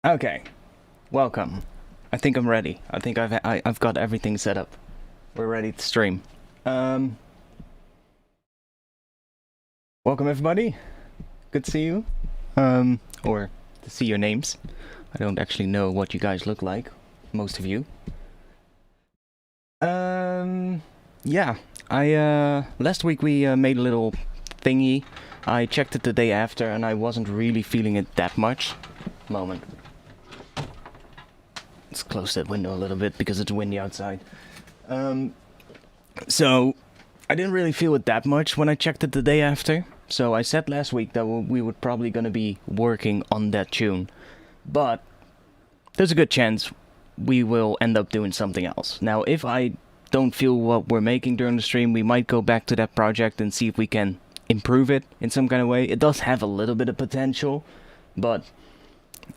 Okay, welcome. I think I'm ready. I think I've got everything set up. We're ready to stream. Um, Welcome everybody. Good to see you. Or to see your names. I don't actually know what you guys look like, most of you. Yeah. Last week we made a little thingy. I checked it the day after, and I wasn't really feeling it that much. Moment. Let's close that window a little bit because it's windy outside. So I didn't really feel it that much when I checked it the day after. So I said last week that we were probably gonna be working on that tune, but there's a good chance we will end up doing something else. Now, if I don't feel what we're making during the stream, we might go back to that project and see if we can improve it in some kind of way. It does have a little bit of potential, but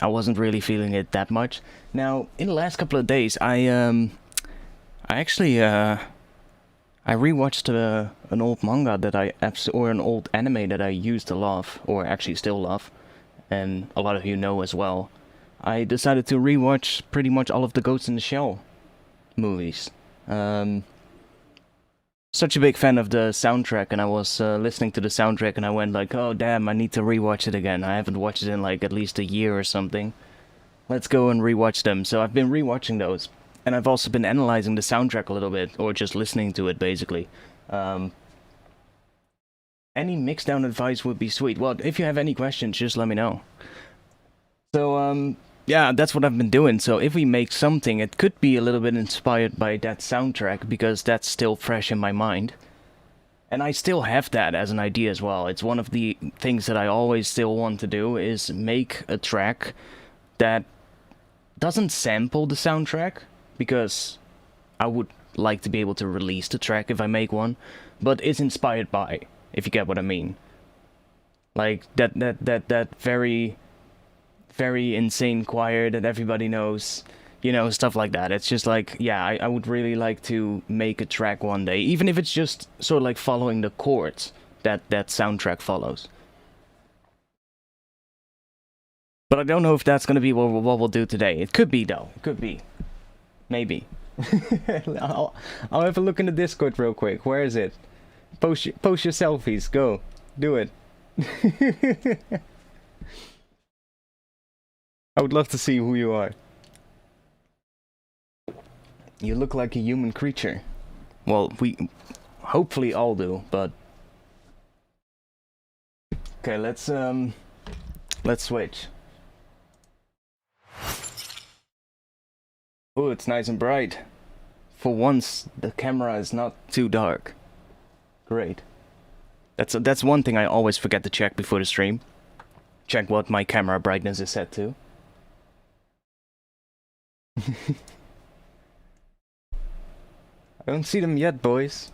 I wasn't really feeling it that much. Now, in the last couple of days, I actually I rewatched an old manga that or an old anime that I used to love, or actually still love, and a lot of you know as well. I decided to rewatch pretty much all of the Ghost in the Shell movies. Such a big fan of the soundtrack, and I was listening to the soundtrack, and I went like, oh damn, I need to rewatch it again. I haven't watched it in like at least a year or something. Let's go and rewatch them. So I've been rewatching those. And I've also been analyzing the soundtrack a little bit, or just listening to it, basically. Any mixdown advice would be sweet. Well, if you have any questions, just let me know. So, yeah, that's what I've been doing. So if we make something, it could be a little bit inspired by that soundtrack, because that's still fresh in my mind. And I still have that as an idea as well. It's one of the things that I always still want to do, is make a track that doesn't sample the soundtrack, because I would like to be able to release the track if I make one, but it's inspired by, if you get what I mean. Like that very, very insane choir that everybody knows, you know, stuff like that. It's just like, yeah, I would really like to make a track one day, even if it's just sort of like following the chords that soundtrack follows. But I don't know if that's gonna be what we'll do today. It could be, though. It could be. Maybe. I'll have a look in the Discord real quick. Where is it? Post your selfies. Go. Do it. I would love to see who you are. You look like a human creature. Well, we hopefully all do, but... Okay, let's switch. Oh, it's nice and bright. For once, the camera is not too dark. Great. That's one thing I always forget to check before the stream. Check what my camera brightness is set to. I don't see them yet, boys.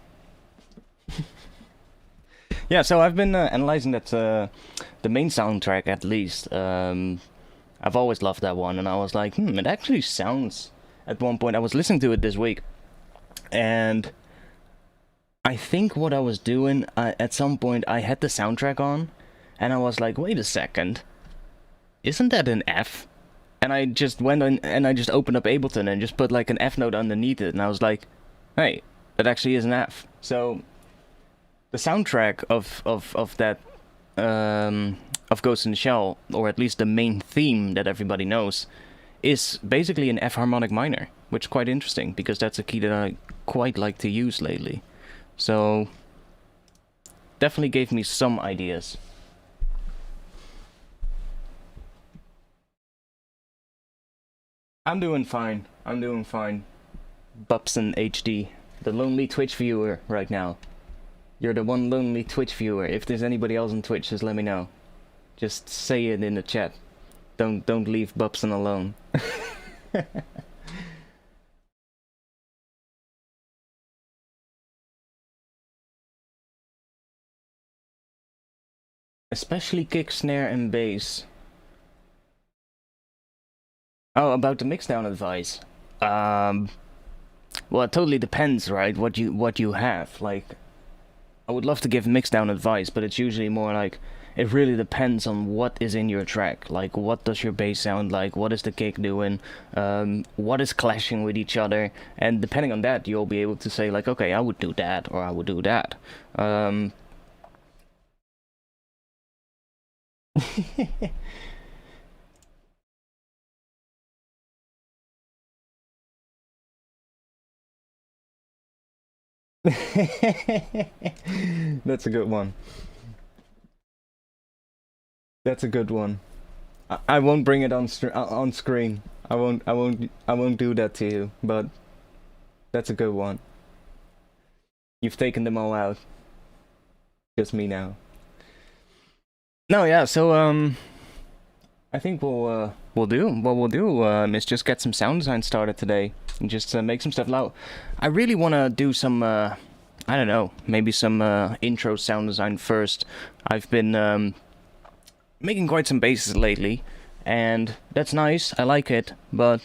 Yeah, so I've been analyzing that, the main soundtrack at least. I've always loved that one, and I was like, it actually sounds... At one point, I was listening to it this week, and I think what I was doing, at some point, I had the soundtrack on, and I was like, wait a second, isn't that an F? And I just went on, and I just opened up Ableton and just put like an F note underneath it, and I was like, hey, that actually is an F. So, the soundtrack of that, of Ghost in the Shell, or at least the main theme that everybody knows, is basically an F harmonic minor, which is quite interesting, because that's a key that I quite like to use lately. So, definitely gave me some ideas. I'm doing fine. I'm doing fine. Bupson HD, the lonely Twitch viewer right now. You're the one lonely Twitch viewer. If there's anybody else on Twitch, just let me know. Just say it in the chat. Don't leave Bupson alone. Especially kick, snare, and bass. Oh, about the mixdown advice. Well, it totally depends, right? What you have. Like, I would love to give mixdown advice, but it's usually more like, it really depends on what is in your track. Like, what does your bass sound like? What is the kick doing? What is clashing with each other? And depending on that, you'll be able to say like, okay, I would do that, or I would do that. That's a good one. That's a good one. I won't bring it on screen. I won't do that to you. But that's a good one. You've taken them all out. Just me now. No, yeah. So I think we'll do what we'll do. Is just get some sound design started today and just make some stuff loud. I really want to do some. I don't know. Maybe some intro sound design first. I've been making quite some basses lately, and that's nice. I like it, but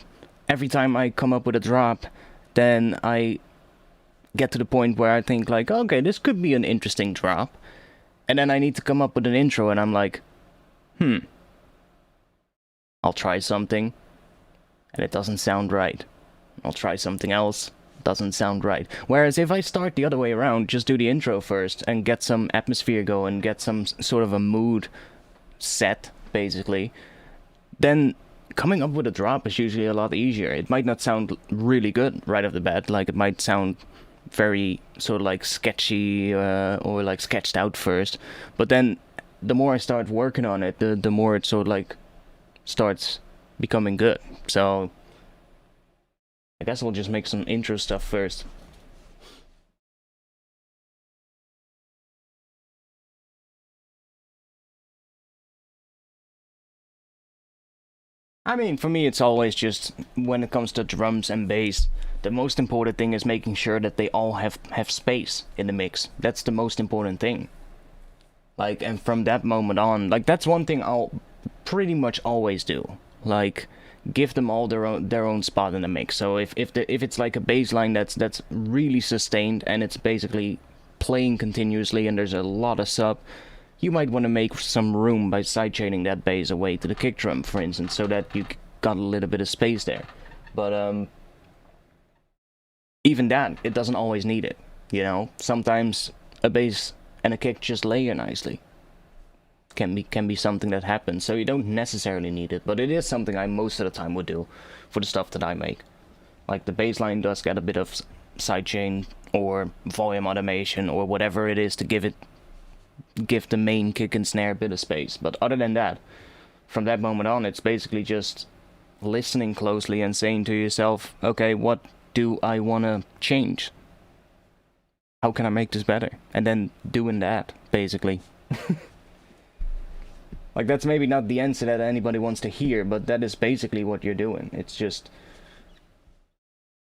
every time I come up with a drop, then I get to the point where I think like, okay, this could be an interesting drop, and then I need to come up with an intro, and I'm like, I'll try something, and it doesn't sound right. I'll try something else, doesn't sound right. Whereas if I start the other way around, just do the intro first and get some atmosphere going, get some sort of a mood set, basically, then coming up with a drop is usually a lot easier. It might not sound really good right off the bat, like it might sound very sort of like sketchy or like sketched out first, but then the more I start working on it, the more it sort of like starts becoming good. So I guess we'll just make some intro stuff first. I mean, for me, it's always just, when it comes to drums and bass, the most important thing is making sure that they all have space in the mix. That's the most important thing. Like, and from that moment on, like, that's one thing I'll pretty much always do. Like, give them all their own spot in the mix. So if it's like a bass line that's really sustained and it's basically playing continuously and there's a lot of sub, you might want to make some room by sidechaining that bass away to the kick drum, for instance, so that you got a little bit of space there. But even that, it doesn't always need it, you know? Sometimes a bass and a kick just layer nicely. Can be something that happens, so you don't necessarily need it, but it is something I most of the time would do for the stuff that I make. Like, the bass line does get a bit of sidechain or volume automation or whatever it is to give the main kick and snare a bit of space. But other than that, from that moment on, it's basically just listening closely and saying to yourself, okay, what do I want to change? How can I make this better? And then doing that, basically. Like, that's maybe not the answer that anybody wants to hear, but that is basically what you're doing. It's just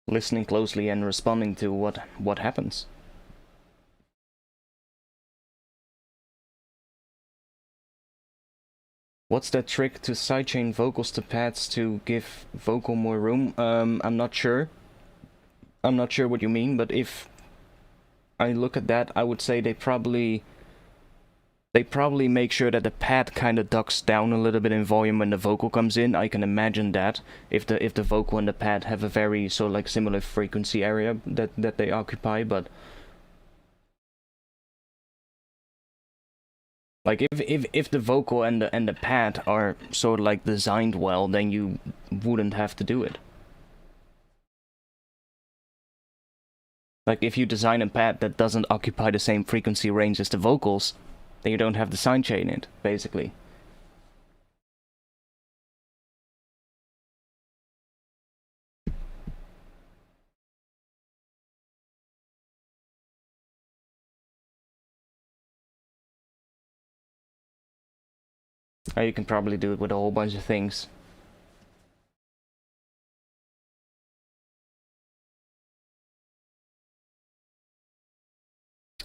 listening closely and responding to what happens. What's that trick to sidechain vocals to pads to give vocal more room? I'm not sure. I'm not sure what you mean, but if I look at that, I would say they probably make sure that the pad kind of ducks down a little bit in volume when the vocal comes in. I can imagine that if the vocal and the pad have a very sort of like similar frequency area that they occupy, but like if the vocal and the pad are sort of like designed well, then you wouldn't have to do it. Like, if you design a pad that doesn't occupy the same frequency range as the vocals, then you don't have the sidechain in it, basically. Or you can probably do it with a whole bunch of things.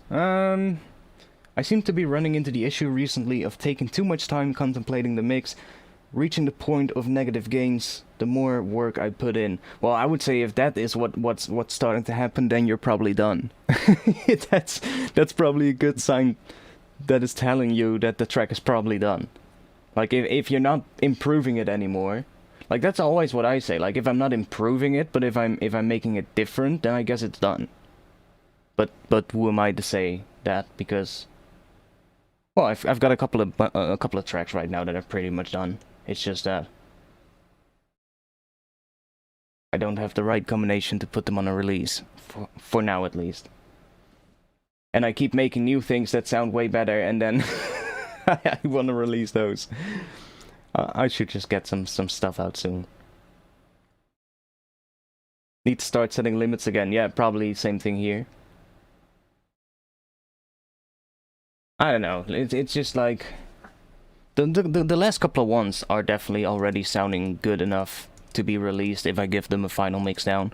I seem to be running into the issue recently of taking too much time contemplating the mix, reaching the point of negative gains the more work I put in. Well, I would say if that is what's starting to happen, then you're probably done. That's probably a good sign that is telling you that the track is probably done. Like if you're not improving it anymore, like that's always what I say. Like if I'm not improving it, but if I'm making it different, then I guess it's done. But who am I to say that? Because, well, I've got a couple of tracks right now that are pretty much done. It's just that I don't have the right combination to put them on a release for now at least. And I keep making new things that sound way better, and then I want to release those. I should just get some stuff out soon. Need to start setting limits again. Yeah, probably same thing here. I don't know. It's just like the last couple of ones are definitely already sounding good enough to be released if I give them a final mixdown.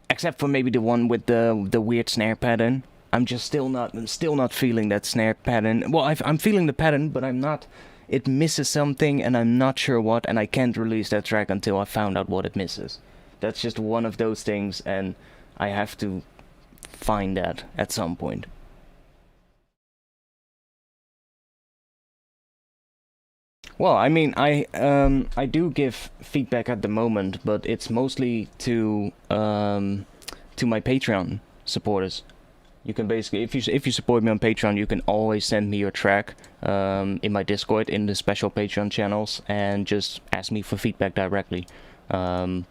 Except for maybe the one with the weird snare pattern. I'm still not feeling that snare pattern. Well, I'm feeling the pattern, but I'm not. It misses something, and I'm not sure what, and I can't release that track until I found out what it misses. That's just one of those things, and I have to find that at some point. Well, I mean, I do give feedback at the moment, but it's mostly to my Patreon supporters. You can basically, if you support me on Patreon, you can always send me your track in my Discord in the special Patreon channels and just ask me for feedback directly. At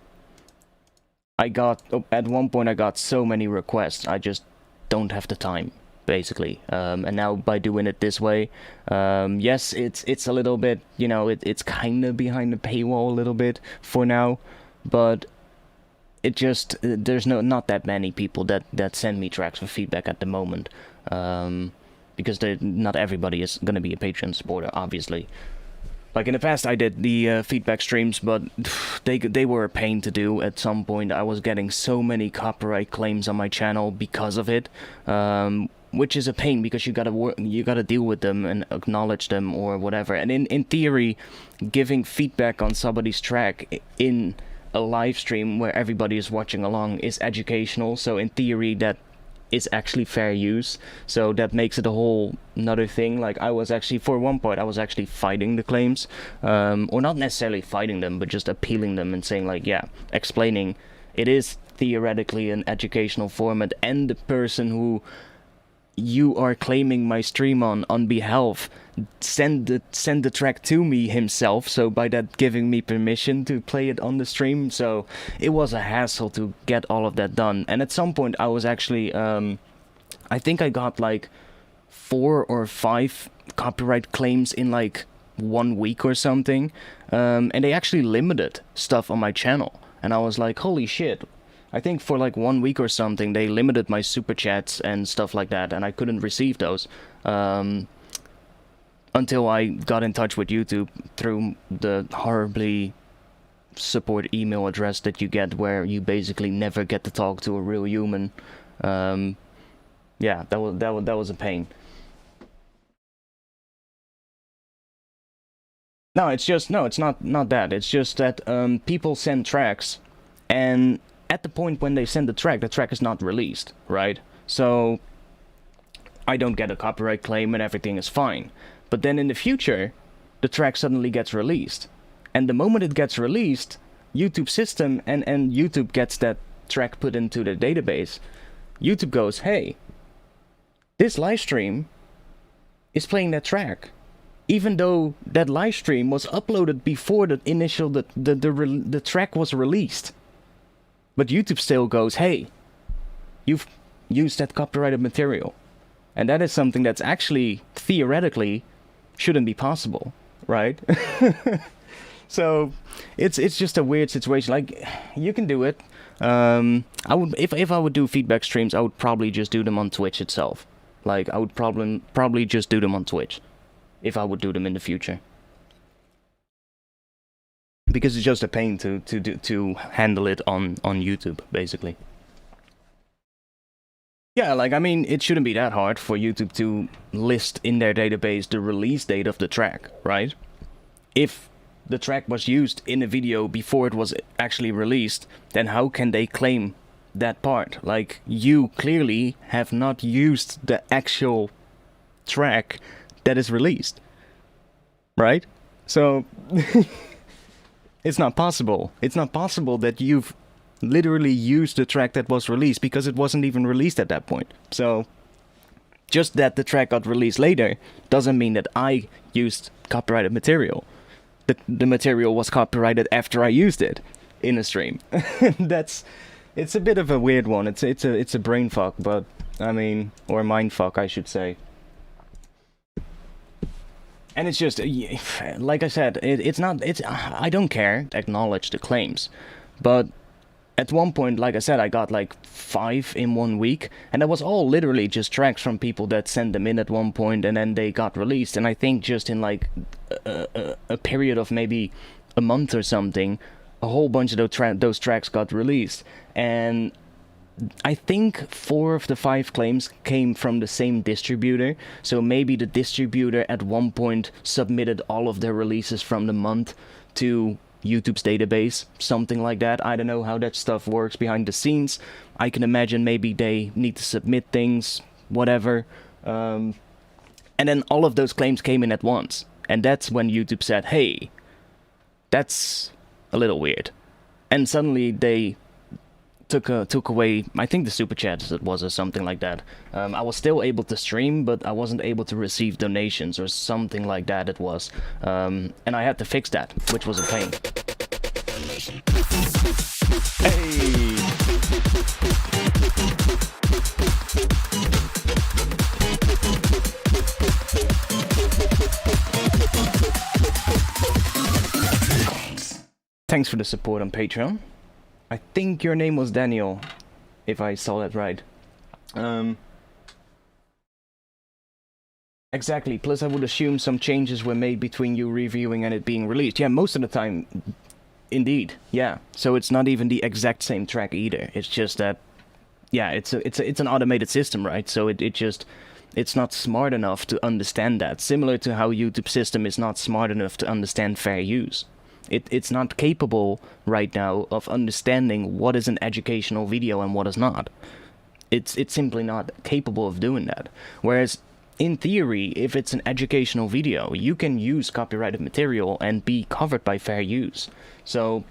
one point I got so many requests, I just don't have the time, basically. And now by doing it this way, yes, it's a little bit, you know, it's kind of behind the paywall a little bit for now, but it just, there's not that many people that send me tracks for feedback at the moment, because not everybody is gonna be a Patreon supporter, obviously. Like in the past I did the feedback streams, but they were a pain to do. At some point I was getting so many copyright claims on my channel because of it, which is a pain because you gotta deal with them and acknowledge them or whatever. And in theory, giving feedback on somebody's track in a live stream where everybody is watching along is educational, so in theory that is actually fair use, so that makes it a whole another thing. Like I was actually, for one part, I was actually fighting the claims, or not necessarily fighting them, but just appealing them and saying like, yeah, explaining it is theoretically an educational format, and the person who you are claiming my stream on behalf send the track to me himself, so by that giving me permission to play it on the stream. So it was a hassle to get all of that done, and at some point I was actually I think I got like 4 or 5 copyright claims in like 1 week or something, and they actually limited stuff on my channel, and I was like, holy shit. I think for like 1 week or something, they limited my super chats and stuff like that, and I couldn't receive those until I got in touch with YouTube through the horribly support email address that you get, where you basically never get to talk to a real human. Yeah, that was a pain. No, it's not that. It's just that people send tracks, and at the point when they send the track is not released, right? So I don't get a copyright claim and everything is fine. But then in the future, the track suddenly gets released. And the moment it gets released, YouTube system and YouTube gets that track put into the database. YouTube goes, hey, this live stream is playing that track, even though that live stream was uploaded before the track was released. But YouTube still goes, hey, you've used that copyrighted material. And that is something that's actually, theoretically, shouldn't be possible, right? So, it's just a weird situation. Like, you can do it. I would, if I would do feedback streams, I would probably just do them on Twitch itself. Like, I would probably just do them on Twitch, if I would do them in the future. Because it's just a pain to handle it on YouTube, basically. Yeah, like, I mean, it shouldn't be that hard for YouTube to list in their database the release date of the track, right? If the track was used in a video before it was actually released, then how can they claim that part. Like, you clearly have not used the actual track that is released, right? So it's not possible. It's not possible that you've literally used the track that was released, because it wasn't even released at that point. So just that the track got released later doesn't mean that I used copyrighted material. The material was copyrighted after I used it in a stream. It's a bit of a weird one. It's a brain fuck, but I mean, or mind fuck, I should say. And it's just, like I said, I don't care to acknowledge the claims, but at one point, like I said, I got like 5 in 1 week, and that was all literally just tracks from people that sent them in at one point, and then they got released. And I think just in like a period of maybe a month or something, a whole bunch of those tracks got released. And I think 4 of the 5 claims came from the same distributor, so maybe the distributor at one point submitted all of their releases from the month to YouTube's database, something like that. I don't know how that stuff works behind the scenes. I can imagine maybe they need to submit things, whatever. And then all of those claims came in at once. And that's when YouTube said, hey, that's a little weird. And suddenly they took away, I think, the super chats it was, or something like that. I was still able to stream, but I wasn't able to receive donations or something like that it was. And I had to fix that, which was a pain. Hey! Thanks for the support on Patreon. I think your name was Daniel, if I saw that right. Exactly, plus I would assume some changes were made between you reviewing and it being released. Yeah, most of the time, indeed, yeah. So it's not even the exact same track either. It's just that, yeah, it's an automated system, right? So it's not smart enough to understand that. Similar to how YouTube's system is not smart enough to understand fair use. It's not capable right now of understanding what is an educational video and what is not. It's simply not capable of doing that. Whereas, in theory, if it's an educational video, you can use copyrighted material and be covered by fair use. So,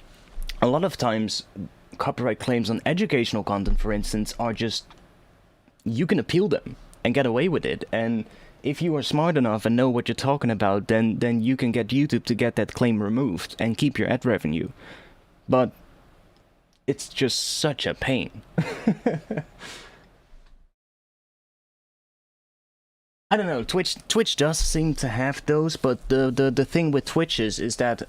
a lot of times, copyright claims on educational content, for instance, are just... you can appeal them and get away with it, and if you are smart enough and know what you're talking about, then you can get YouTube to get that claim removed and keep your ad revenue. But it's just such a pain. I don't know, Twitch does seem to have those, but the thing with Twitch is that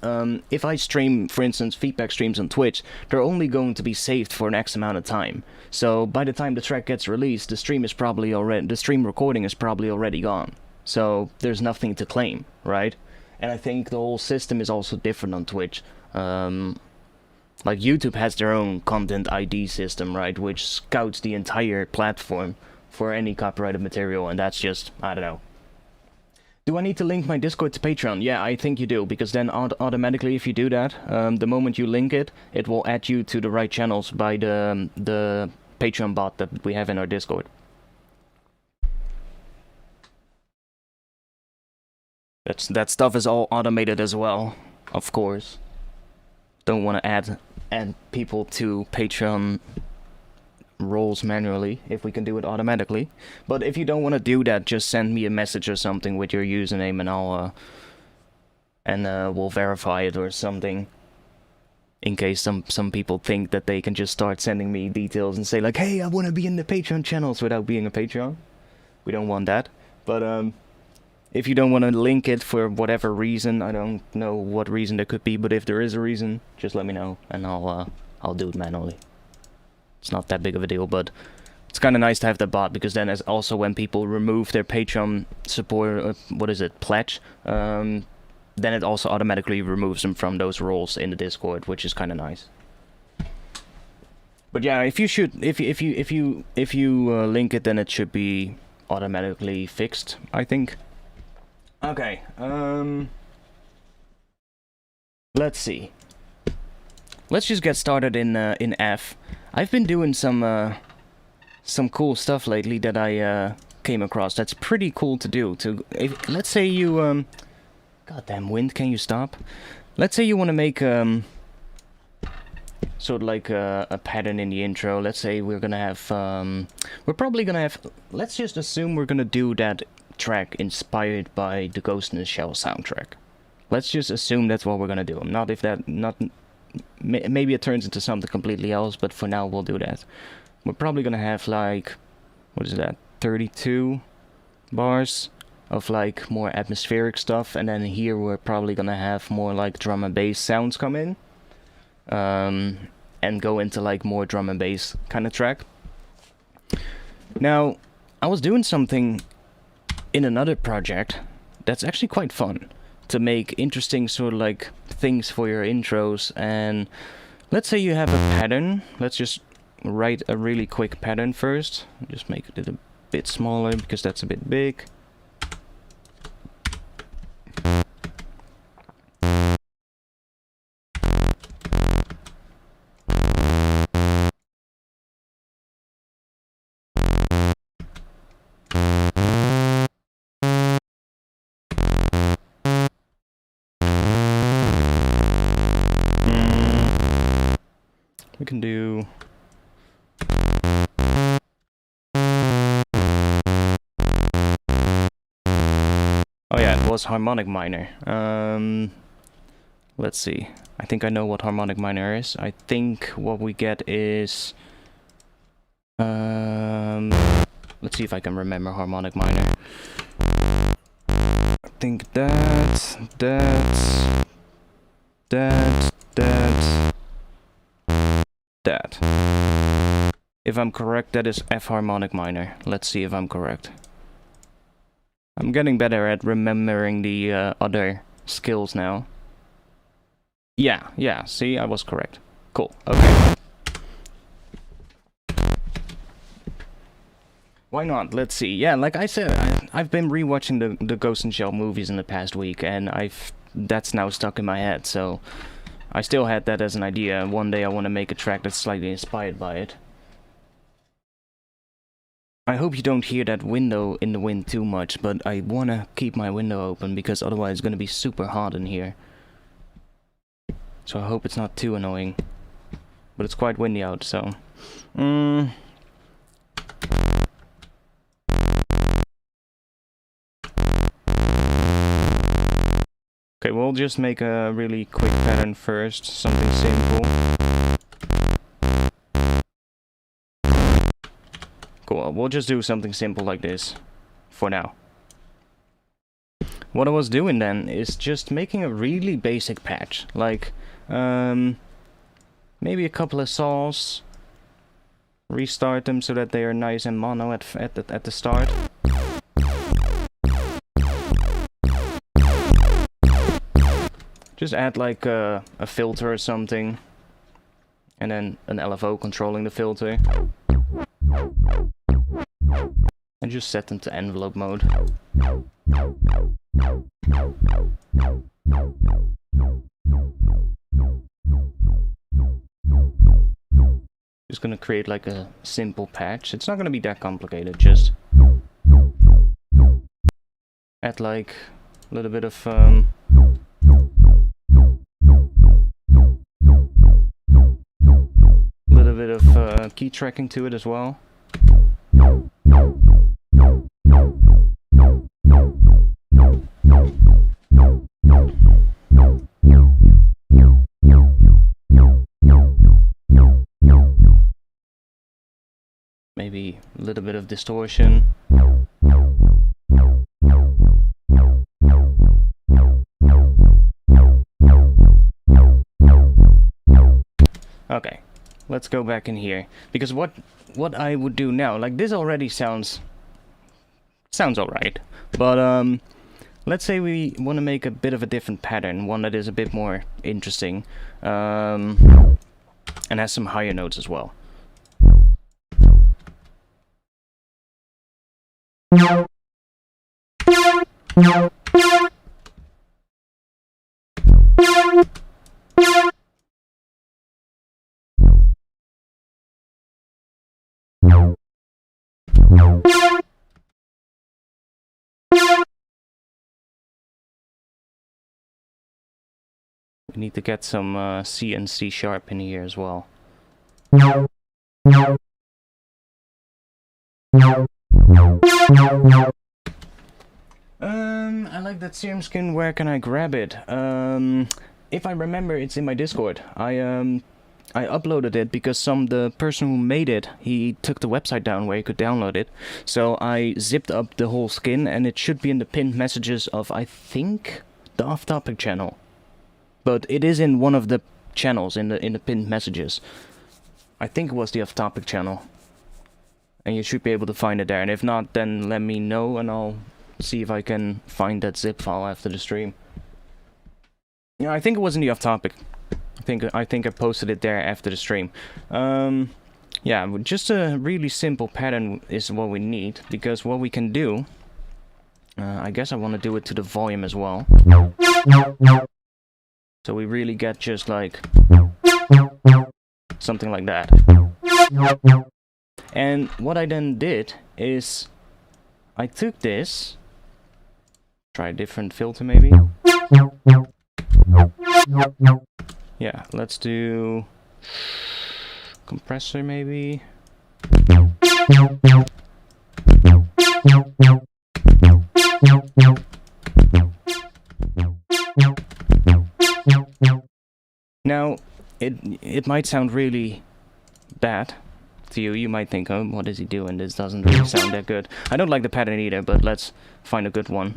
if I stream, for instance, feedback streams on Twitch, they're only going to be saved for an X amount of time. So by the time the track gets released, the stream recording is probably already gone. So there's nothing to claim, right? And I think the whole system is also different on Twitch. Like YouTube has their own content ID system, right, which scouts the entire platform for any copyrighted material, and that's just, I don't know. Do I need to link my Discord to Patreon? Yeah, I think you do, because then automatically if you do that, the moment you link it, it will add you to the right channels by the Patreon bot that we have in our Discord. That stuff is all automated as well, of course. Don't want to add people to Patreon roles manually if we can do it automatically. But if you don't want to do that, just send me a message or something with your username, and I'll we'll verify it or something. In case some people think that they can just start sending me details and say like, hey, I want to be in the Patreon channels without being a Patreon. We don't want that. But if you don't want to link it for whatever reason, I don't know what reason there could be, but if there is a reason, just let me know and I'll do it manually. It's not that big of a deal, but it's kind of nice to have the bot, because then as also when people remove their Patreon support, pledge, then it also automatically removes them from those roles in the Discord, which is kind of nice. But yeah, if you link it, then it should be automatically fixed, I think. Okay, let's see. Let's just get started in F. I've been doing some cool stuff lately that I came across. That's pretty cool to do. Let's say you goddamn wind, can you stop? Let's say you want to make sort of like a pattern in the intro. Let's say we're gonna have we're probably gonna have. Let's just assume we're gonna do that track inspired by the Ghost in the Shell soundtrack. Let's just assume that's what we're gonna do. Not if that not. Maybe it turns into something completely else, but for now we'll do that. We're probably gonna have like, what is that, 32 bars of like more atmospheric stuff, and then here we're probably gonna have more like drum and bass sounds come in, and go into like more drum and bass kind of track. Now, I was doing something in another project that's actually quite fun to make interesting sort of like things for your intros. And let's say you have a pattern. Let's just write a really quick pattern first. Just make it a bit smaller because that's a bit big. We can do... Oh yeah, it was harmonic minor. Let's see. I think I know what harmonic minor is. I think what we get is... let's see if I can remember harmonic minor. I think that... If I'm correct, that is F harmonic minor. Let's see if I'm correct. I'm getting better at remembering the other skills now. Yeah, see, I was correct. Cool, okay. Why not? Let's see. Yeah, like I said, I've been rewatching the Ghost in Shell movies in the past week, and that's now stuck in my head, so... I still had that as an idea. One day I want to make a track that's slightly inspired by it. I hope you don't hear that window in the wind too much, but I want to keep my window open because otherwise it's going to be super hot in here. So I hope it's not too annoying. But it's quite windy out, so... Okay, we'll just make a really quick pattern first, something simple. Cool, we'll just do something simple like this, for now. What I was doing then is just making a really basic patch, like, maybe a couple of saws, restart them so that they are nice and mono at the start. Just add like a filter or something, and then an LFO controlling the filter. And just set them to envelope mode. Just gonna create like a simple patch. It's not gonna be that complicated, just add like a little bit of key tracking to it as well. Maybe a little bit of distortion. Okay, let's go back in here, because what I would do now, like this already sounds alright, but let's say we want to make a bit of a different pattern, one that is a bit more interesting, and has some higher notes as well. We need to get some C and C sharp in here as well. I like that serum skin. Where can I grab it? If I remember, it's in my Discord. I uploaded it because the person who made it, he took the website down where you could download it. So I zipped up the whole skin, and it should be in the pinned messages of, I think, the Off Topic channel. But it is in one of the channels in the pinned messages. I think it was the Off Topic channel. And you should be able to find it there. And if not, then let me know and I'll see if I can find that zip file after the stream. Yeah, I think it was in the Off Topic. I think I posted it there after the stream. Yeah, just a really simple pattern is what we need, because what we can do, I guess I want to do it to the volume as well. So we really get just like something like that. And what I then did is I took this, try a different filter maybe. Yeah, let's do compressor maybe. Now, it might sound really bad to you. You might think, oh, what is he doing? This doesn't really sound that good. I don't like the pattern either, but let's find a good one.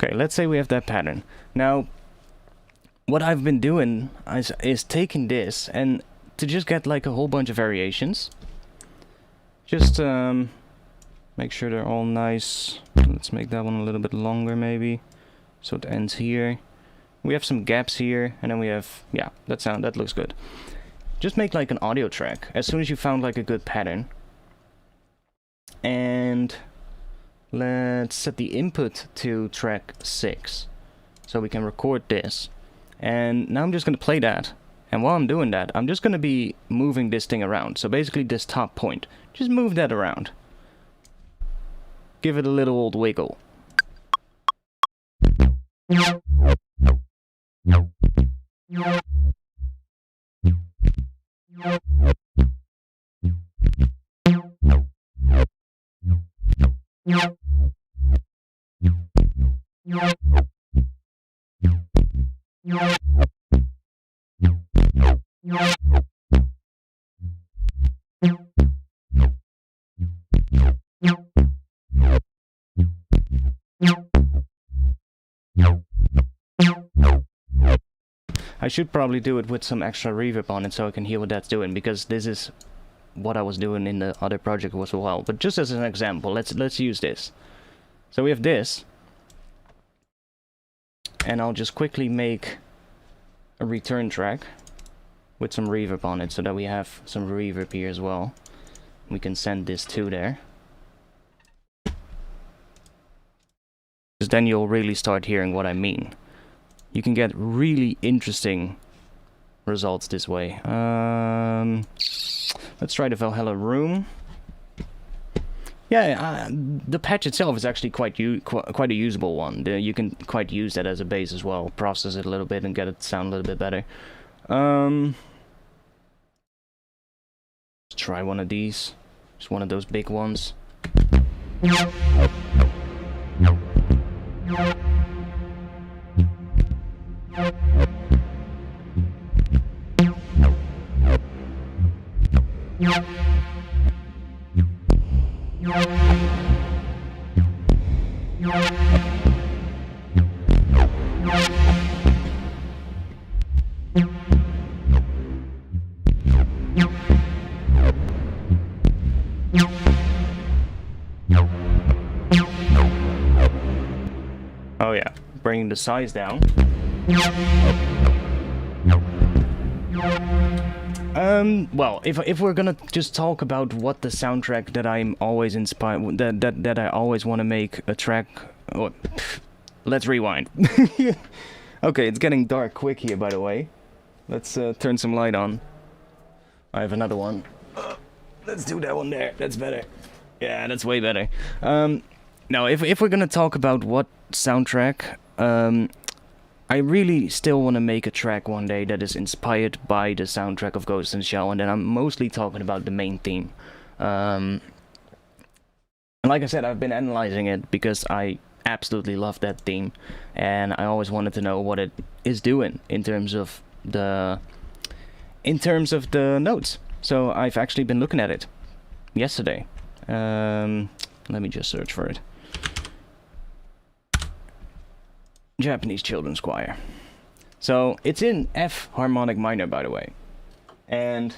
Okay, let's say we have that pattern. Now, what I've been doing is taking this and to just get like a whole bunch of variations. Just make sure they're all nice. Let's make that one a little bit longer maybe, so it ends here. We have some gaps here, and then we have, yeah, that looks good. Just make like an audio track as soon as you found like a good pattern. And let's set the input to track 6, so we can record this. And now I'm just going to play that. And while I'm doing that, I'm just going to be moving this thing around. So basically this top point, just move that around. Give it a little old wiggle. I should probably do it with some extra reverb on it so I can hear what that's doing, because this is what I was doing in the other project as well. But just as an example, let's use this. So we have this, and I'll just quickly make a return track with some reverb on it so that we have some reverb here as well. We can send this to there, because then you'll really start hearing what I mean. You can get really interesting results this way. Let's try the Valhalla Room. Yeah, the patch itself is actually quite a usable one. You can quite use that as a bass as well. Process it a little bit and get it to sound a little bit better. Let's try one of these. Just one of those big ones. Oh yeah, bringing the size down. Well, if we're gonna just talk about what the soundtrack that I'm always inspired, that I always want to make a track. Oh, let's rewind. Okay, it's getting dark quick here, by the way. Let's turn some light on. I have another one. Let's do that one there. That's better. Yeah, that's way better. Now, if we're gonna talk about what soundtrack, I really still want to make a track one day that is inspired by the soundtrack of Ghost in the Shell, and then I'm mostly talking about the main theme. And like I said, I've been analyzing it because I absolutely love that theme, and I always wanted to know what it is doing in terms of the notes. So I've actually been looking at it yesterday. Let me just search for it. Japanese children's choir. So it's in F harmonic minor, by the way, and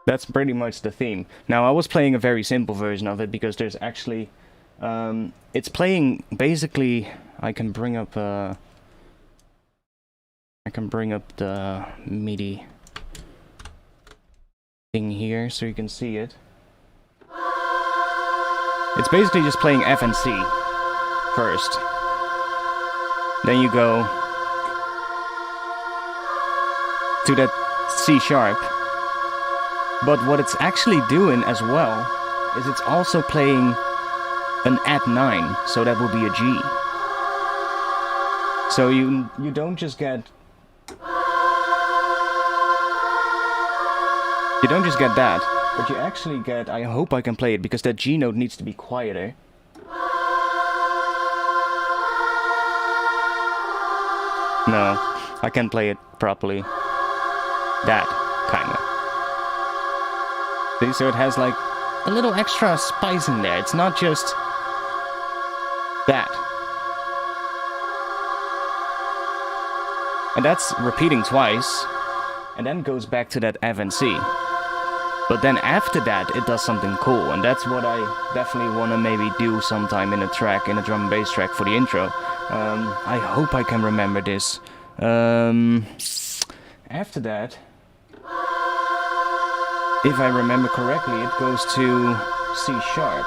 that's pretty much the theme. Now, I was playing a very simple version of it because there's actually it's playing basically. I can bring up the MIDI thing here so you can see it. It's basically just playing F and C first. Then you go to that C sharp. But what it's actually doing as well is it's also playing an add 9, so that will be a G. So you don't just get that, but you actually get, I hope I can play it because that G note needs to be quieter. No, I can't play it properly. That kinda. See, so it has like a little extra spice in there. It's not just that. And that's repeating twice, and then goes back to that F and C. But then after that, it does something cool, and that's what I definitely want to maybe do sometime in a track, in a drum and bass track for the intro. I hope I can remember this. After that, if I remember correctly, it goes to C sharp.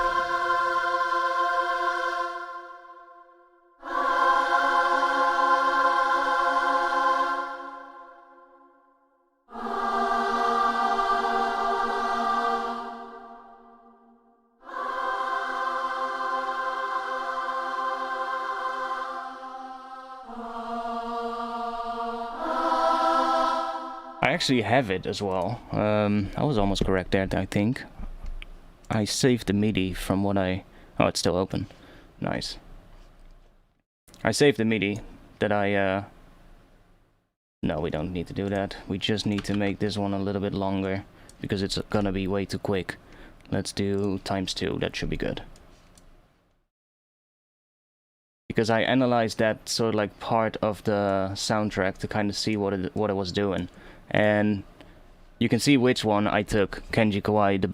I actually have it as well. I was almost correct there, I think. I saved the MIDI from what I... Oh, it's still open. Nice. I saved the MIDI that I... No, we don't need to do that. We just need to make this one a little bit longer, because it's gonna be way too quick. Let's do ×2, that should be good. Because I analyzed that sort of like part of the soundtrack to kind of see what it was doing. And you can see which one I took. Kenji Kawai, the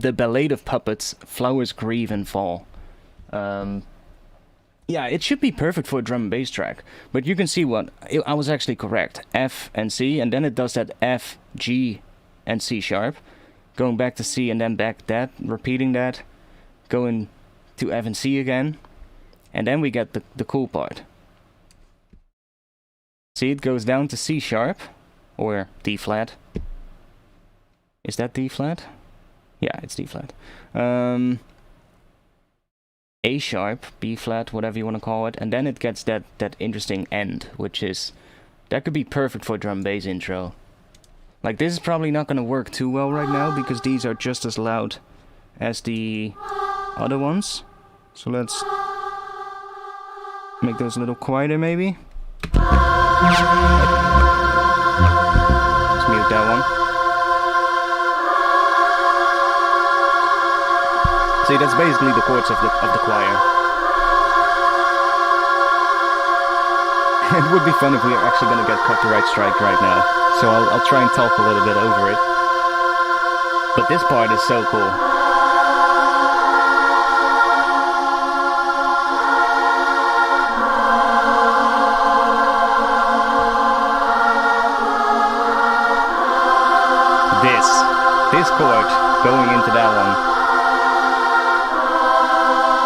Ballade of Puppets, Flowers Grieve and Fall. Yeah, it should be perfect for a drum and bass track. But you can see what I was actually correct. F and C, and then it does that F, G, and C sharp, going back to C and then back that, repeating that, going to F and C again, and then we get the cool part. See, it goes down to C sharp, or D flat. Is that D flat? Yeah, it's D flat. A sharp, B flat, whatever you want to call it, and then it gets that interesting end, which is, that could be perfect for drum bass intro. Like, this is probably not gonna work too well right now, because these are just as loud as the other ones. So let's make those a little quieter, maybe. Let's mute that one. See, that's basically the chords of the choir. It would be fun if we are actually gonna get copyright strike right now. So I'll try and talk a little bit over it. But this part is so cool. This chord going into that one.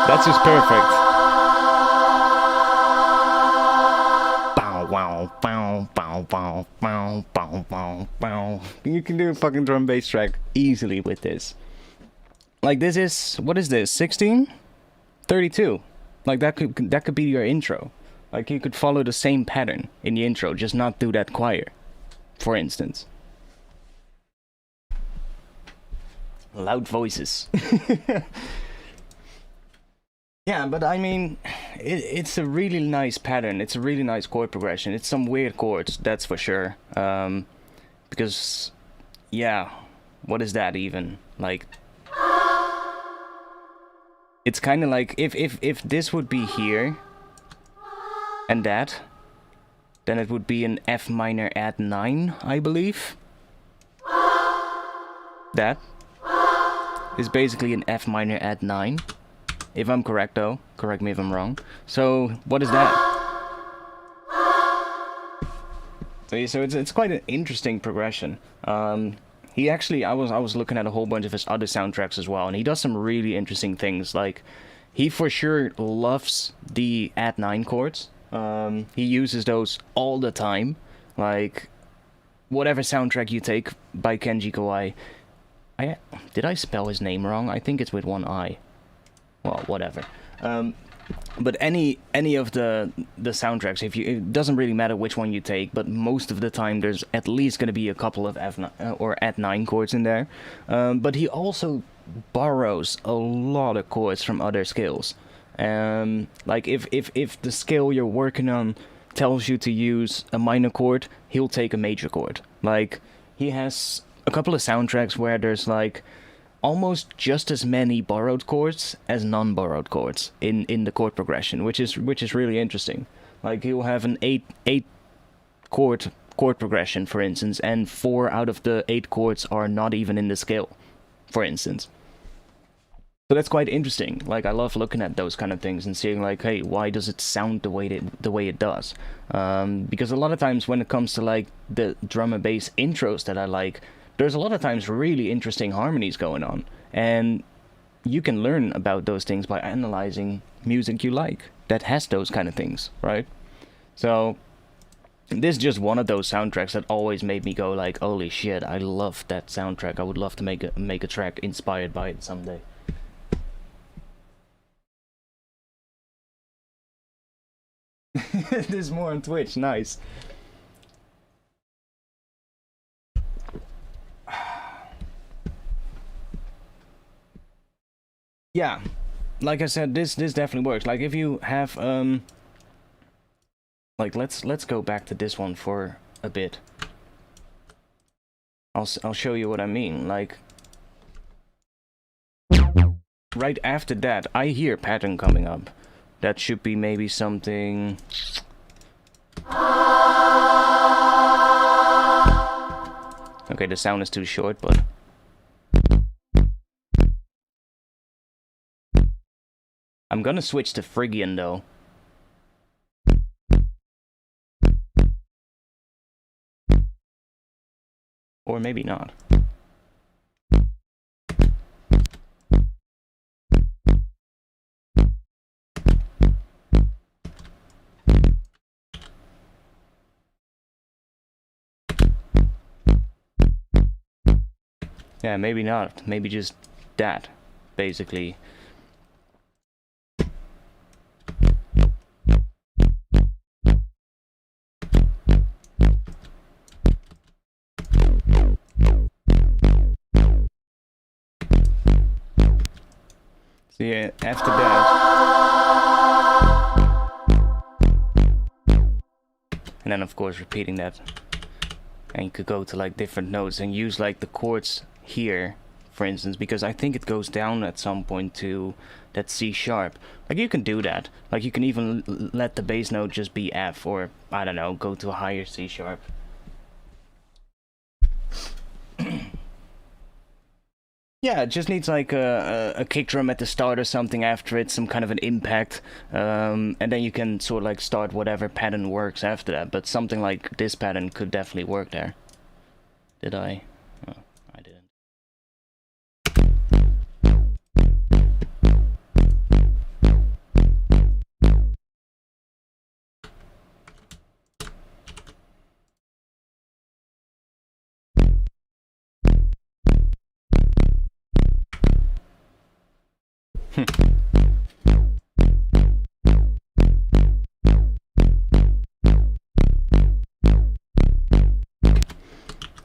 That's just perfect. Bow wow bow bow bow bow bow bow bow. You can do a fucking drum bass track easily with this. Like, this is, what is this? 16? 32. Like, that could be your intro. Like, you could follow the same pattern in the intro, just not do that choir, for instance. Loud voices. Yeah, but I mean, it's a really nice pattern. It's a really nice chord progression. It's some weird chords, that's for sure. Because, yeah, what is that even? Like, it's kind of like, if this would be here, and that, then it would be an F minor add 9, I believe. That is basically an F minor add 9. If I'm correct, though. Correct me if I'm wrong. So, what is that? So it's quite an interesting progression. He actually, I was looking at a whole bunch of his other soundtracks as well, and he does some really interesting things. Like, he for sure loves the add 9 chords. He uses those all the time. Like, whatever soundtrack you take by Kenji Kawai. Did I spell his name wrong? I think it's with one I. Well, whatever. But any of the soundtracks, it doesn't really matter which one you take, but most of the time there's at least going to be a couple of F9 or add 9 chords in there. But he also borrows a lot of chords from other scales. Like, if the scale you're working on tells you to use a minor chord, he'll take a major chord. Like, he has a couple of soundtracks where there's like almost just as many borrowed chords as non-borrowed chords in the chord progression, which is really interesting. Like, he'll have an 8 chord progression, for instance, and 4 out of the 8 chords are not even in the scale, for instance. So that's quite interesting. Like, I love looking at those kind of things and seeing, like, hey, why does it sound the way it does? Because a lot of times when it comes to like the drum and bass intros that I like, there's a lot of times really interesting harmonies going on, and you can learn about those things by analyzing music you like that has those kind of things, right? So this is just one of those soundtracks that always made me go like, holy shit, I love that soundtrack. I would love to make a track inspired by it someday. There's more on Twitch, nice. Yeah, like I said, this definitely works. Like, if you have like, let's go back to this one for a bit. I'll show you what I mean. Like, right after that, I hear pattern coming up. That should be maybe something. Okay, the sound is too short, but I'm gonna switch to Phrygian though. Or maybe not. Yeah, maybe not. Maybe just that, basically. So yeah, after that, and then of course repeating that, and you could go to like different notes and use like the chords here, for instance, because I think it goes down at some point to that C sharp. Like you can do that. Like you can even let the bass note just be F, or I don't know, go to a higher C sharp. Yeah, it just needs like a kick drum at the start or something after it, some kind of an impact, and then you can sort of like start whatever pattern works after that. But something like this pattern could definitely work there. Did I? Oh, I didn't.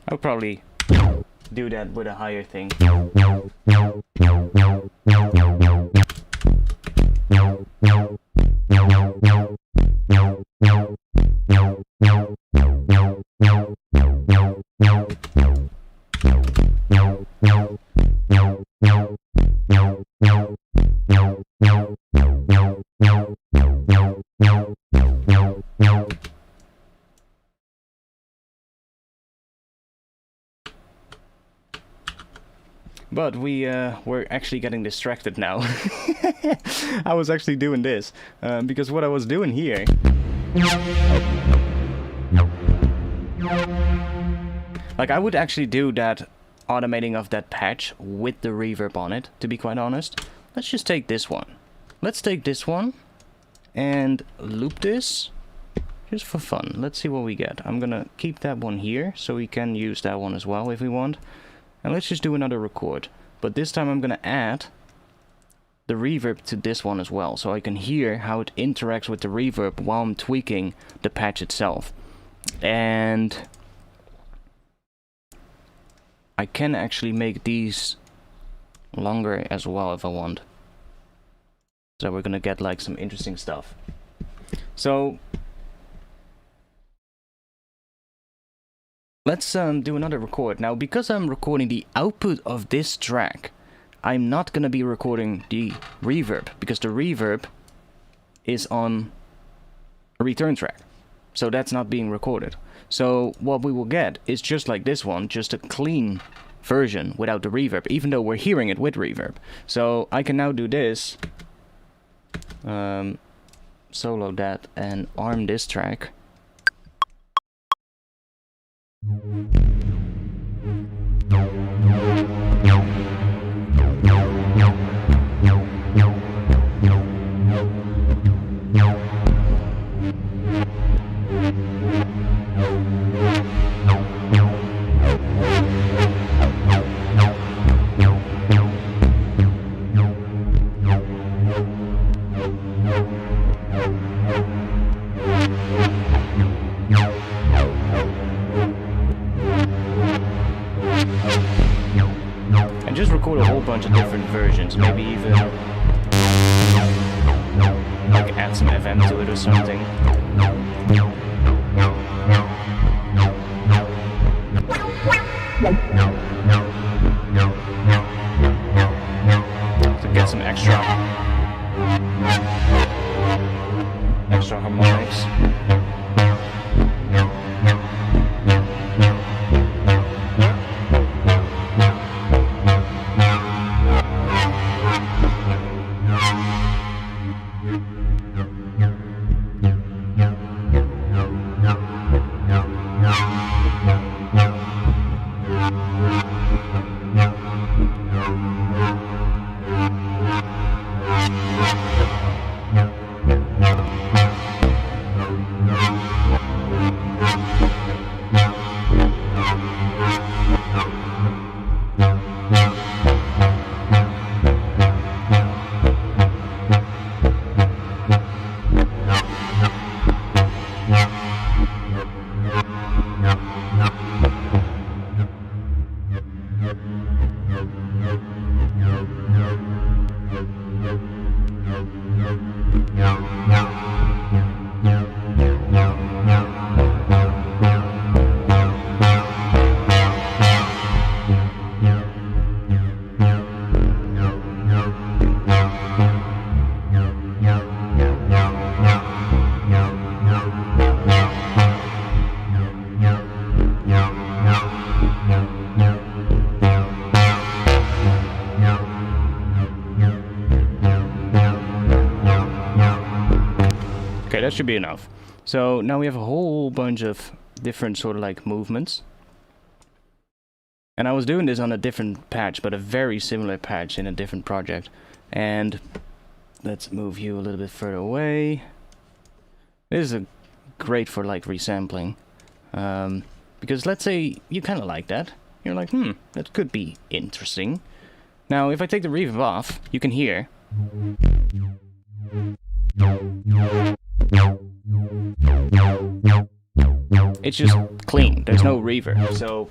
I'll probably do that with a higher thing. But we're actually getting distracted now. I was actually doing this, because what I was doing here... Like, I would actually do that automating of that patch with the reverb on it, to be quite honest. Let's just take this one. Let's take this one and loop this, just for fun. Let's see what we get. I'm gonna keep that one here, so we can use that one as well if we want. And let's just do another record. But this time I'm gonna add the reverb to this one as well, so I can hear how it interacts with the reverb while I'm tweaking the patch itself. And I can actually make these longer as well if I want. So we're gonna get like some interesting stuff. So let's do another record. Now, because I'm recording the output of this track, I'm not gonna be recording the reverb, because the reverb is on a return track. So that's not being recorded. So what we will get is just like this one, just a clean version without the reverb, even though we're hearing it with reverb. So I can now do this, solo that, and arm this track. And just record a whole bunch of different versions, maybe even like add some FM to it or something. To get some extra harmonics. that should be enough. So now we have a whole bunch of different sort of like movements. And I was doing this on a different patch, but a very similar patch in a different project. And let's move you a little bit further away. This is great for like resampling. Because let's say you kind of like that. You're like, that could be interesting. Now, if I take the reverb off, you can hear. It's just clean. There's no reverb. So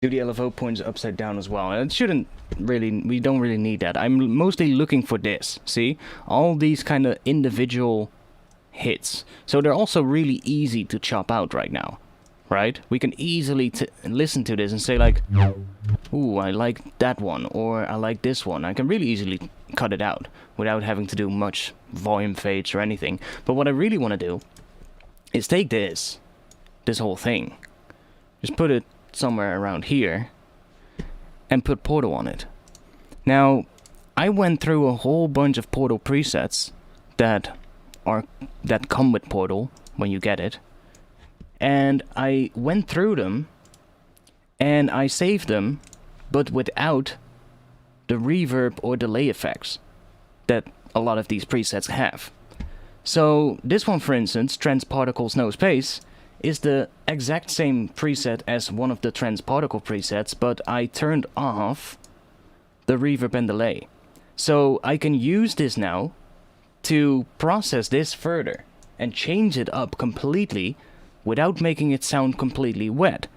do the LFO points upside down as well. And it shouldn't really, we don't really need that. I'm mostly looking for this. See? All these kind of individual hits. So they're also really easy to chop out right now. Right? We can easily listen to this and say like, ooh, I like that one, or I like this one. I can really easily cut it out without having to do much volume fades or anything. But what I really want to do is take this whole thing, just put it somewhere around here, and put Portal on it. Now, I went through a whole bunch of Portal presets that come with Portal when you get it. And I went through them, and I saved them, but without the reverb or delay effects that a lot of these presets have. So this one, for instance, Trans Particles No Space, is the exact same preset as one of the Trans Particle presets, but I turned off the reverb and delay. So I can use this now to process this further and change it up completely without making it sound completely wet,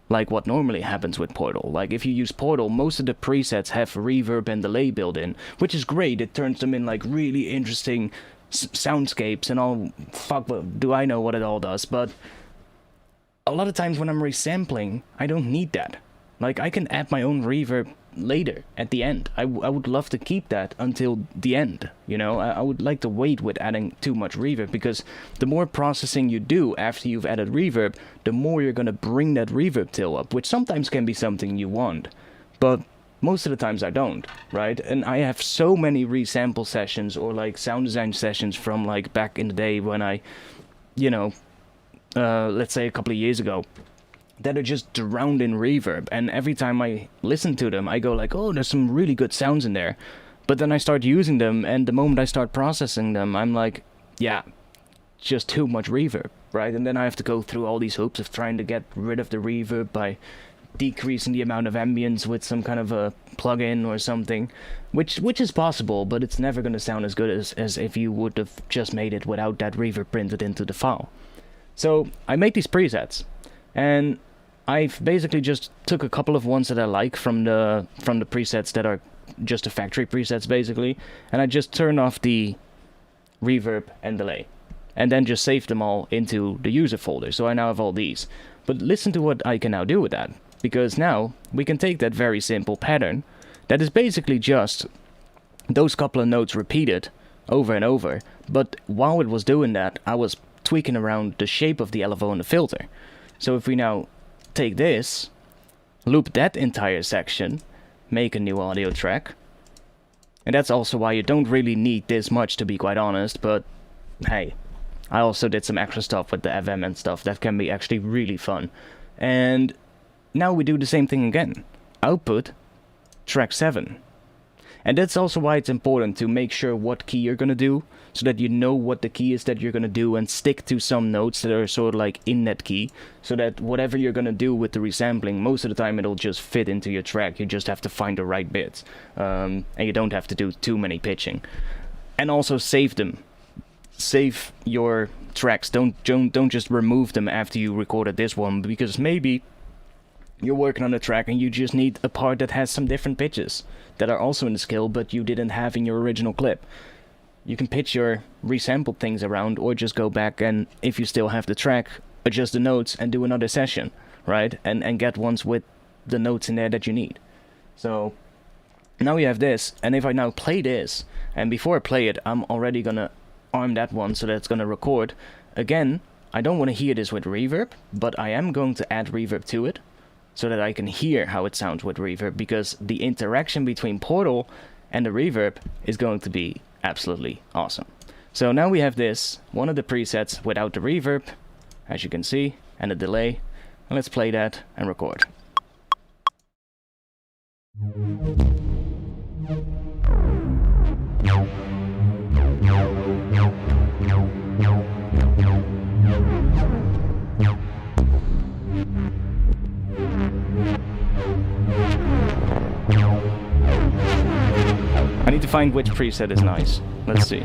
like what normally happens with Portal. Like if you use Portal, most of the presets have reverb and delay built in, which is great. It turns them in like really interesting soundscapes and all. Fuck, do I know what it all does? But a lot of times when I'm resampling, I don't need that. Like I can add my own reverb later at the end. I would love to keep that until the end, you know. I would like to wait with adding too much reverb, because the more processing you do after you've added reverb, the more you're gonna bring that reverb tail up, which sometimes can be something you want, but most of the times I don't, right? And I have so many resample sessions or like sound design sessions from like back in the day when I, you know, let's say a couple of years ago, that are just drowned in reverb, and every time I listen to them I go like, oh, there's some really good sounds in there, but then I start using them, and the moment I start processing them, I'm like, yeah, just too much reverb, right? And then I have to go through all these hoops of trying to get rid of the reverb by decreasing the amount of ambience with some kind of a plugin or something, which is possible, but it's never going to sound as good as if you would have just made it without that reverb printed into the file. So I make these presets, and I've basically just took a couple of ones that I like from the presets that are just the factory presets basically, and I just turned off the reverb and delay, and then just saved them all into the user folder. So I now have all these. But listen to what I can now do with that, because now we can take that very simple pattern that is basically just those couple of notes repeated over and over, but while it was doing that, I was tweaking around the shape of the LFO and the filter. So if we now take this, loop that entire section, make a new audio track, and that's also why you don't really need this much, to be quite honest, but hey, I also did some extra stuff with the FM and stuff that can be actually really fun. And now we do the same thing again. Output track 7. And that's also why it's important to make sure what key you're gonna do, so that you know what the key is that you're gonna do, and stick to some notes that are sort of like in that key, so that whatever you're gonna do with the resampling, most of the time it'll just fit into your track. You just have to find the right bits, and you don't have to do too many pitching. And also save them. Save your tracks. Don't just remove them after you recorded this one, because maybe you're working on a track and you just need a part that has some different pitches that are also in the skill, but you didn't have in your original clip. You can pitch your resampled things around, or just go back and, if you still have the track, adjust the notes and do another session, right? And get ones with the notes in there that you need. So now we have this, and if I now play this, and before I play it, I'm already gonna arm that one so that it's gonna record. Again, I don't want to hear this with reverb, but I am going to add reverb to it, so that I can hear how it sounds with reverb, because the interaction between Portal and the reverb is going to be absolutely awesome. So now we have this, one of the presets without the reverb, as you can see, and the delay. And let's play that and record. I need to find which preset is nice. Let's see.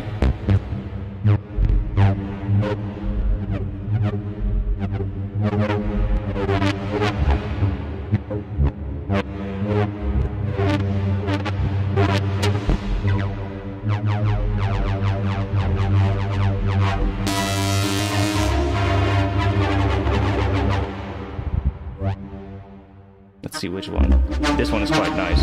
Let's see which one. This one is quite nice.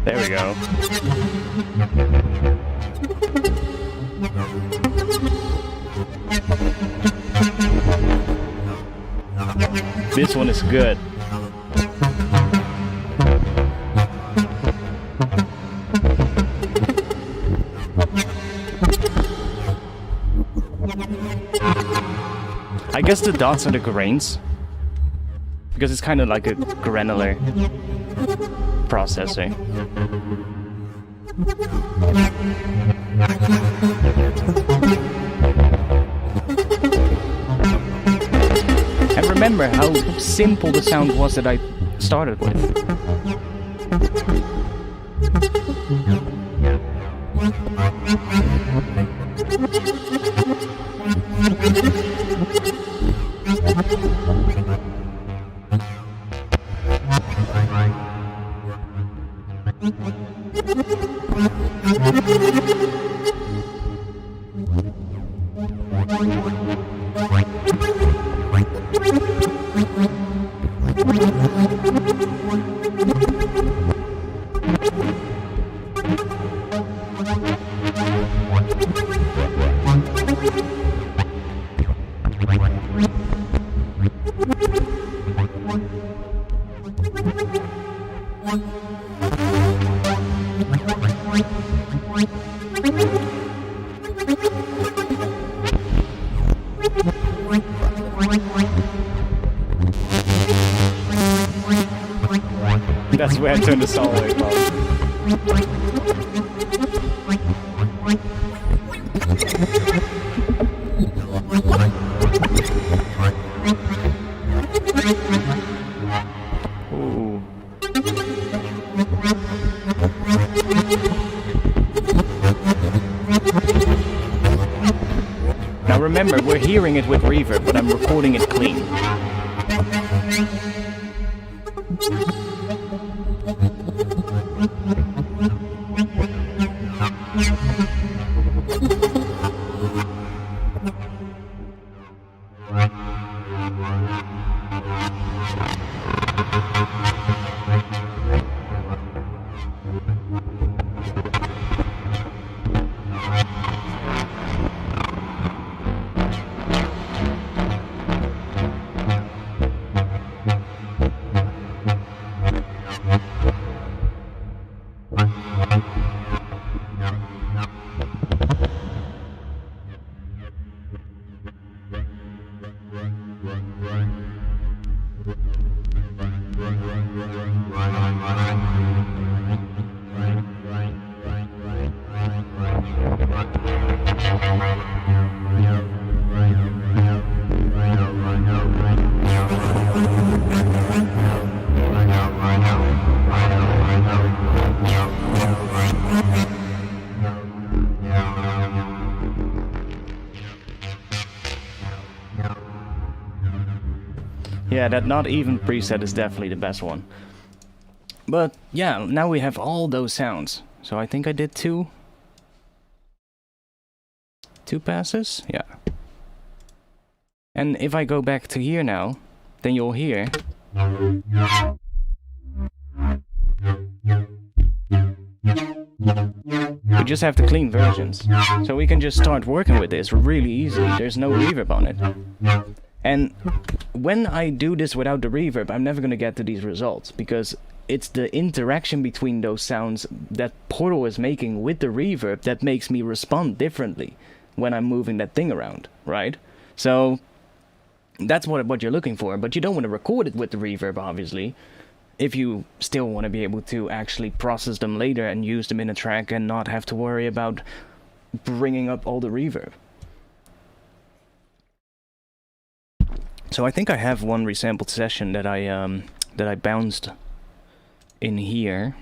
There we go. This one is good. I guess the dots are the grains, because it's kind of like a granular processing. And remember how simple the sound was that I started with. That's where I turned the song away from. Ooh. Now remember, we're hearing it with reverb, but I'm recording it clean. Yeah, that not even preset is definitely the best one. But yeah, now we have all those sounds. So I think I did two passes? Yeah. And if I go back to here now, then you'll hear. We just have the clean versions. So we can just start working with this really easily. There's no reverb on it. And when I do this without the reverb, I'm never gonna get to these results, because it's the interaction between those sounds that Portal is making with the reverb that makes me respond differently when I'm moving that thing around, right? So that's what you're looking for, but you don't want to record it with the reverb, obviously, if you still want to be able to actually process them later and use them in a track and not have to worry about bringing up all the reverb. So I think I have one resampled session that I bounced in here.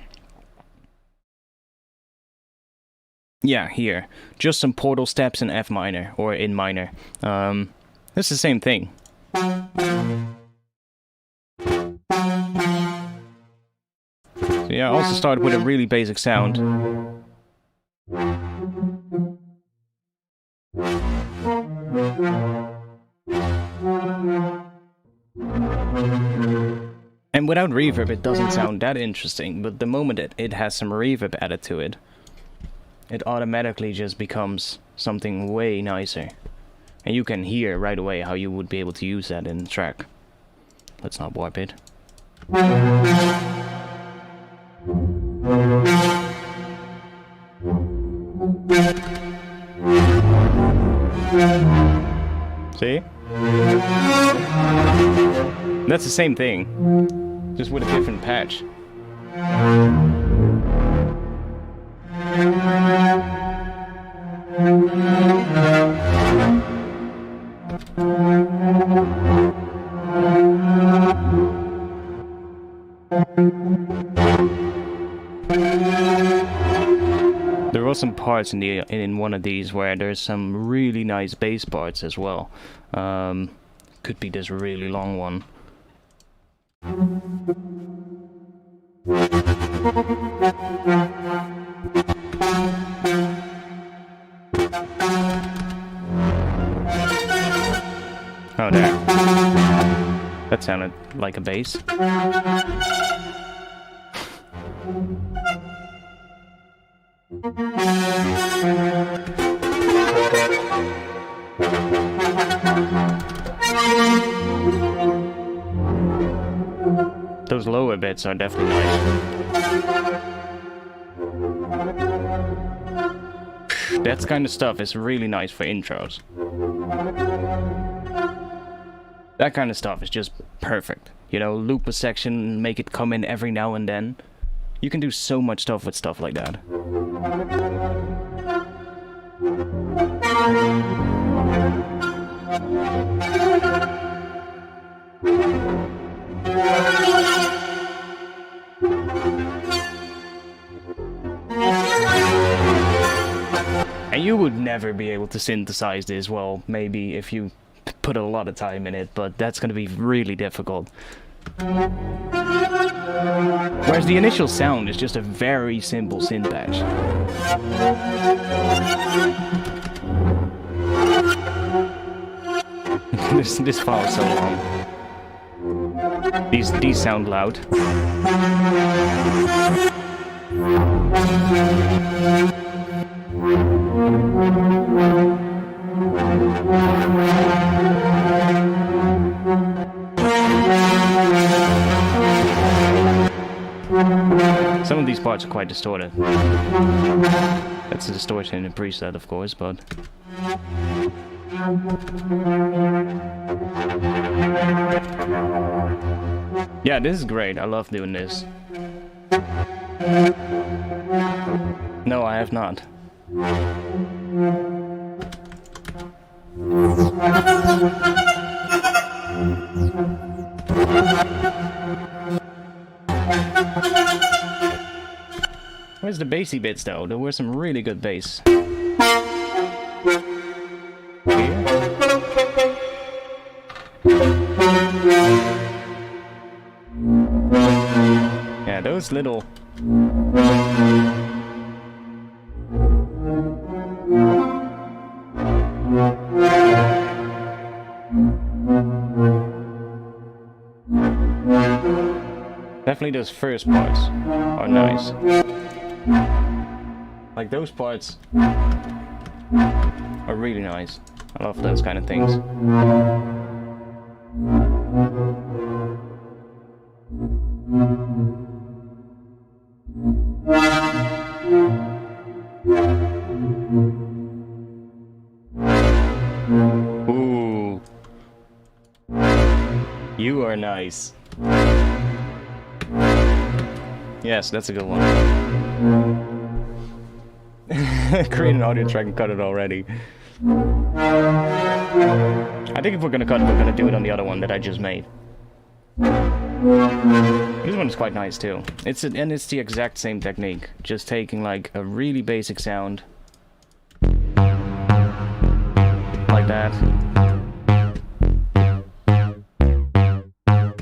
Yeah, here. Just some Portal steps in F minor, or in minor. It's the same thing. So yeah, I also started with a really basic sound. And without reverb it doesn't sound that interesting, but the moment it has some reverb added to it, it automatically just becomes something way nicer. And you can hear right away how you would be able to use that in the track. Let's not warp it. See? That's the same thing, just with a different patch. There were some parts in one of these where there's some really nice bass parts as well. Could be this really long one. Oh, there. That sounded like a bass. Those lower bits are definitely nice. That kind of stuff is really nice for intros. That kind of stuff is just perfect. You know, loop a section, make it come in every now and then. You can do so much stuff with stuff like that. And you would never be able to synthesize this well, maybe if you put a lot of time in it, but that's going to be really difficult. Whereas the initial sound is just a very simple synth patch. This file is so long. These sound loud. Some of these parts are quite distorted. That's a distortion in the preset, of course, but... yeah, this is great. I love doing this. No, I have not. Where's the bassy bits though? There were some really good bass. Here. those little... Definitely those first parts are nice. Like those parts are really nice. I love those kind of things. Ooh. You are nice. Yes, that's a good one. Create an audio track and cut it already. I think if we're gonna cut it, we're gonna do it on the other one that I just made. This one is quite nice too. It's the exact same technique, just taking like a really basic sound like that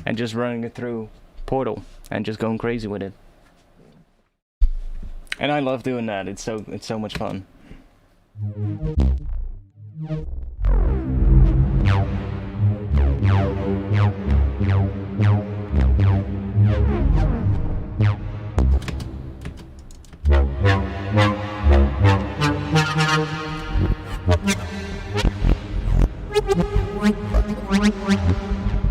and just running it through Portal and just going crazy with it. And I love doing that. It's so much fun.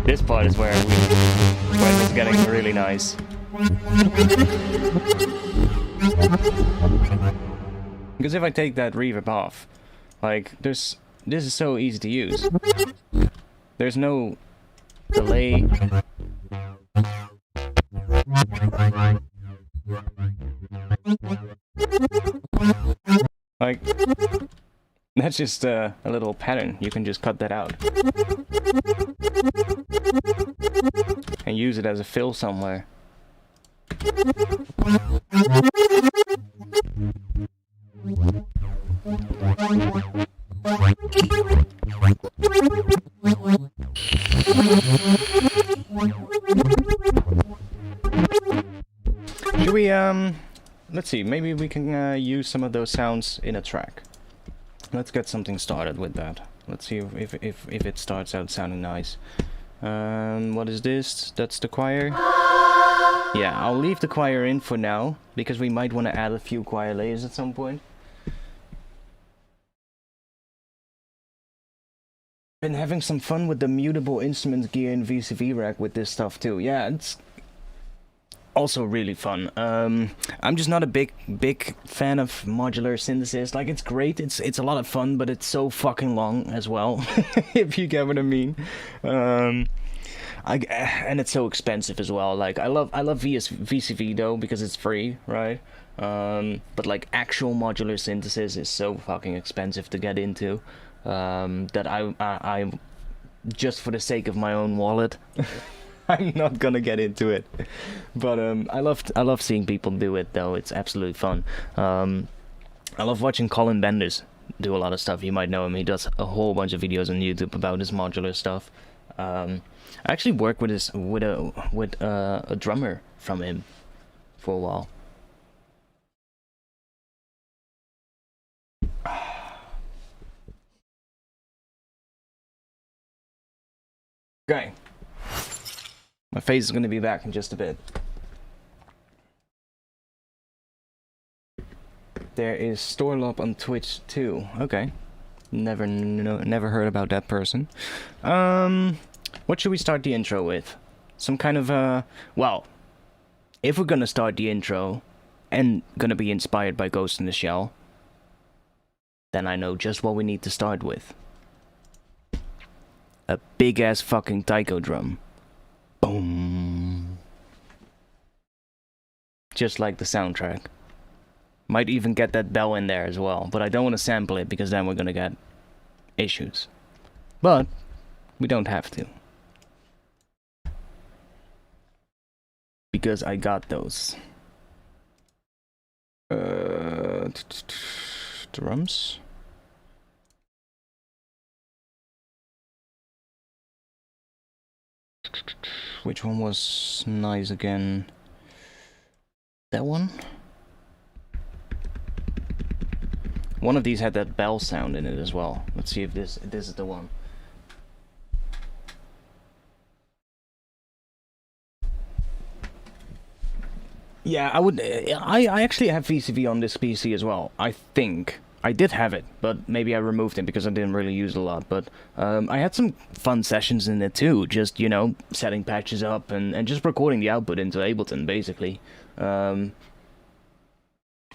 This part is where it's getting really nice. Because if I take that reverb off, like this is so easy to use. There's no delay. Like that's just a little pattern. You can just cut that out and use it as a fill somewhere. Should we, let's see, maybe we can use some of those sounds in a track. Let's get something started with that. Let's see if it starts out sounding nice. What is this? That's the choir? Yeah, I'll leave the choir in for now, because we might want to add a few choir layers at some point. Been having some fun with the mutable instruments gear in VCV rack with this stuff too. Yeah, it's also really fun. I'm just not a big fan of modular synthesis. Like, it's great, it's a lot of fun, but it's so fucking long as well, if you get what I mean. And it's so expensive as well. Like, I love VCV though, because it's free, right? But like actual modular synthesis is so fucking expensive to get into, that I just for the sake of my own wallet, I'm not gonna get into it. But I love seeing people do it though. It's absolutely fun. I love watching Colin Benders do a lot of stuff. You might know him. He does a whole bunch of videos on YouTube about his modular stuff. I actually worked with a drummer from him for a while. Okay. My face is going to be back in just a bit. There is Storlop on Twitch too. Okay. Never heard about that person. What should we start the intro with? Some kind of well, if we're gonna start the intro and gonna be inspired by Ghost in the Shell, then I know just what we need to start with. A big ass fucking taiko drum. Boom. Just like the soundtrack. Might even get that bell in there as well, but I don't want to sample it because then we're gonna get issues. But we don't have to. Because I got those. Drums? Which one was nice again? That one? One of these had that bell sound in it as well. Let's see if this is the one. Yeah, I would. I actually have VCV on this PC as well. I think I did have it, but maybe I removed it because I didn't really use it a lot. But I had some fun sessions in it too. Just, you know, setting patches up and just recording the output into Ableton, basically.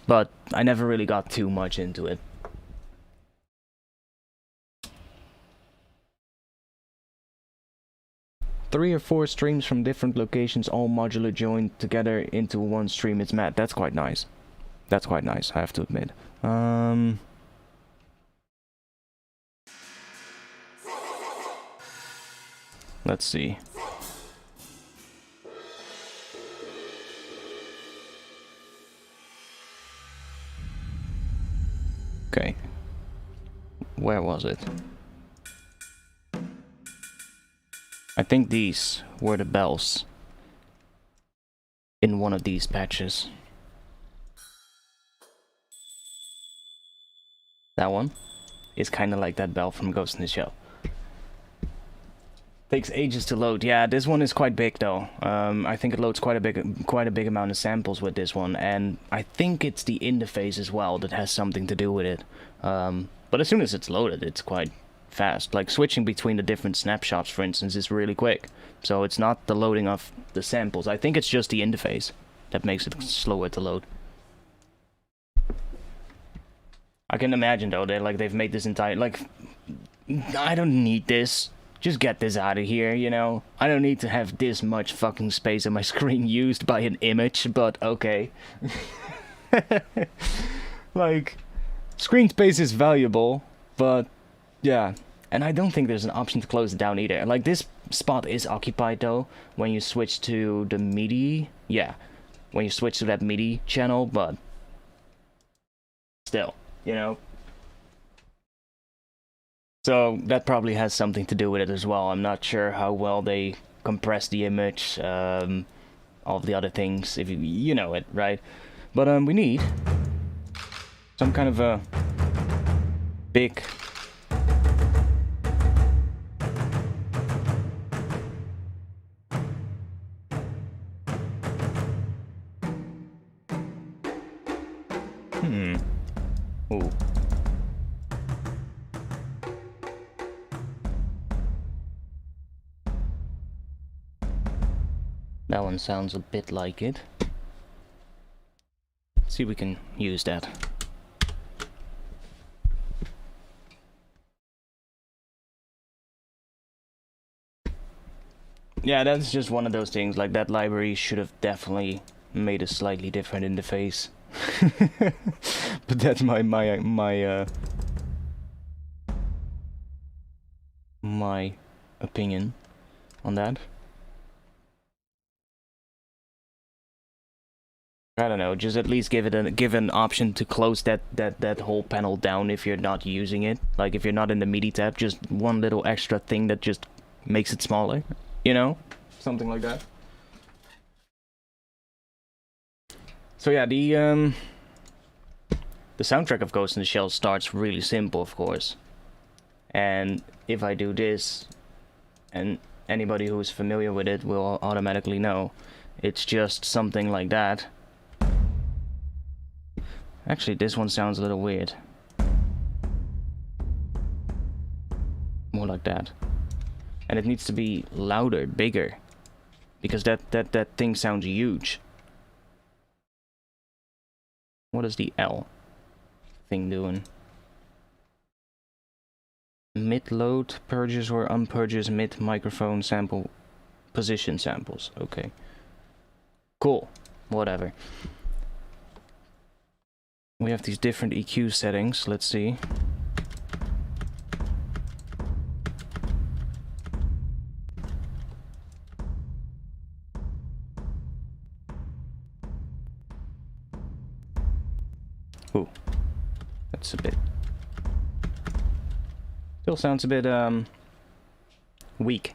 But I never really got too much into it. Three or four streams from different locations, all modular joined together into one stream. It's mad. That's quite nice. That's quite nice, I have to admit. Let's see. Okay. Where was it? I think these were the bells in one of these patches. That one is kind of like that bell from Ghost in the Shell. Takes ages to load. Yeah, this one is quite big though. I think it loads quite a big amount of samples with this one, and I think it's the interface as well that has something to do with it. But as soon as it's loaded, it's quite fast. Like switching between the different snapshots, for instance, is really quick. So it's not the loading of the samples. I think it's just the interface that makes it slower to load. I can imagine though that they've made this entire I don't need this. Just get this out of here, you know? I don't need to have this much fucking space on my screen used by an image, but okay. Like, screen space is valuable, but yeah. And I don't think there's an option to close it down either. Like, this spot is occupied though, when you switch to the MIDI. Yeah, when you switch to that MIDI channel, but still, you know? So that probably has something to do with it as well. I'm not sure how well they compress the image, all of the other things, if you know it, right? But we need some kind of a big Ooh. That one sounds a bit like it. Let's see if we can use that. Yeah, that's just one of those things. Like, that library should have definitely made a slightly different interface. But that's my opinion on that. I don't know, just at least give an option to close that whole panel down if you're not using it. Like, if you're not in the MIDI tab, just one little extra thing that just makes it smaller, you know? Something like that. So yeah, the soundtrack of Ghost in the Shell starts really simple, of course. And if I do this, and anybody who is familiar with it will automatically know, it's just something like that. Actually, this one sounds a little weird. More like that. And it needs to be louder, bigger. Because that thing sounds huge. What is the L thing doing? Mid-load, purges or unpurges mid microphone sample position samples. Okay. Cool. Whatever. We have these different EQ settings. Let's see. Ooh. That's a bit... Still sounds a bit, weak.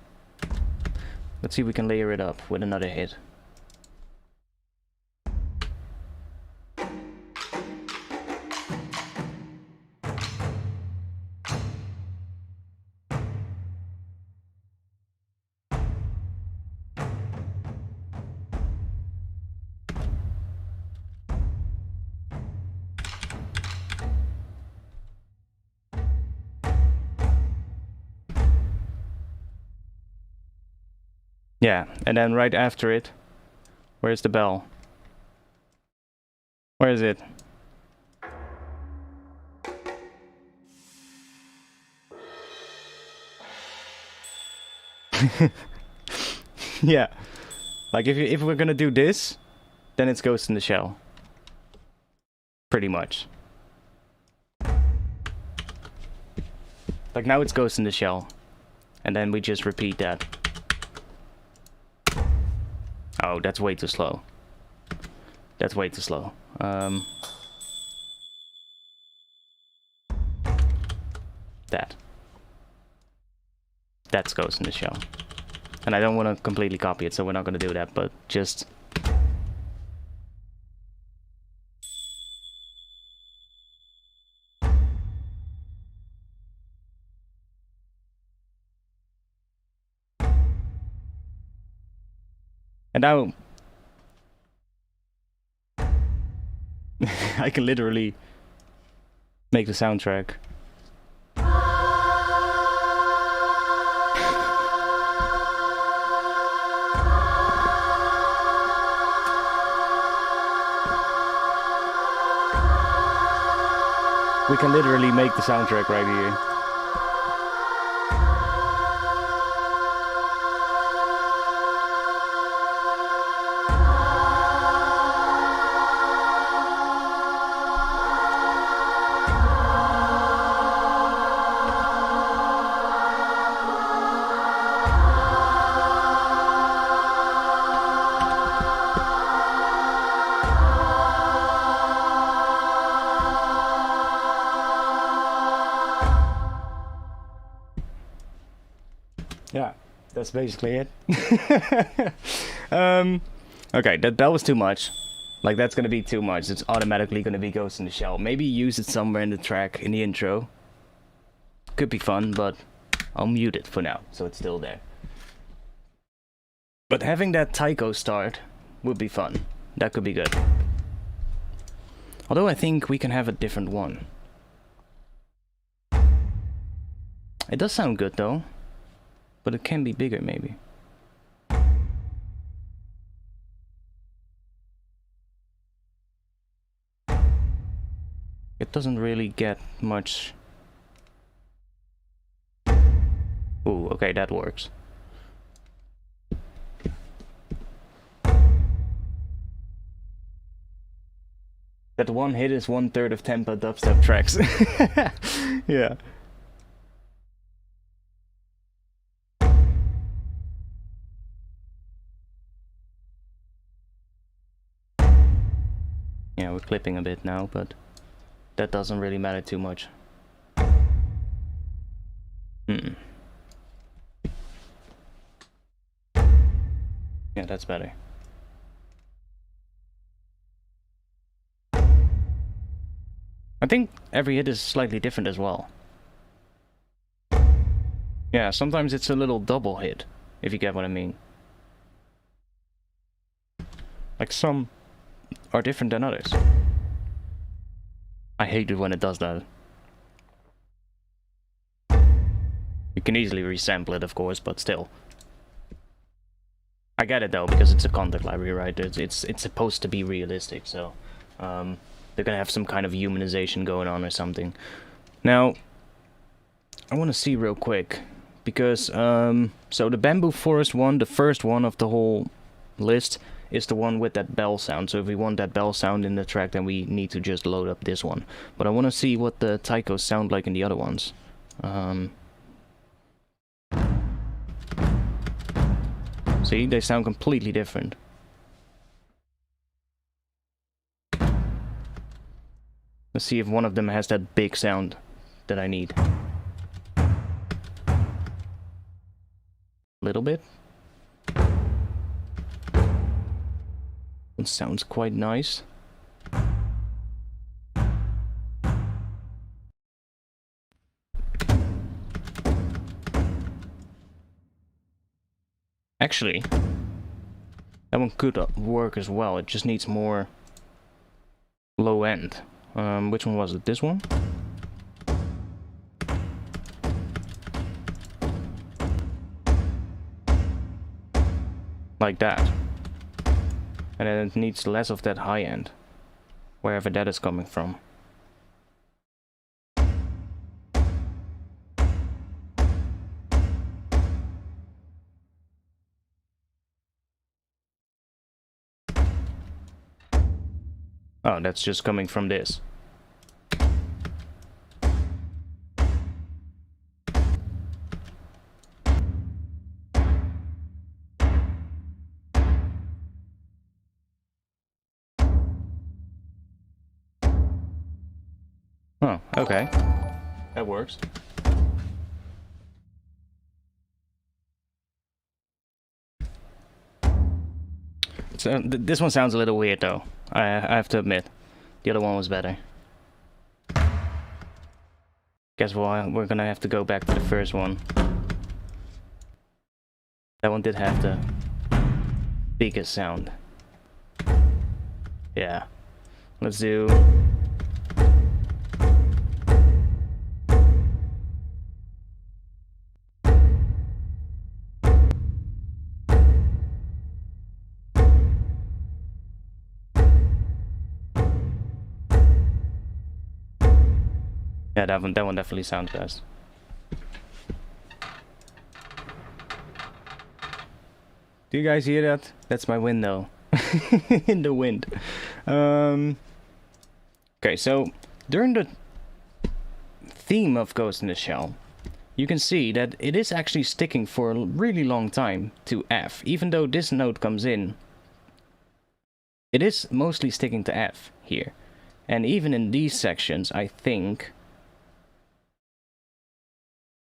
Let's see if we can layer it up with another hit. Yeah, and then right after it, where's the bell? Where is it? Yeah, like if we're gonna do this, then it's Ghost in the Shell. Pretty much. Like now it's Ghost in the Shell, and then we just repeat that. Oh, that's way too slow. That's way too slow. That's Ghost in the Shell. And I don't want to completely copy it, so we're not going to do that, but just... And now... I can literally make the soundtrack. We can literally make the soundtrack right here. Yeah, that's basically it. Okay, that bell was too much. Like, that's gonna be too much. It's automatically gonna be Ghost in the Shell. Maybe use it somewhere in the track, in the intro. Could be fun, but I'll mute it for now, so it's still there. But having that Taiko start would be fun. That could be good. Although I think we can have a different one. It does sound good, though. But it can be bigger, maybe. It doesn't really get much... Ooh, okay, that works. That one hit is 1/3 of tempo dubstep tracks. Yeah. Yeah, we're clipping a bit now, but that doesn't really matter too much. Yeah, that's better. I think every hit is slightly different as well. Yeah, sometimes it's a little double hit, if you get what I mean. Like some are different than others. I hate it when it does that. You can easily resample it, of course, but still. I get it though, because it's a contact library, right? It's supposed to be realistic, so they're gonna have some kind of humanization going on or something. Now, I want to see real quick, because so the Bamboo Forest one, the first one of the whole list, is the one with that bell sound. So if we want that bell sound in the track, then we need to just load up this one. But I want to see what the Taikos sound like in the other ones. See, they sound completely different. Let's see if one of them has that big sound that I need. Little bit. It sounds quite nice. Actually, that one could work as well. It just needs more low end. Which one was it? This one? Like that. And then it needs less of that high end, wherever that is coming from. Oh, that's just coming from this. Oh, okay. That works. So this one sounds a little weird though. I have to admit. The other one was better. Guess we're gonna have to go back to the first one. That one did have the biggest sound. Yeah. Let's do... Yeah, that one definitely sounds best. Do you guys hear that? That's my window. In the wind. Okay, so during the theme of Ghost in the Shell, you can see that it is actually sticking for a really long time to F. Even though this note comes in, it is mostly sticking to F here. And even in these sections, I think...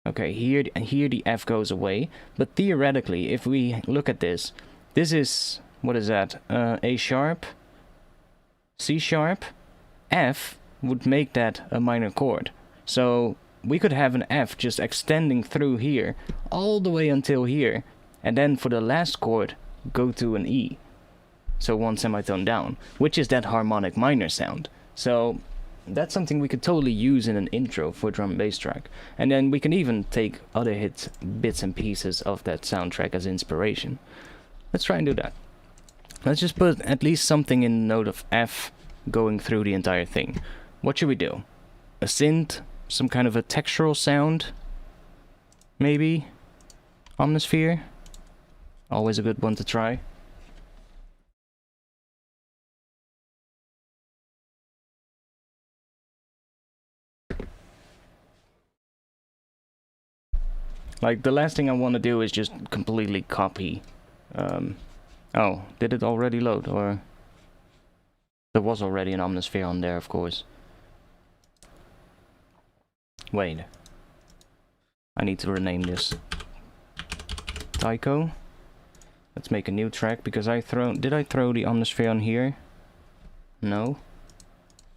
Okay, here the F goes away, but theoretically, if we look at this, this is, what is that, A sharp, C sharp, F would make that a minor chord. So we could have an F just extending through here, all the way until here, and then for the last chord, go to an E. So one semitone down, which is that harmonic minor sound. So... that's something we could totally use in an intro for a drum and bass track. And then we can even take other bits and pieces of that soundtrack as inspiration. Let's try and do that. Let's just put at least something in the note of F going through the entire thing. What should we do? A synth? Some kind of a textural sound? Maybe? Omnisphere? Always a good one to try. Like, the last thing I want to do is just completely copy. Oh, did it already load? Or... there was already an Omnisphere on there, of course. Wait. I need to rename this. Taiko. Let's make a new track, because did I throw the Omnisphere on here? No?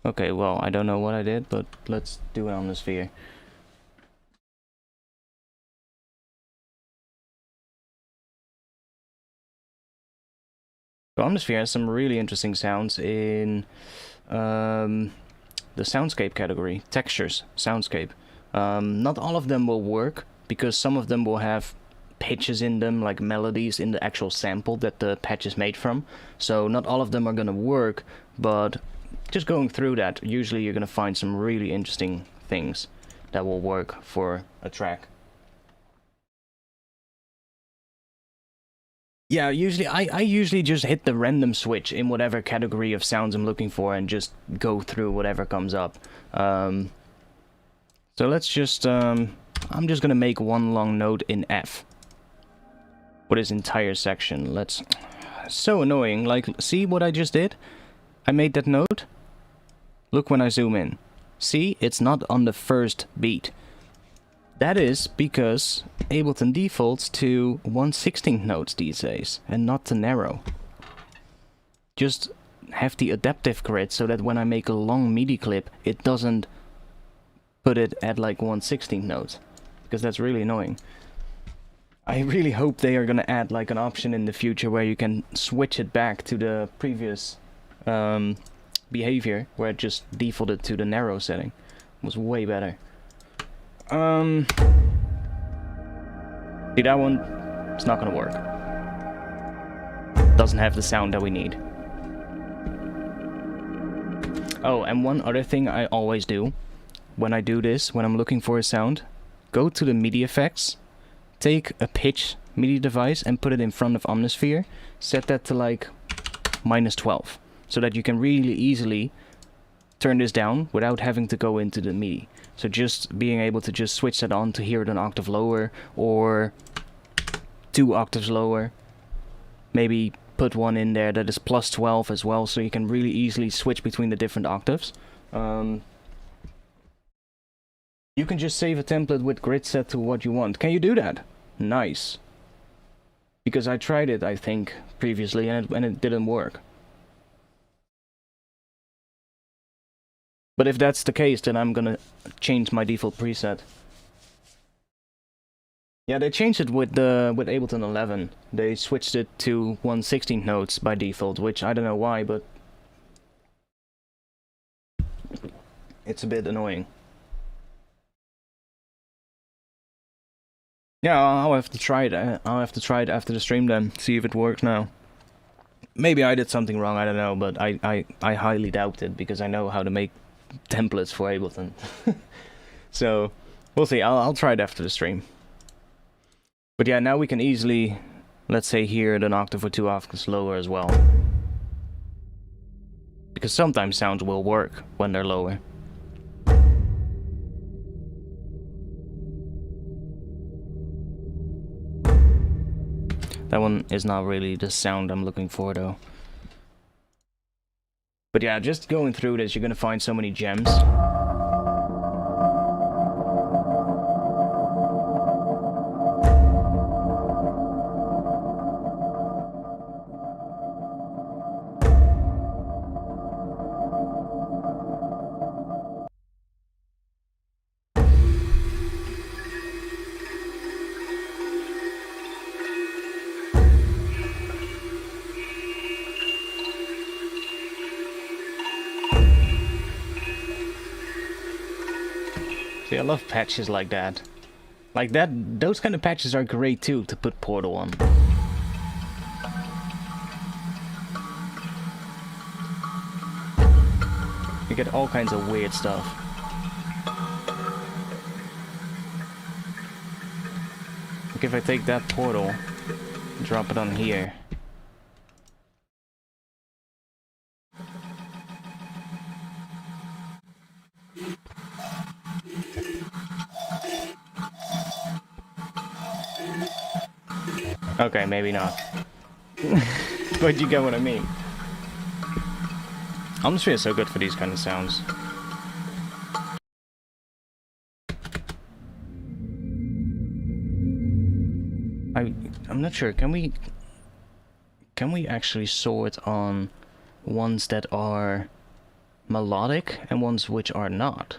Okay, well, I don't know what I did, but let's do an Omnisphere. So Omnisphere has some really interesting sounds in the soundscape category. Textures, soundscape. Not all of them will work, because some of them will have pitches in them, like melodies in the actual sample that the patch is made from. So not all of them are gonna work, but just going through that, usually you're gonna find some really interesting things that will work for a track. Yeah, usually I usually just hit the random switch in whatever category of sounds I'm looking for and just go through whatever comes up. So let's just I'm just gonna make one long note in F for this entire section. Let's... so annoying. Like, see what I just did? I made that note. Look when I zoom in. See, it's not on the first beat. That is because Ableton defaults to 1/16 notes these days, and not to narrow. Just have the adaptive grid so that when I make a long MIDI clip, it doesn't put it at like 1/16 notes, because that's really annoying. I really hope they are gonna add like an option in the future where you can switch it back to the previous behavior, where it just defaulted to the narrow setting. It was way better. See, that one, it's not gonna work. doesn't have the sound that we need. Oh, and one other thing I always do when I do this, when I'm looking for a sound, go to the MIDI effects, take a pitch MIDI device and put it in front of Omnisphere, set that to like -12, so that you can really easily turn this down without having to go into the MIDI. So just being able to just switch that on to hear it an octave lower or 2 octaves lower. Maybe put one in there that is +12 as well, so you can really easily switch between the different octaves. You can just save a template with grid set to what you want. Can you do that? Nice. Because I tried it, I think, previously, and it didn't work. But if that's the case, then I'm gonna change my default preset. Yeah, they changed it with Ableton 11. They switched it to 1/16 notes by default, which I don't know why, but it's a bit annoying. Yeah, I'll have to try it. I'll have to try it after the stream then, see if it works now. Maybe I did something wrong, I don't know, but I highly doubt it, because I know how to make templates for Ableton. So, we'll see. I'll try it after the stream. But yeah, now we can easily, let's say, hear it an octave or 2 octaves lower as well. Because sometimes sounds will work when they're lower. That one is not really the sound I'm looking for though. But yeah, just going through this, you're gonna find so many gems. See, I love patches like that. Like that, those kind of patches are great too to put Portal on. You get all kinds of weird stuff. Like if I take that Portal, drop it on here. Okay, maybe not. But you get what I mean. Omnisphere is so good for these kind of sounds. I'm not sure. Can we actually sort on ones that are melodic and ones which are not?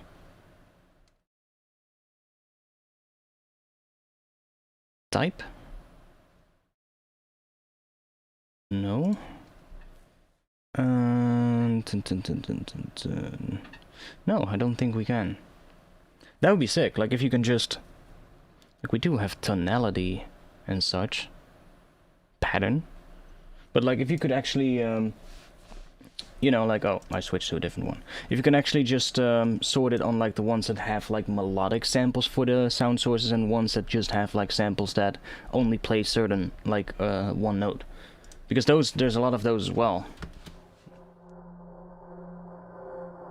Type? No. No, I don't think we can. That would be sick. Like if you can just, like we do have tonality and such, pattern, but like if you could actually, you know, like, oh, I switched to a different one. If you can actually just sort it on like the ones that have like melodic samples for the sound sources and ones that just have like samples that only play certain like one note. Because there's a lot of those as well.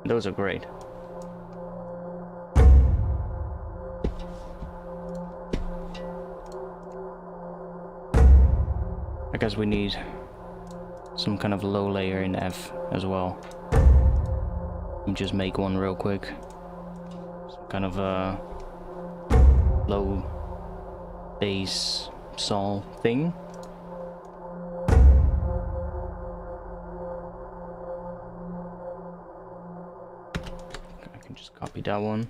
Those are great. I guess we need some kind of low layer in F as well. Let me just make one real quick. Some kind of a low bass sol thing. Just copy that one.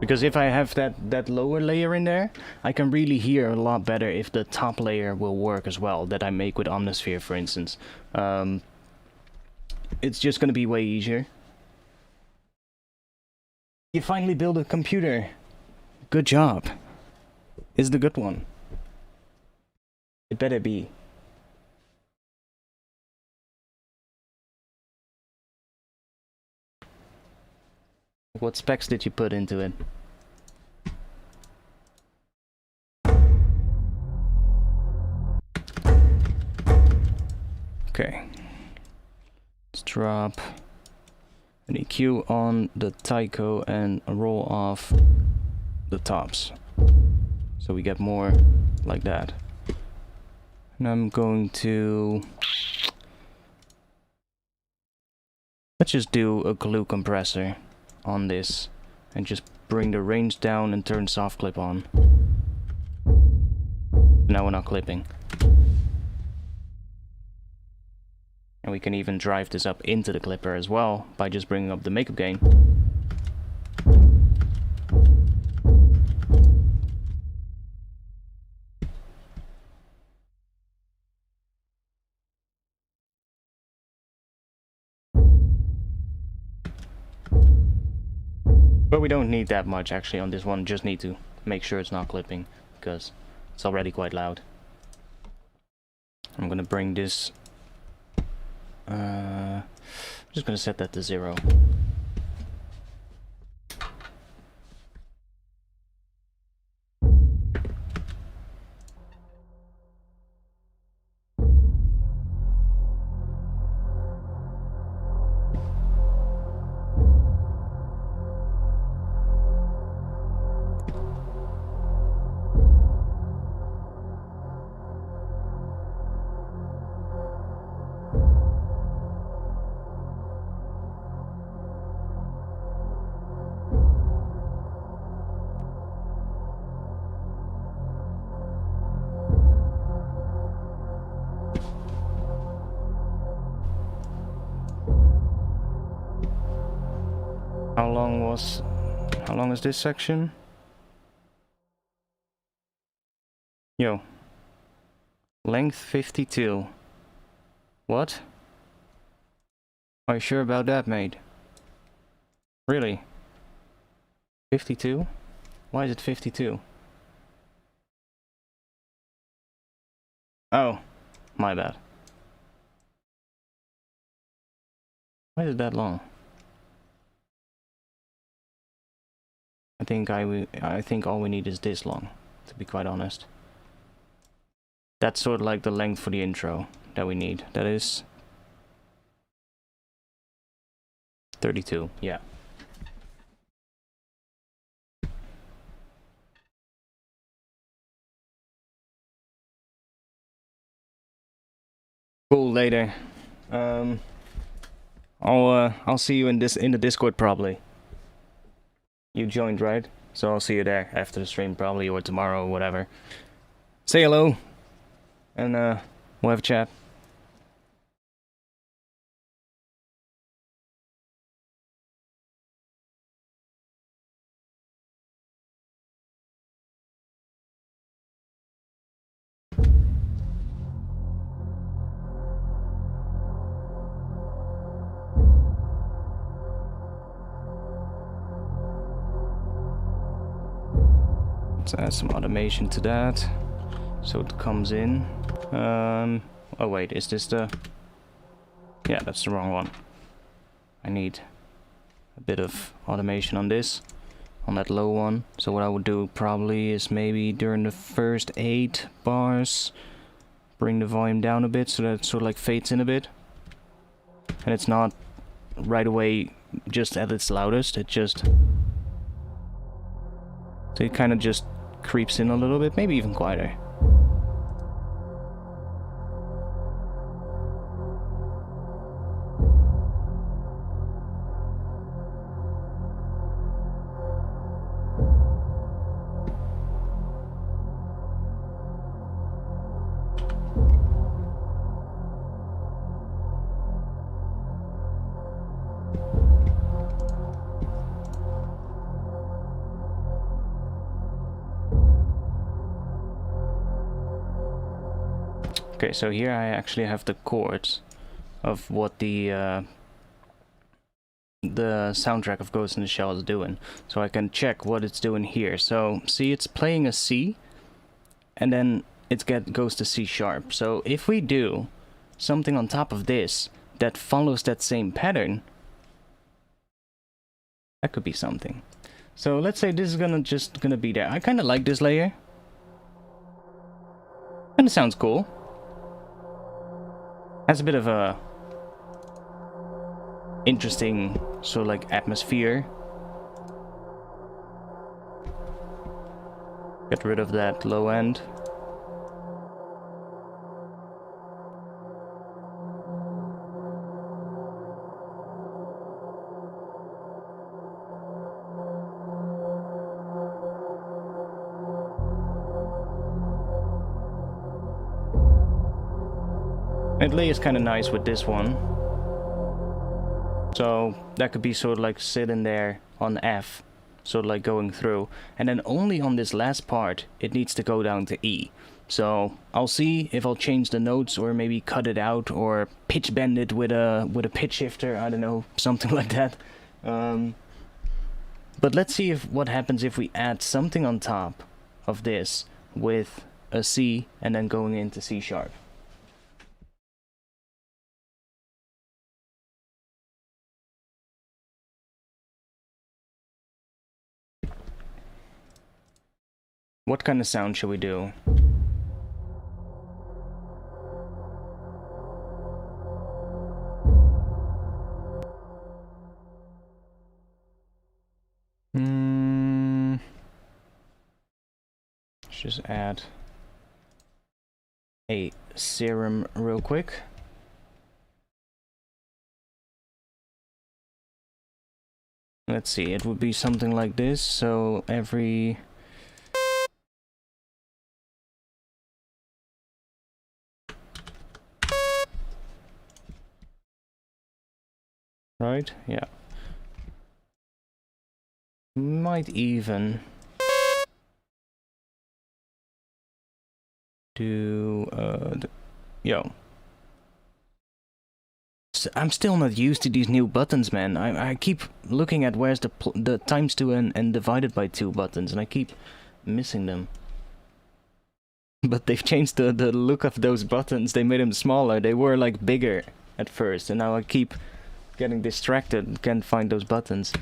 Because if I have that lower layer in there, I can really hear a lot better if the top layer will work as well, that I make with Omnisphere, for instance. It's just gonna be way easier. You finally build a computer. Good job. It's the good one. It better be. What specs did you put into it? Okay. Let's drop an EQ on the Taiko and roll off the tops. So we get more like that. And I'm going to... let's just do a glue compressor on this and just bring the range down and turn soft clip on. Now we're not clipping. And we can even drive this up into the clipper as well by just bringing up the makeup gain. But we don't need that much actually on this one, just need to make sure it's not clipping, because it's already quite loud. I'm gonna bring this... I'm just gonna set that to 0. How long is this section? Yo. Length 52. What? Are you sure about that, mate? Really? 52? Why is it 52? Oh, my bad. Why is it that long? I think all we need is this long, to be quite honest. That's sort of like the length for the intro that we need. That is 32, yeah. Cool, later. I'll see you in the Discord probably. You joined, right? So I'll see you there after the stream probably, or tomorrow, or whatever. Say hello, and we'll have a chat. Let's add some automation to that, so it comes in. Oh wait, is this the... yeah, that's the wrong one. I need a bit of automation on this, on that low one. So what I would do probably is maybe during the first 8 bars, bring the volume down a bit so that it sort of like fades in a bit. And it's not right away just at its loudest, it just... so it kind of just creeps in a little bit, maybe even quieter. Okay, so here I actually have the chords of what the soundtrack of Ghost in the Shell is doing. So I can check what it's doing here. So see, it's playing a C, and then it goes to C sharp. So if we do something on top of this that follows that same pattern, that could be something. So let's say this is just gonna be there. I kind of like this layer. Kinda sounds cool. Has a bit of a interesting sort of like atmosphere. Get rid of that low end. It lays kind of nice with this one. So that could be sort of like sitting there on F, sort of like going through. And then only on this last part, it needs to go down to E. So I'll see if I'll change the notes or maybe cut it out or pitch bend it with a pitch shifter. I don't know, something like that. But let's see what happens if we add something on top of this with a C and then going into C sharp. What kind of sound should we do? Let's just add a serum real quick. Let's see, it would be something like this, so every... Right? Yeah. Might even do yo. I'm still not used to these new buttons, man. I keep looking at where's the times 2 and divided by 2 buttons, and I keep missing them. But they've changed the look of those buttons. They made them smaller. They were like bigger at first, and now I keep getting distracted and can't find those buttons.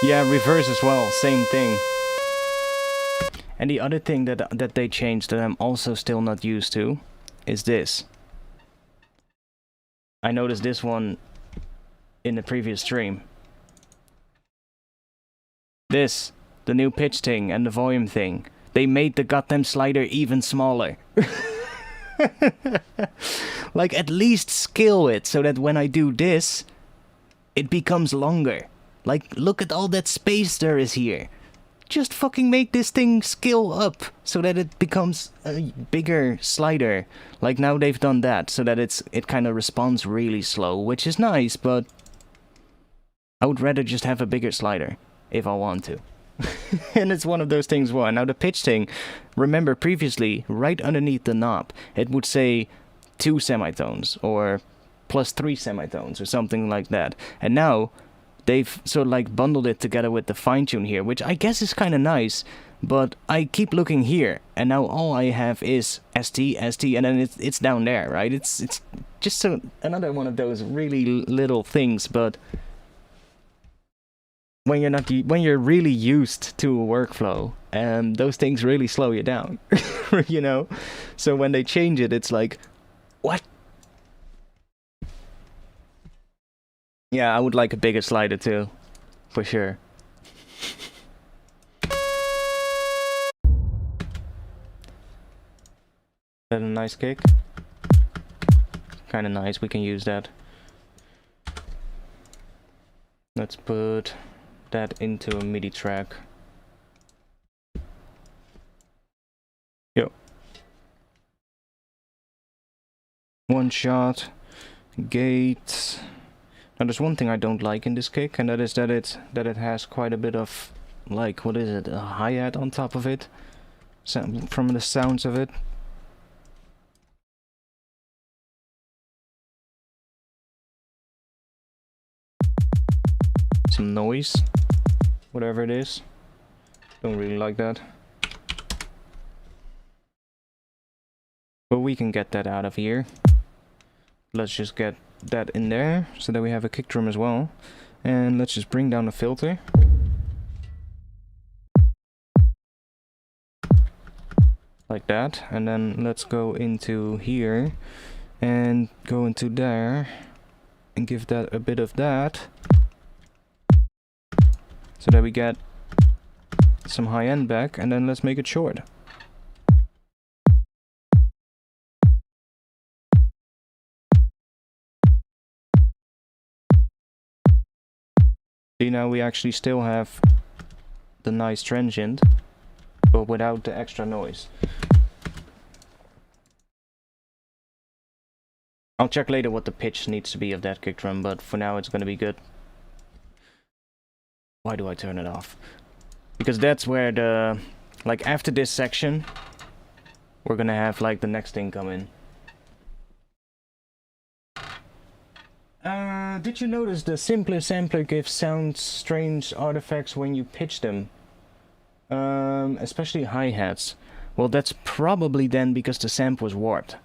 Yeah, reverse as well, same thing. And the other thing that they changed that I'm also still not used to is this. I noticed this one in the previous stream. This, the new pitch thing and the volume thing, they made the goddamn slider even smaller. Like, at least scale it so that when I do this, it becomes longer. Like, look at all that space there is here. Just fucking make this thing scale up so that it becomes a bigger slider. Like, now they've done that so that it kind of responds really slow, which is nice, but I would rather just have a bigger slider if I want to. And it's one of those things. Now the pitch thing, remember previously, right underneath the knob, it would say 2 semitones or +3 semitones or something like that. And now they've sort of like bundled it together with the fine tune here, which I guess is kind of nice, but I keep looking here, and now all I have is ST, ST, and then it's down there, right? It's just another one of those really little things, but when you're really used to a workflow, those things really slow you down, you know? So when they change it, it's like, what? Yeah, I would like a bigger slider too, for sure. Is that a nice kick? Kinda nice, we can use that. Let's put that into a MIDI track. Yo. One shot. Gate. Now there's one thing I don't like in this kick, and that is that it has quite a bit of, like, what is it, a hi-hat on top of it, from the sounds of it. Some noise, whatever it is. Don't really like that. But we can get that out of here. Let's just get that in there, so that we have a kick drum as well. And let's just bring down the filter. Like that. And then let's go into here and go into there and give that a bit of that, so that we get some high end back. And then let's make it short. See, now we actually still have the nice transient, but without the extra noise. I'll check later what the pitch needs to be of that kick drum, but for now it's gonna be good. Why do I turn it off? Because that's where the, like, after this section, we're gonna have, like, the next thing come in. Did you notice the simpler sampler gives sound strange artifacts when you pitch them? Especially hi-hats. Well, that's probably then because the sample was warped.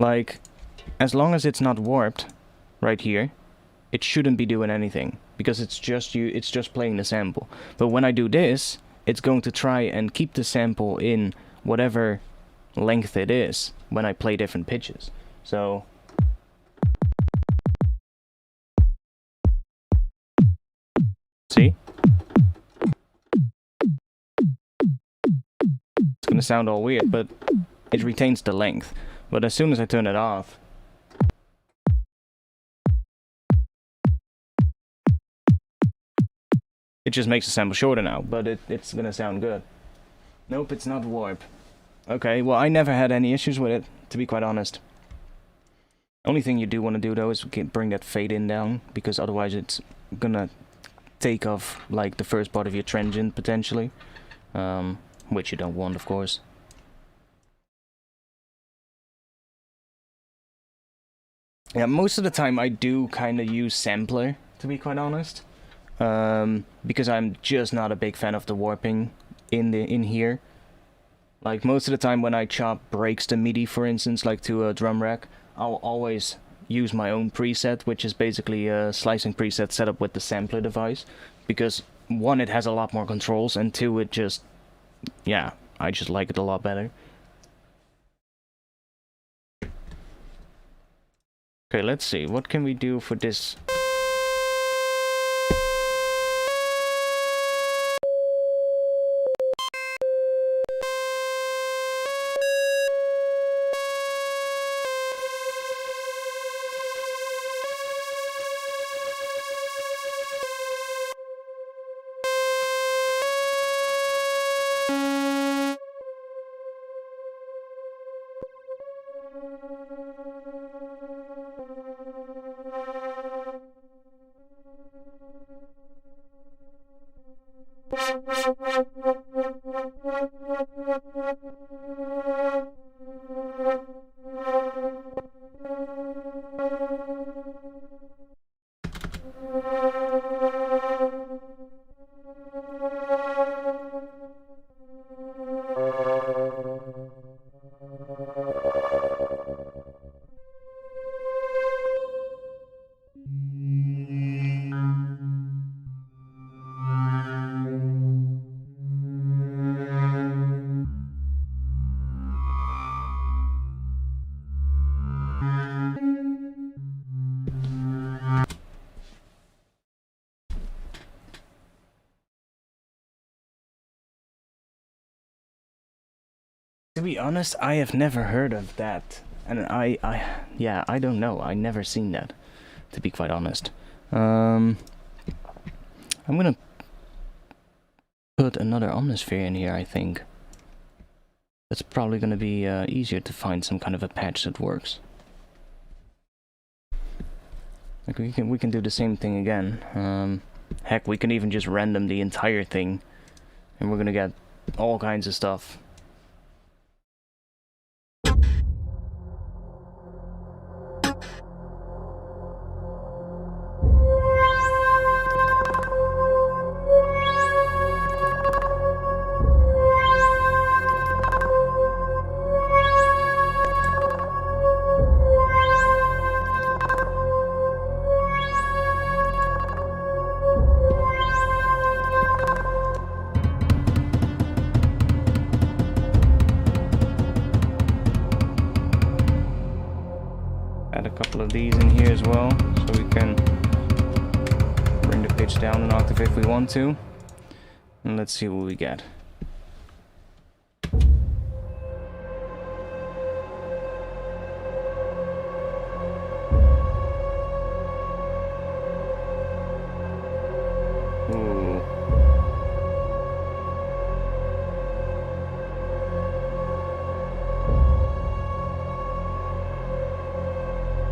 Like, as long as it's not warped, right here, it shouldn't be doing anything, because it's just playing the sample. But when I do this, it's going to try and keep the sample in whatever length it is when I play different pitches. So see? It's gonna sound all weird, but it retains the length. But as soon as I turn it off, it just makes the sample shorter now, but it's gonna sound good. Nope, it's not warp. Okay, well, I never had any issues with it, to be quite honest. Only thing you do want to do, though, is bring that fade in down, because otherwise it's gonna take off, like, the first part of your transient, potentially. Which you don't want, of course. Yeah, most of the time I do kind of use sampler, to be quite honest. Because I'm just not a big fan of the warping in here. Like, most of the time when I chop breaks to MIDI, for instance, like to a drum rack, I'll always use my own preset, which is basically a slicing preset set up with the sampler device. Because, one, it has a lot more controls, and two, it just, yeah, I just like it a lot better. Okay, let's see, what can we do for this? To be honest, I have never heard of that, and yeah, I don't know. I never seen that, to be quite honest. I'm gonna put another omnisphere in here, I think. It's probably gonna be easier to find some kind of a patch that works. Like we can do the same thing again. Heck, we can even just random the entire thing, and we're gonna get all kinds of stuff. Add a couple of these in here as well, so we can bring the pitch down an octave if we want to. And let's see what we get. Ooh.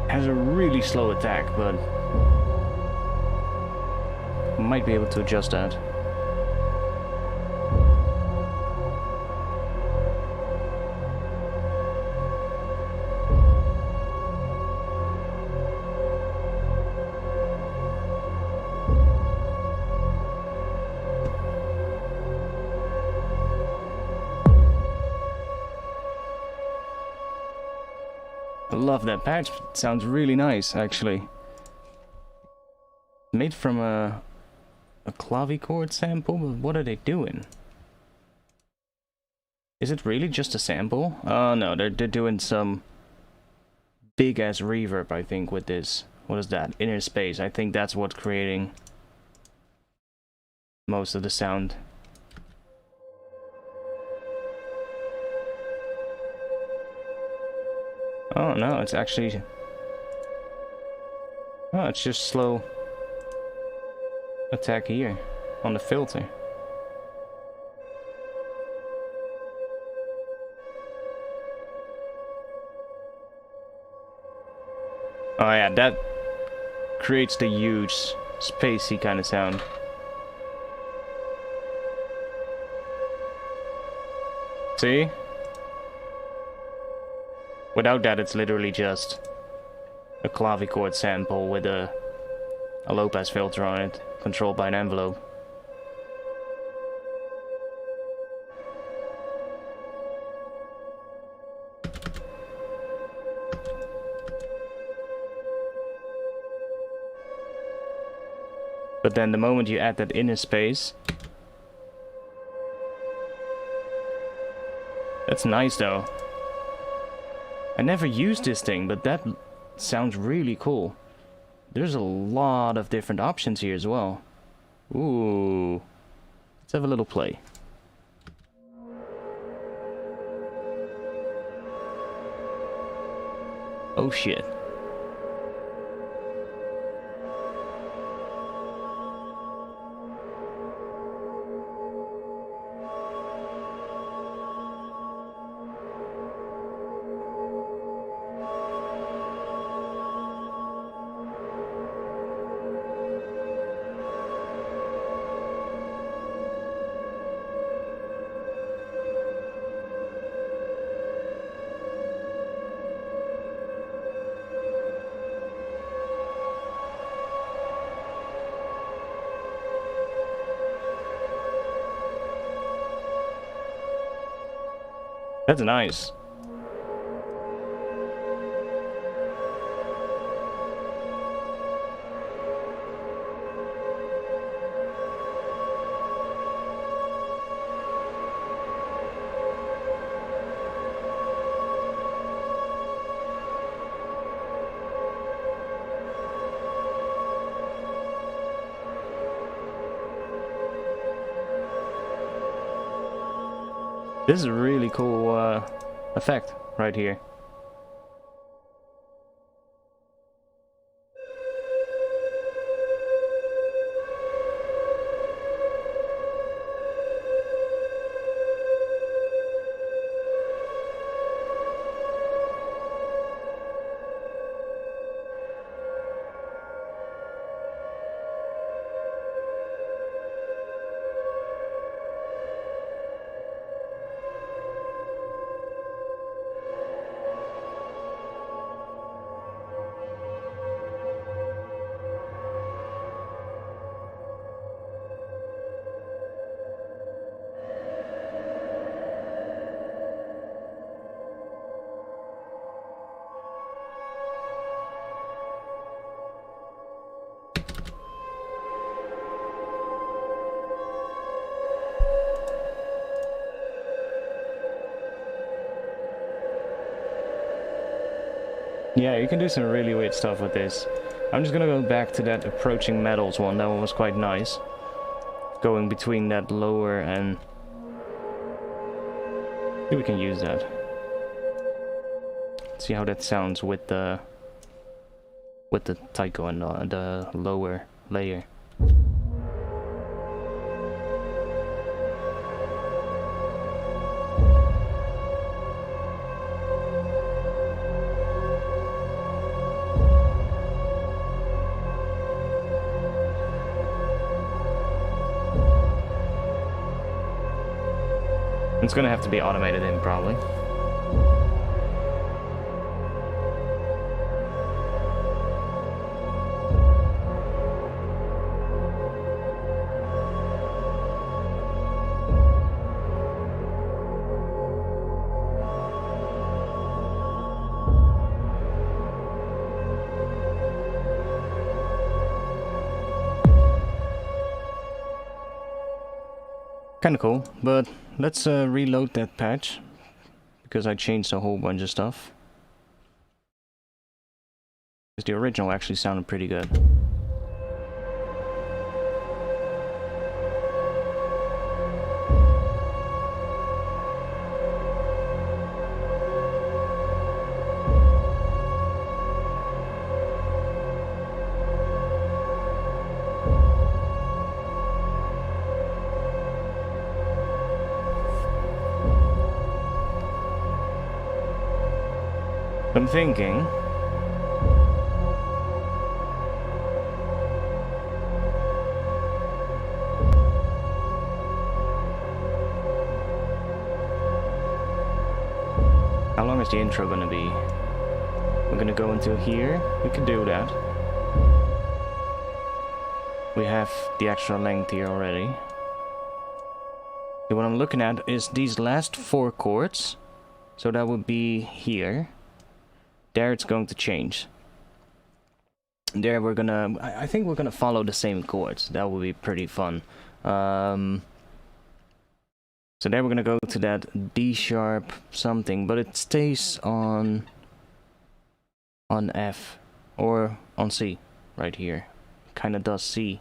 Has a really slow attack, but might be able to adjust that. I love that patch. It sounds really nice, actually. Made from a clavichord sample, but what are they doing? Is it really just a sample? Oh no, they're doing some big ass reverb, I think, with this. What is that? Inner space. I think that's what's creating most of the sound. Oh no, it's actually... Oh, it's just slow attack here on the filter. Oh yeah, that creates the huge spacey kind of sound. See? Without that, it's literally just a clavichord sample with a low pass filter on it, controlled by an envelope. But then the moment you add that inner space, that's nice though. I never used this thing, but that sounds really cool. There's a lot of different options here as well. Ooh. Let's have a little play. Oh shit. That's nice. This is a really cool effect right here. Yeah, you can do some really weird stuff with this. I'm just gonna go back to that approaching metals one. That one was quite nice. Going between that lower and... maybe we can use that. See how that sounds with the Taiko and the lower layer. It's gonna have to be automated in, probably. Kinda cool, but let's reload that patch, because I changed a whole bunch of stuff. Because the original actually sounded pretty good. I'm thinking... how long is the intro gonna be? We're gonna go into here. We can do that. We have the extra length here already. Okay, what I'm looking at is these last 4 chords. So that would be here. There it's going to change. There we're gonna... I think we're gonna follow the same chords. That would be pretty fun. So there we're gonna go to that D sharp something, but it stays on F or on C right here. Kinda does C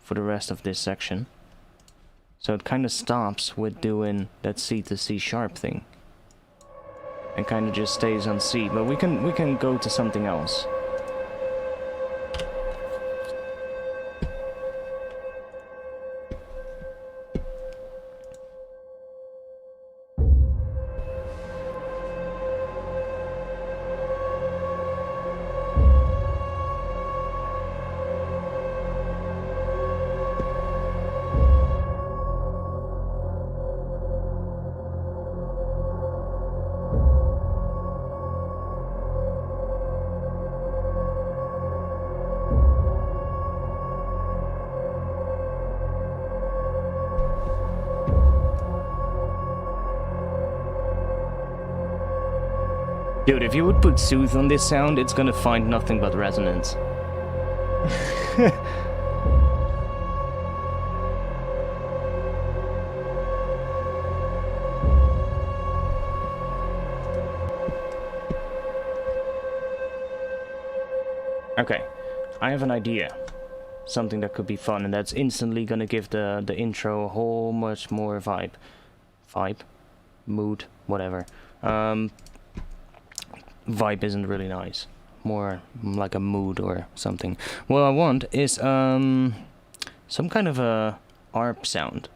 for the rest of this section. So it kinda stops with doing that C to C sharp thing. And kind of just stays on C, but we can go to something else. Dude, if you would put Soothe on this sound, it's gonna find nothing but resonance. Okay, I have an idea. Something that could be fun, and that's instantly gonna give the intro a whole much more vibe. Mood, whatever. Vibe isn't really nice. More like a mood or something. What I want is some kind of a ARP sound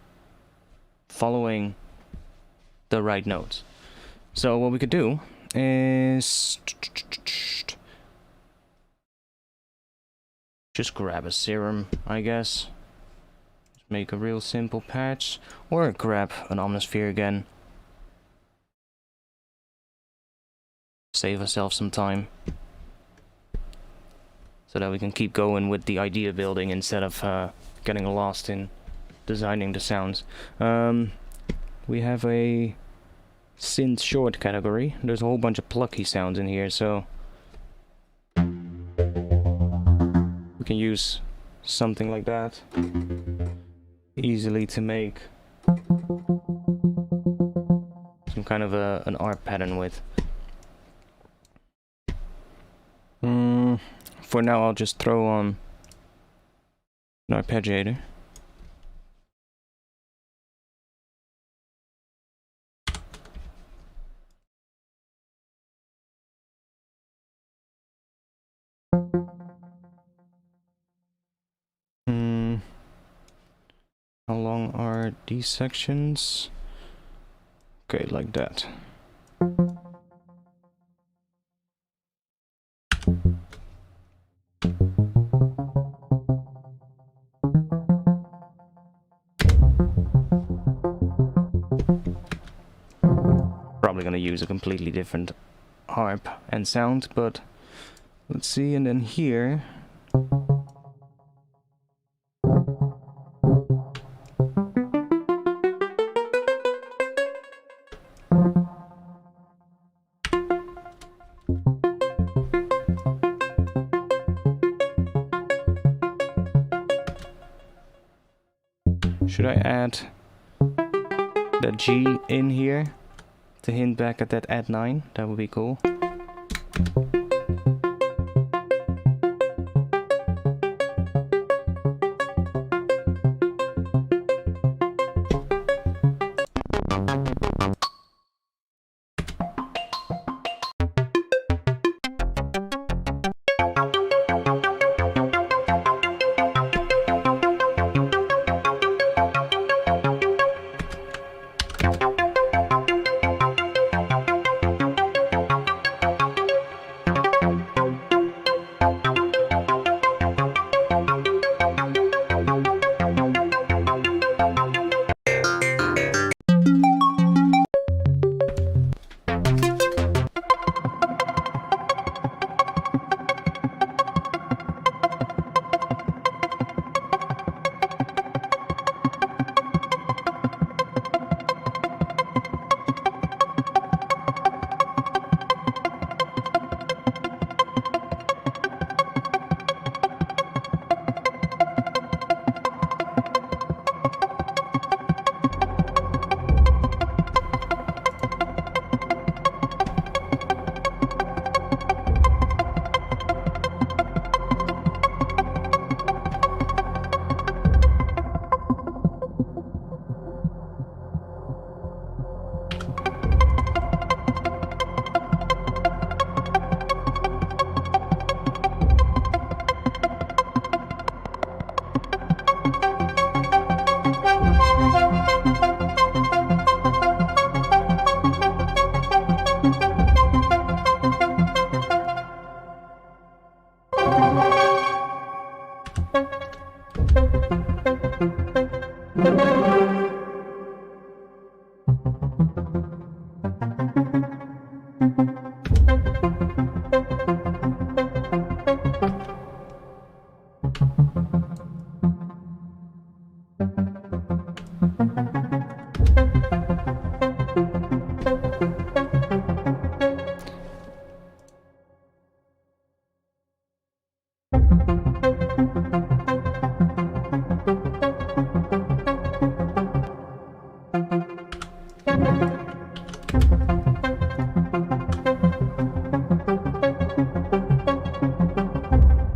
following the right notes. So what we could do is just grab a serum, I guess. Just make a real simple patch, or grab an omnisphere again. Save ourselves some time, so that we can keep going with the idea building instead of getting lost in designing the sounds. We have a synth short category. There's a whole bunch of plucky sounds in here, so we can use something like that easily to make some kind of an art pattern with. for now I'll just throw on an arpeggiator. How long are these sections? Okay, like that. Probably gonna use a completely different harp and sound, but let's see. And then here, should I add that G in here to hint back at that add 9? That would be cool.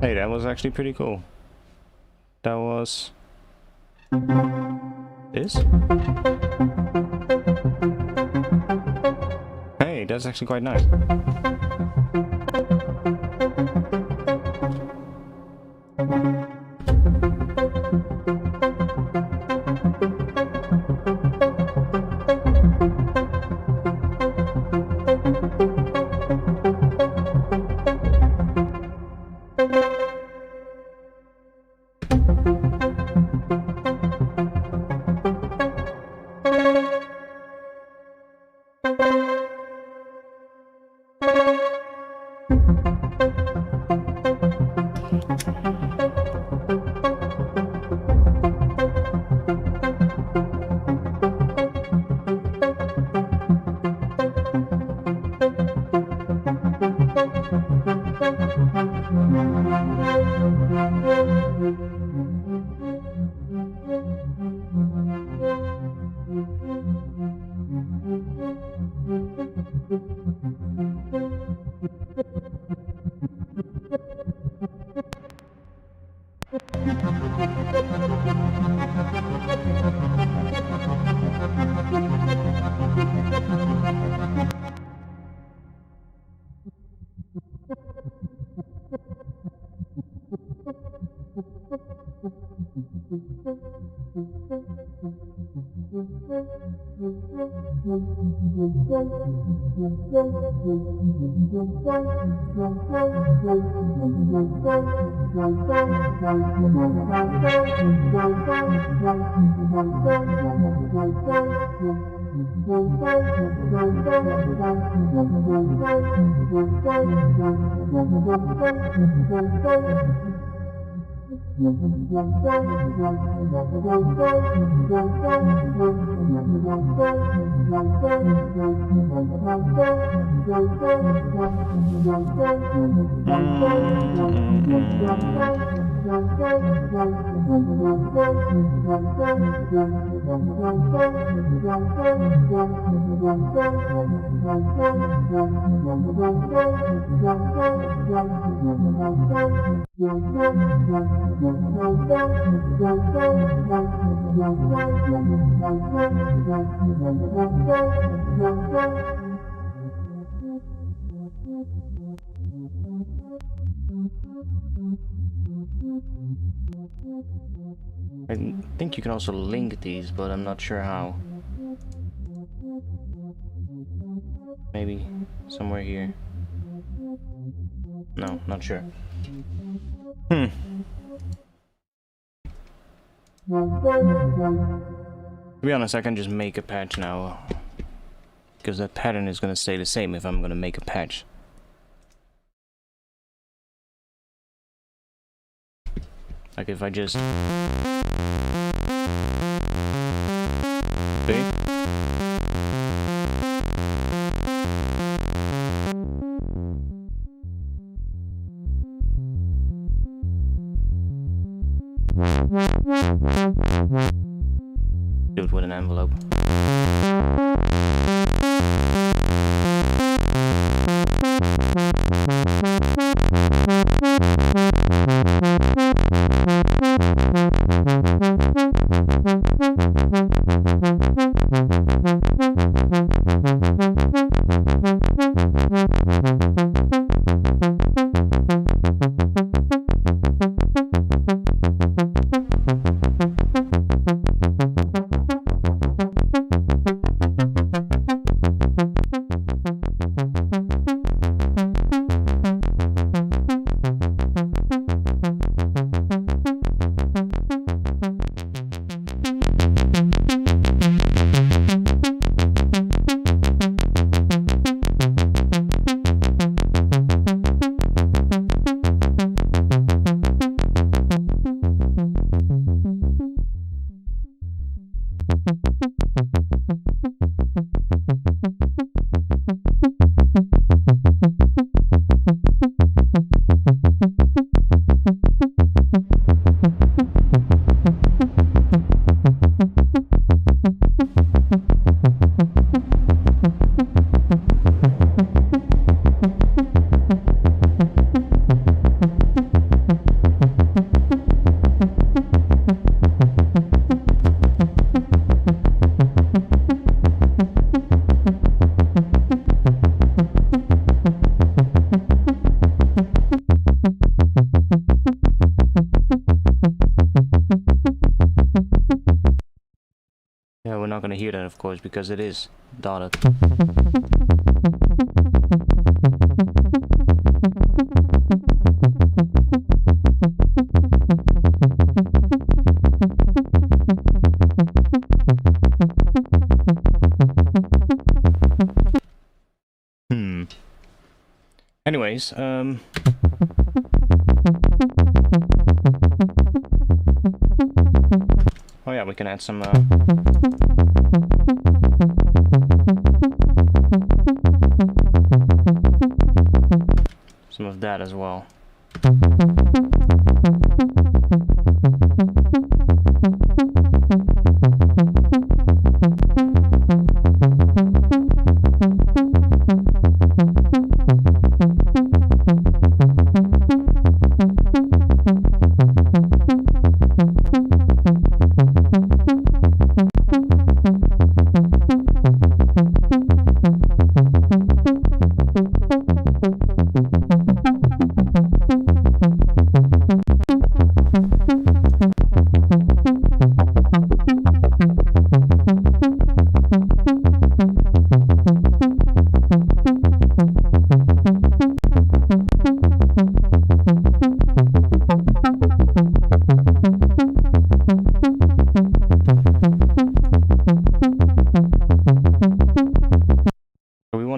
Hey, that was actually pretty cool. That was this. Hey, that's actually quite nice. I think you can also link these, but I'm not sure how. Maybe somewhere here. No, not sure. To be honest, I can just make a patch now, because that pattern is gonna stay the same if I'm gonna make a patch. Like if I just... See? Do it with an envelope. Yeah, we're not gonna hear that, of course, because it is dotted. Anyways, oh yeah, we can add some of that as well.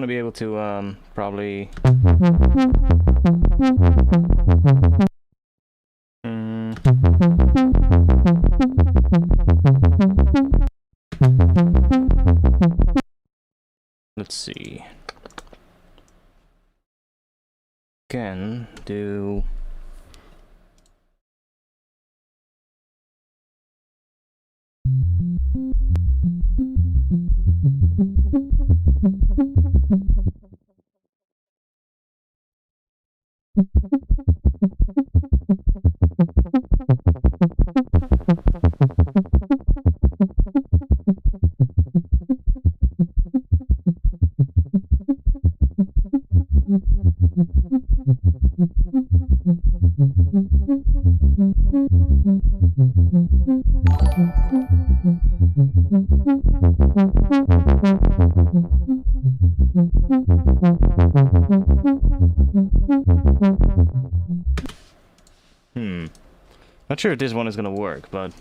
want to be able to probably. Let's see. Can do. Not sure if this one is gonna work, but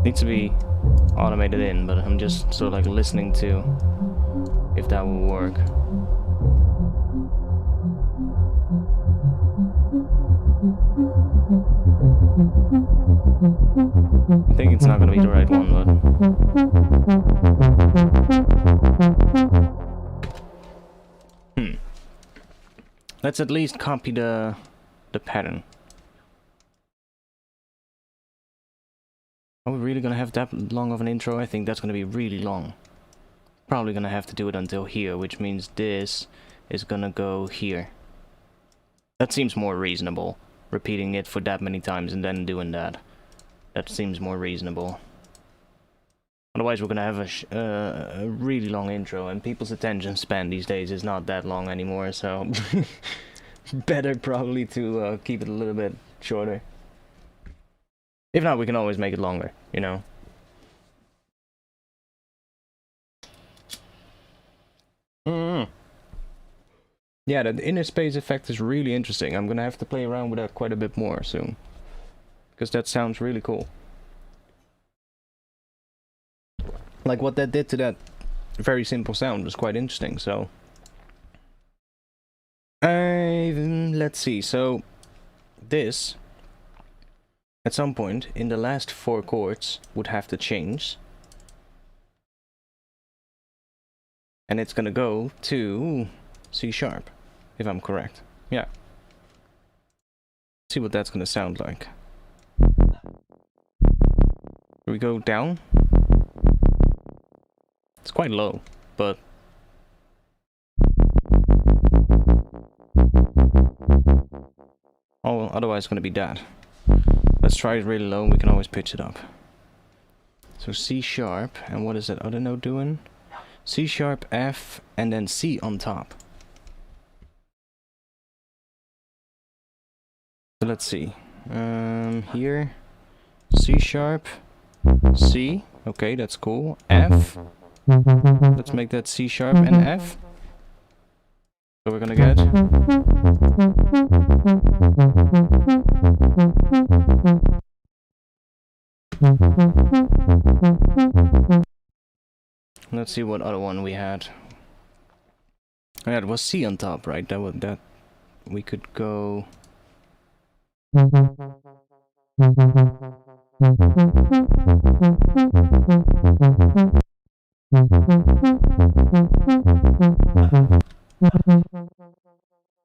needs to be automated in, but I'm just sort of like listening to if that will work. I think it's not gonna be the right one, but let's at least copy the pattern. Are we really gonna have that long of an intro? I think that's gonna be really long. Probably gonna have to do it until here, which means this is gonna go here. That seems more reasonable. Repeating it for that many times and then doing that. That seems more reasonable. Otherwise we're gonna have a really long intro, and people's attention span these days is not that long anymore, so better probably to keep it a little bit shorter. If not, we can always make it longer, you know? Yeah, that inner space effect is really interesting. I'm gonna have to play around with that quite a bit more soon. Because that sounds really cool. Like what that did to that very simple sound was quite interesting, so... let's see, so... This... At some point, in the last 4 chords, would have to change. And it's gonna go to C sharp, if I'm correct. Yeah. See what that's gonna sound like. Here we go down. It's quite low, but... Oh, otherwise it's gonna be that. Let's try it really low, and we can always pitch it up. So C sharp, and what is that other note doing? C sharp, F, and then C on top. So let's see. Here, C sharp, C. Okay, that's cool. F. Let's make that C sharp and F. So we're gonna get. Let's see what other one we had. Oh, yeah, it was C on top, right? That we could go.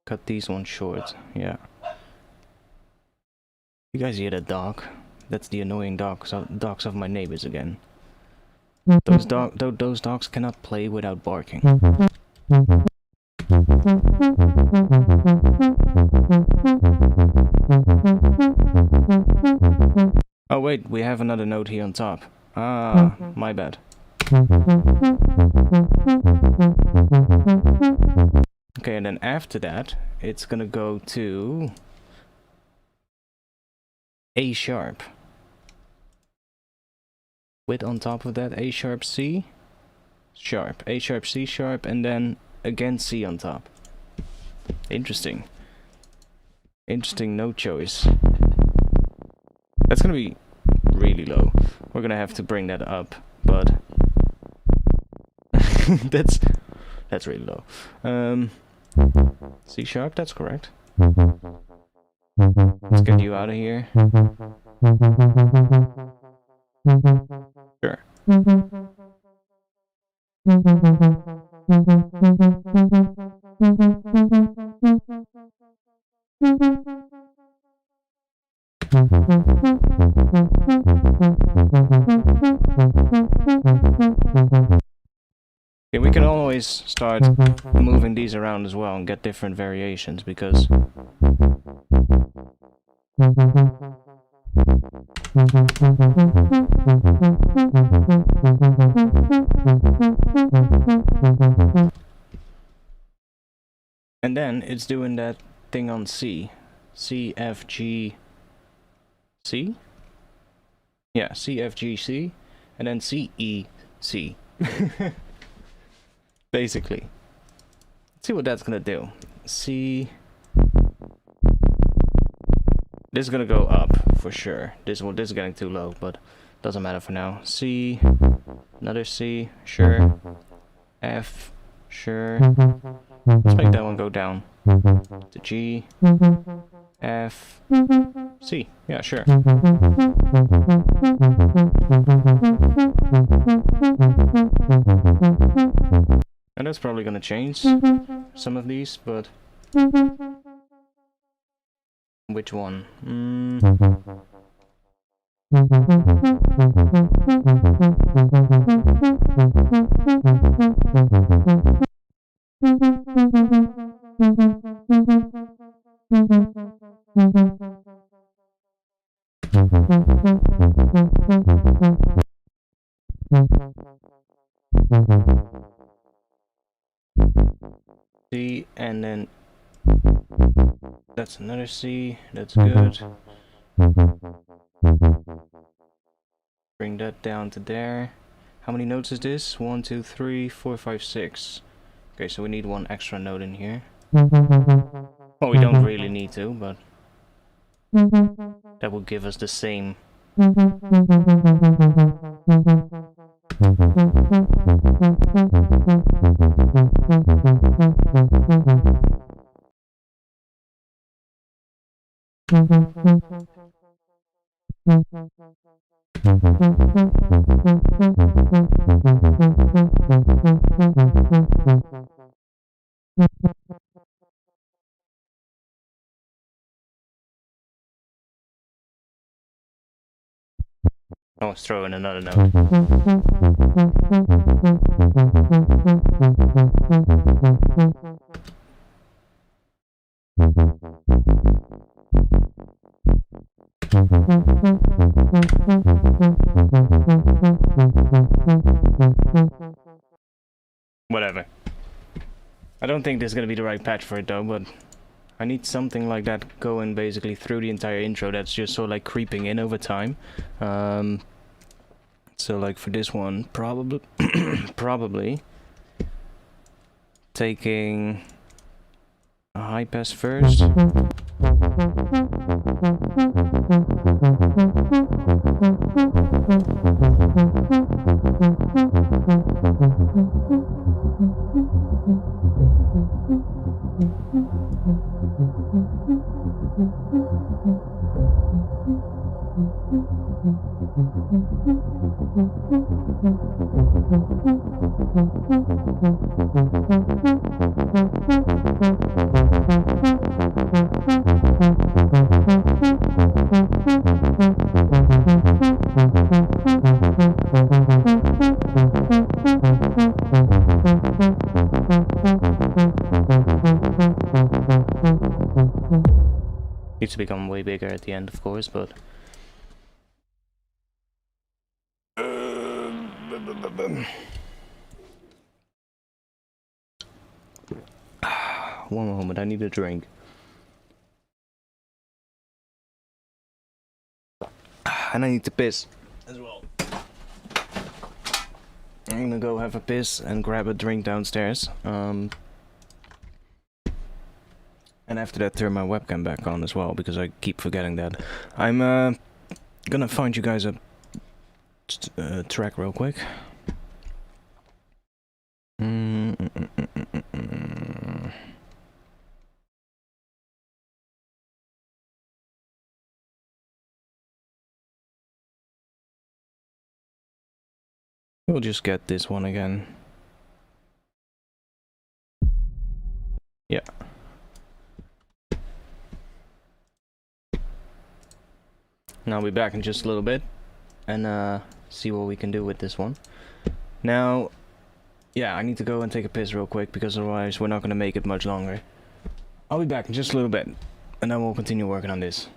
Cut these ones short, yeah. You guys hear that dog? That's the annoying dogs of my neighbors again. Those dogs cannot play without barking. Oh wait, we have another note here on top. Ah, my bad. Okay, and then after that, it's gonna go to A sharp. With on top of that, A sharp, C sharp, A sharp, C sharp, and then again C on top. Interesting. Interesting note choice. That's gonna be really low. We're gonna have to bring that up, but that's really low. C sharp, that's correct. Let's get you out of here. Sure. Okay, we can always start moving these around as well and get different variations, because and then it's doing that thing on C. C, F, G, C? Yeah, C, F, G, C, and then C, E, C. Basically. Let's see what that's gonna do. C. This is gonna go up for sure. This is getting too low, but doesn't matter for now. C, another C, sure. F, sure. Let's make that one go down to G, F, C. Yeah, sure. And that's probably gonna change some of these, but which one? C, and then that's another C. That's good. Bring that down to there. How many notes is this? 1, 2, 3, 4, 5, 6. Okay, so we need one extra note in here. Well, we don't really need to, but that will give us the same. Oh, let's throw in another note. Whatever. I don't think this is gonna be the right patch for it though, but I need something like that going basically through the entire intro that's just sort of like creeping in over time. So like for this one, probably taking a high pass first. Needs to become way bigger at the end, of course, but one moment, I need a drink. And I need to piss as well. I'm gonna go have a piss and grab a drink downstairs. And after that, turn my webcam back on as well, because I keep forgetting that. I'm gonna find you guys a track real quick. We'll just get this one again. Yeah. Now we'll be back in just a little bit and see what we can do with this one. Now, yeah, I need to go and take a piss real quick because otherwise we're not going to make it much longer. I'll be back in just a little bit and then we'll continue working on this.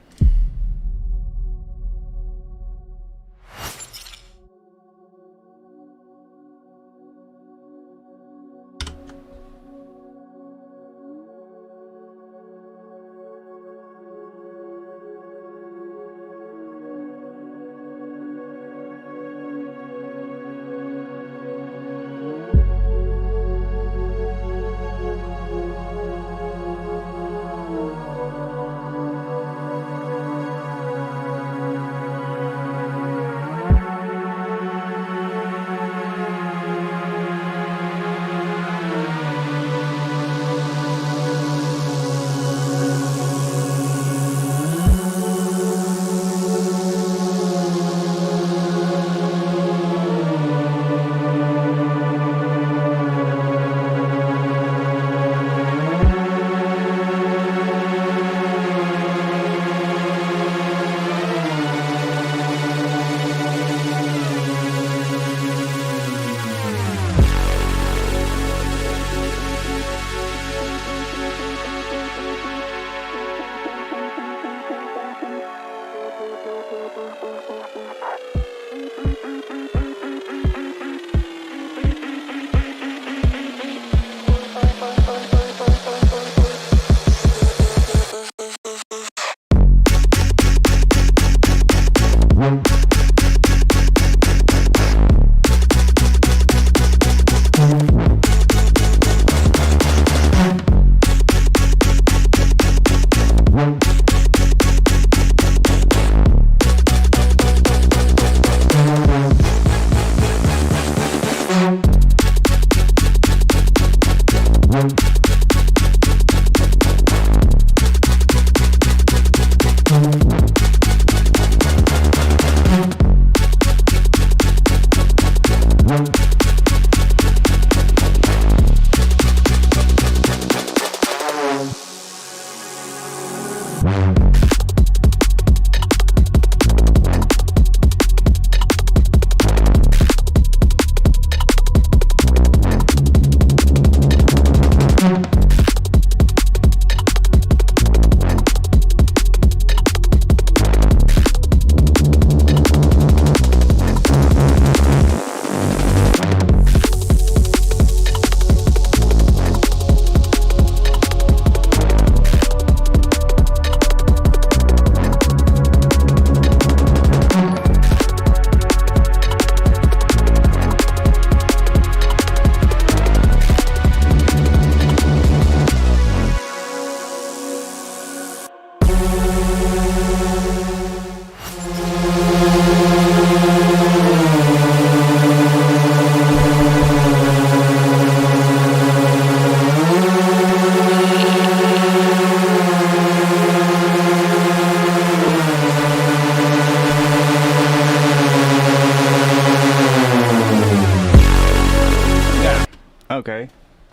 Okay,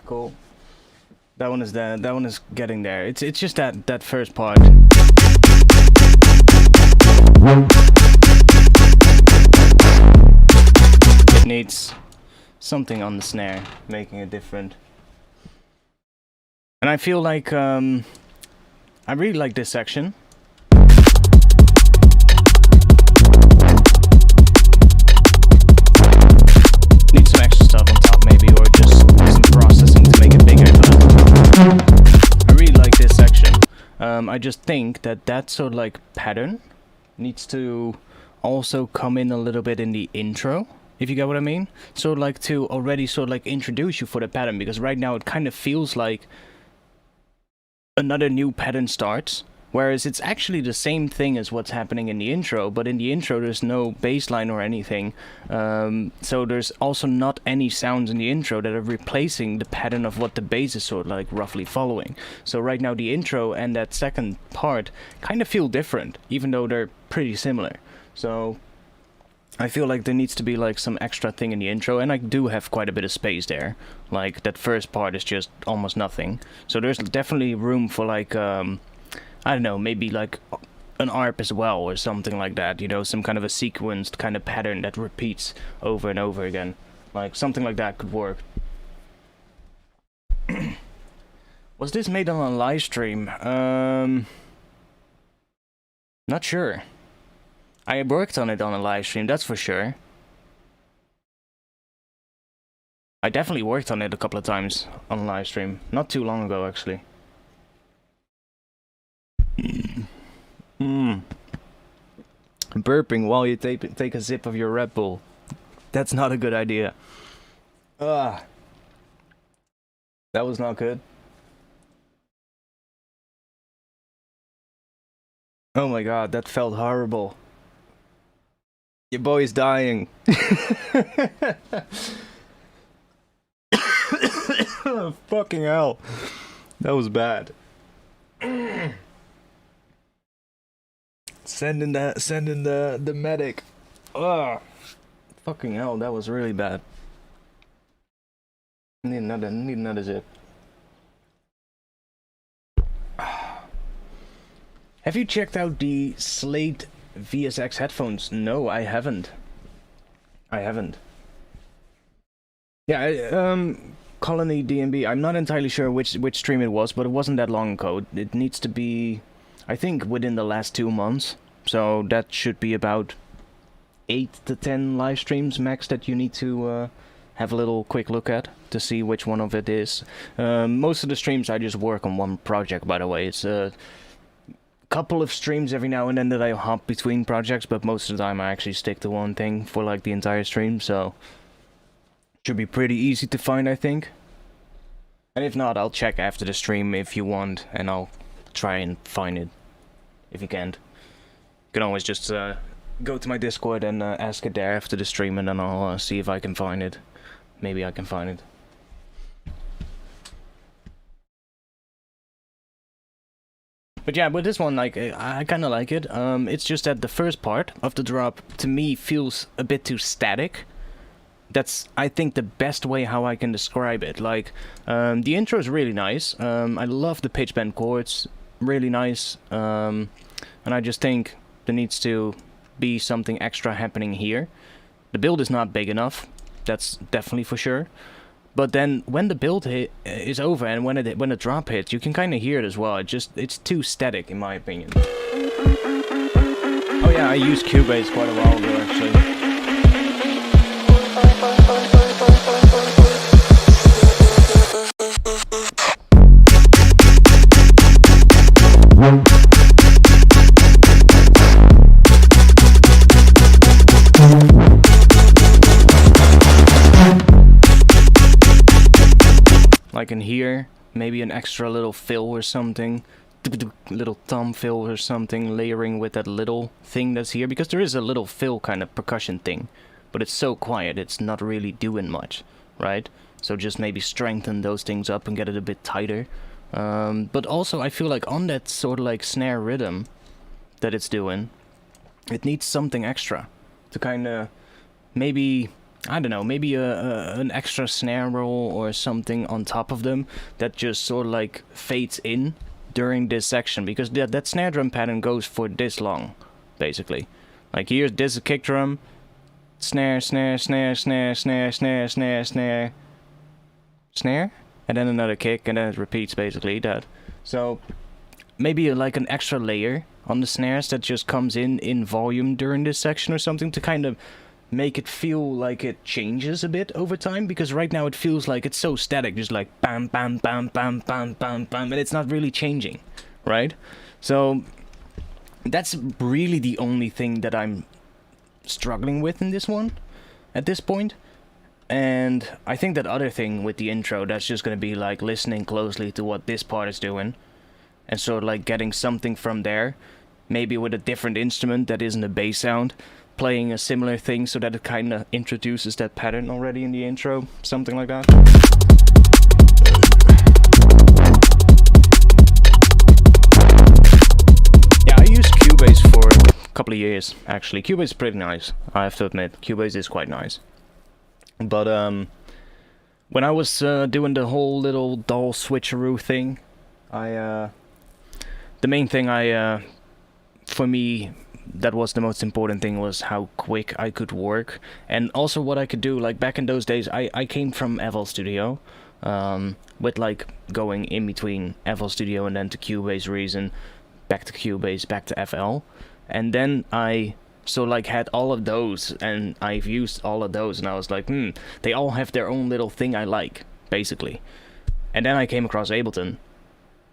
cool. That one is there. That one is getting there. It's just that first part. It needs something on the snare, making it different. And I feel like I really like this section. Need some extra stuff on top maybe, or just some processing to make it bigger, but I really like this section. I just think that sort of like pattern needs to also come in a little bit in the intro, if you get what I mean. So like to already sort of like introduce you for the pattern, because right now it kind of feels like another new pattern starts Whereas it's actually the same thing as what's happening in the intro, but in the intro there's no bass line or anything. So there's also not any sounds in the intro that are replacing the pattern of what the bass is sort of like roughly following. So right now the intro and that second part kind of feel different, even though they're pretty similar. So I feel like there needs to be like some extra thing in the intro, and I do have quite a bit of space there. Like that first part is just almost nothing. So there's definitely room for like I don't know, maybe like an ARP as well or something like that, you know, some kind of a sequenced kind of pattern that repeats over and over again. Like something like that could work. Was this made on a live stream? Not sure. I worked on it on a live stream, that's for sure. I definitely worked on it a couple of times on a live stream. Not too long ago, actually. Burping while you take a sip of your Red Bull. That's not a good idea. That was not good. Oh my god, that felt horrible. Your boy's dying. Fucking hell. That was bad. Send in the medic. Ugh. Fucking hell, that was really bad. Need another zip. Have you checked out the Slate VSX headphones? No, I haven't. Yeah, Colony DMB. I'm not entirely sure which stream it was, but it wasn't that long ago. It needs to be, I think, within the last 2 months. So that should be about 8 to 10 live streams max that you need to have a little quick look at to see which one of it is. Most of the streams I just work on one project, by the way. It's a couple of streams every now and then that I hop between projects, but most of the time I actually stick to one thing for like the entire stream, so should be pretty easy to find, I think. And if not, I'll check after the stream if you want, and I'll try and find it if you can't. You can always just go to my Discord and ask it there after the stream, and then I'll see if I can find it. Maybe I can find it. But yeah, with this one, like, I kind of like it. It's just that the first part of the drop, to me, feels a bit too static. That's, I think, the best way how I can describe it. Like, the intro is really nice. I love the pitch bend chords, really nice. And I just think there needs to be something extra happening here. The build is not big enough, that's definitely for sure. But then when the build is over and when the drop hits, you can kind of hear it as well. It's too static in my opinion. Oh yeah, I used Cubase quite a while ago actually. Like in here, maybe an extra little fill or something, little thumb fill or something, layering with that little thing that's here, because there is a little fill kind of percussion thing, but it's so quiet, it's not really doing much, right? So just maybe strengthen those things up and get it a bit tighter. But also I feel like on that sort of like snare rhythm that it's doing, it needs something extra to kind of maybe, I don't know, maybe an extra snare roll or something on top of them that just sort of like fades in during this section, because that snare drum pattern goes for this long, basically. Like here's this kick drum, snare, snare, snare, snare, snare, snare, snare, snare, snare, and then another kick, and then it repeats basically that. So maybe like an extra layer on the snares that just comes in volume during this section or something to kind of make it feel like it changes a bit over time, because right now it feels like it's so static, just like bam, bam, bam, bam, bam, bam, bam, and it's not really changing, right? So that's really the only thing that I'm struggling with in this one at this point. And I think that other thing with the intro, that's just gonna be like listening closely to what this part is doing and sort of like getting something from there, maybe with a different instrument that isn't a bass sound, playing a similar thing so that it kind of introduces that pattern already in the intro, something like that. Yeah, I used Cubase for a couple of years, actually. Cubase is pretty nice, I have to admit. Cubase is quite nice. But when I was doing the whole little DAW switcheroo thing, the main thing for me, that was the most important thing, was how quick I could work, and also what I could do. Like back in those days, I came from FL Studio, with like going in between FL Studio and then to Cubase, Reason, back to Cubase, back to FL, and then I like had all of those, and I've used all of those, and I was like, they all have their own little thing I like, basically. And then I came across Ableton,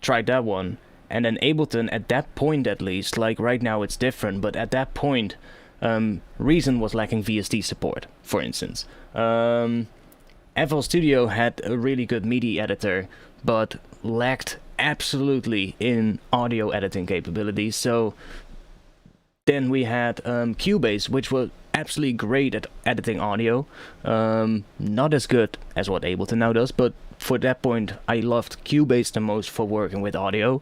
tried that one, and then Ableton, at that point at least, like right now it's different, but at that point, Reason was lacking VST support, for instance. FL Studio had a really good MIDI editor, but lacked absolutely in audio editing capabilities, so then we had Cubase, which was absolutely great at editing audio. Not as good as what Ableton now does, but for that point I loved Cubase the most for working with audio.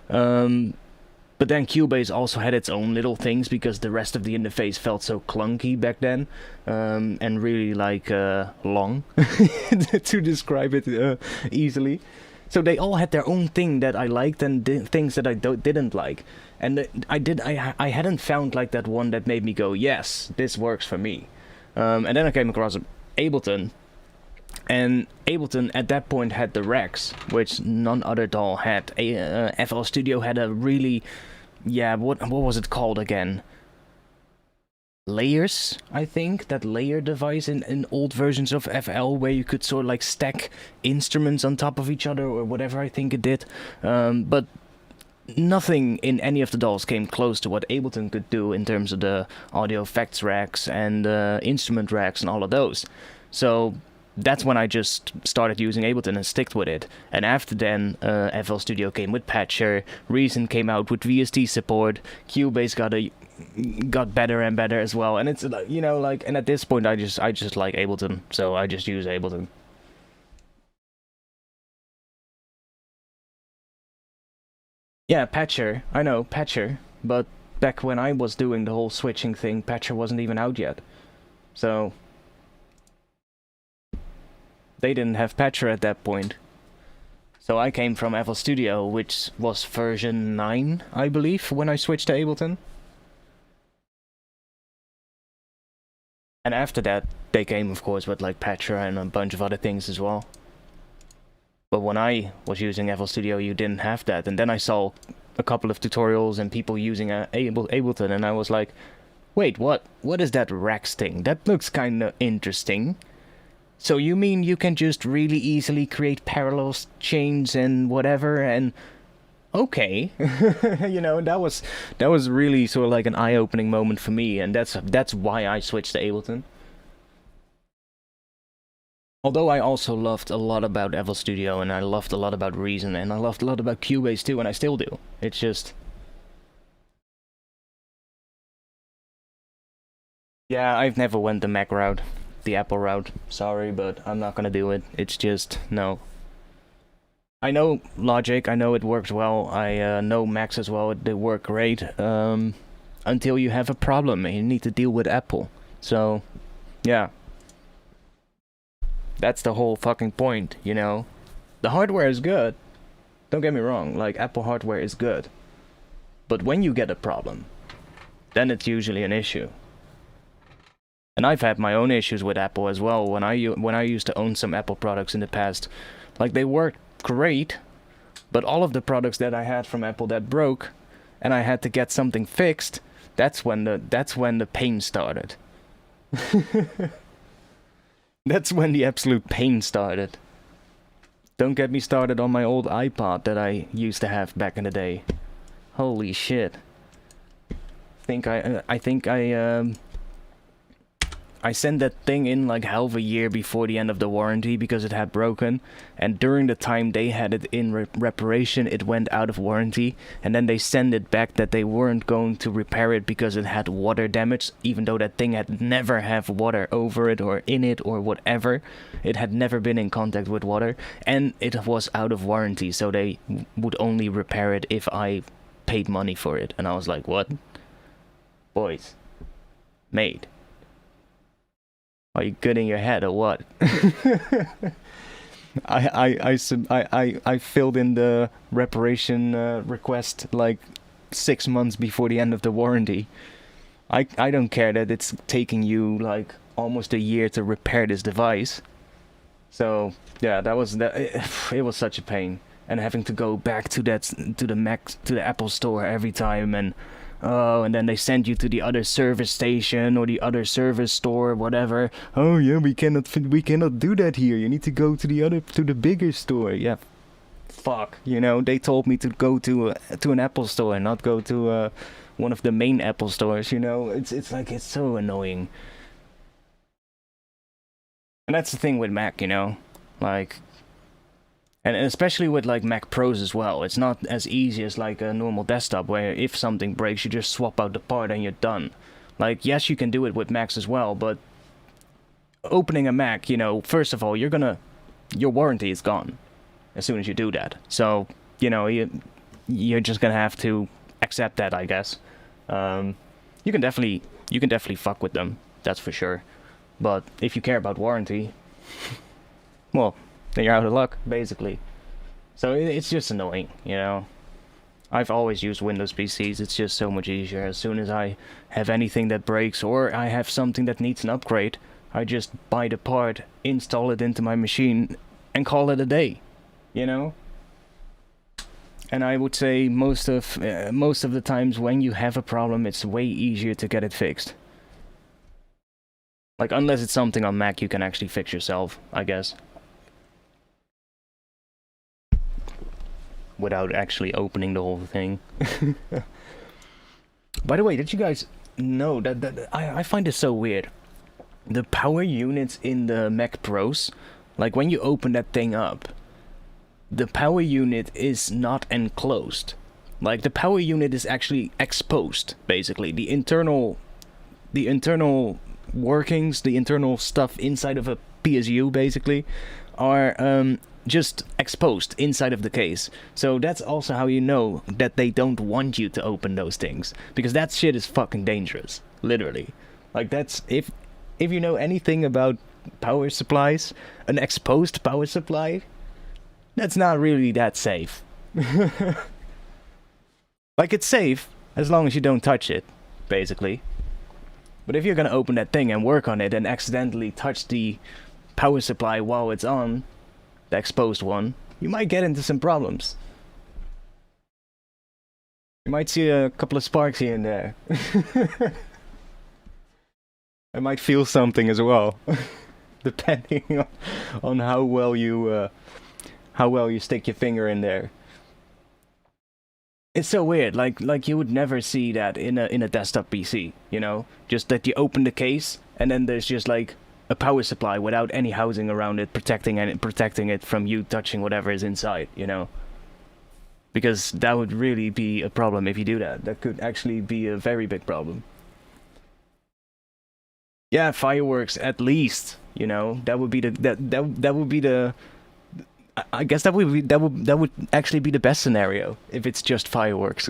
But then Cubase also had its own little things, because the rest of the interface felt so clunky back then, and really like long to describe it easily. So they all had their own thing that I liked and things that I didn't like. And I hadn't found like that one that made me go, yes, this works for me. And then I came across Ableton. And Ableton at that point had the Rex, which none other DAW had. FL Studio had a really, what was it called again? Layers, I think, that layer device in old versions of FL, where you could sort of like stack instruments on top of each other or whatever, I think it did. But nothing in any of the DAWs came close to what Ableton could do in terms of the audio effects racks and instrument racks and all of those. So that's when I just started using Ableton and sticked with it. And after then, FL Studio came with Patcher, Reason came out with VST support, Cubase got better and better as well. And it's and at this point I just like Ableton, so I just use Ableton. Yeah, Patcher, I know, Patcher, but back when I was doing the whole switching thing, Patcher wasn't even out yet. So they didn't have Patcher at that point. So I came from FL Studio, which was version 9, I believe, when I switched to Ableton. And after that, they came, of course, with like Patcher and a bunch of other things as well. But when I was using FL Studio, you didn't have that. And then I saw a couple of tutorials and people using Ableton, and I was like, wait, what is that Rex thing? That looks kinda interesting. So you mean you can just really easily create parallel chains and whatever, and okay. That was really sort of like an eye-opening moment for me, and that's why I switched to Ableton. Although I also loved a lot about FL Studio, and I loved a lot about Reason, and I loved a lot about Cubase too, and I still do. It's just, yeah, I've never went the Mac route, the Apple route. Sorry, but I'm not gonna do it. It's just, no. I know Logic, I know it works well, I know Macs as well, they work great, until you have a problem and you need to deal with Apple. So, yeah. That's the whole fucking point, you know? The hardware is good, don't get me wrong, like, Apple hardware is good. But when you get a problem, then it's usually an issue. And I've had my own issues with Apple as well, when I used to own some Apple products in the past. Like, they worked great, but all of the products that I had from Apple that broke, and I had to get something fixed, that's when the pain started. That's when the absolute pain started. Don't get me started on my old iPod that I used to have back in the day. Holy shit. I I sent that thing in like half a year before the end of the warranty because it had broken, and during the time they had it in reparation, it went out of warranty, and then they sent it back that they weren't going to repair it because it had water damage, even though that thing had never have water over it or in it or whatever. It had never been in contact with water, and it was out of warranty, so they would only repair it if I paid money for it. And I was like, what? Boys, mate, are you good in your head or what? I filled in the reparation request like 6 months before the end of the warranty. I don't care that it's taking you like almost a year to repair this device. So yeah, it was such a pain, and having to go back to the Apple store every time, and and then they send you to the other service station or the other service store, whatever. Oh yeah, we cannot do that here. You need to go to the bigger store. Yeah, fuck. You know, they told me to go to an Apple store and not go to one of the main Apple stores. You know, it's like, it's so annoying. And that's the thing with Mac, you know, like. And especially with like Mac Pros as well, it's not as easy as like a normal desktop where if something breaks you just swap out the part and you're done. Like, yes, you can do it with Macs as well, but opening a Mac, you know, first of all, your warranty is gone as soon as you do that. So, you know, you're just gonna have to accept that, I guess. You can definitely fuck with them, that's for sure. But if you care about warranty, well, then you're out of luck, basically. So it's just annoying, you know. I've always used Windows PCs, it's just so much easier. As soon as I have anything that breaks or I have something that needs an upgrade, I just buy the part, install it into my machine, and call it a day, you know. And I would say most of the times when you have a problem, it's way easier to get it fixed. Like, unless it's something on Mac you can actually fix yourself, I guess. Without actually opening the whole thing. By the way, did you guys know that I find this so weird? The power units in the Mac Pros, like when you open that thing up, the power unit is not enclosed. Like, the power unit is actually exposed, basically. The internal workings, the internal stuff inside of a PSU, basically, are just exposed inside of the case. So that's also how you know that they don't want you to open those things, because that shit is fucking dangerous, literally. Like, that's if you know anything about power supplies, an exposed power supply, that's not really that safe. Like, it's safe as long as you don't touch it, basically. But if you're gonna open that thing and work on it and accidentally touch the power supply while it's on, the exposed one, you might get into some problems. You might see a couple of sparks here and there. I might feel something as well, depending on how well you stick your finger in there. It's so weird. Like you would never see that in a desktop PC. You know, just that you open the case and then there's just like a power supply without any housing around it, protecting it from you touching whatever is inside, you know. Because that would really be a problem if you do that. That could actually be a very big problem. Yeah, fireworks at least, you know. That would be that would be the I guess that would actually be the best scenario if it's just fireworks.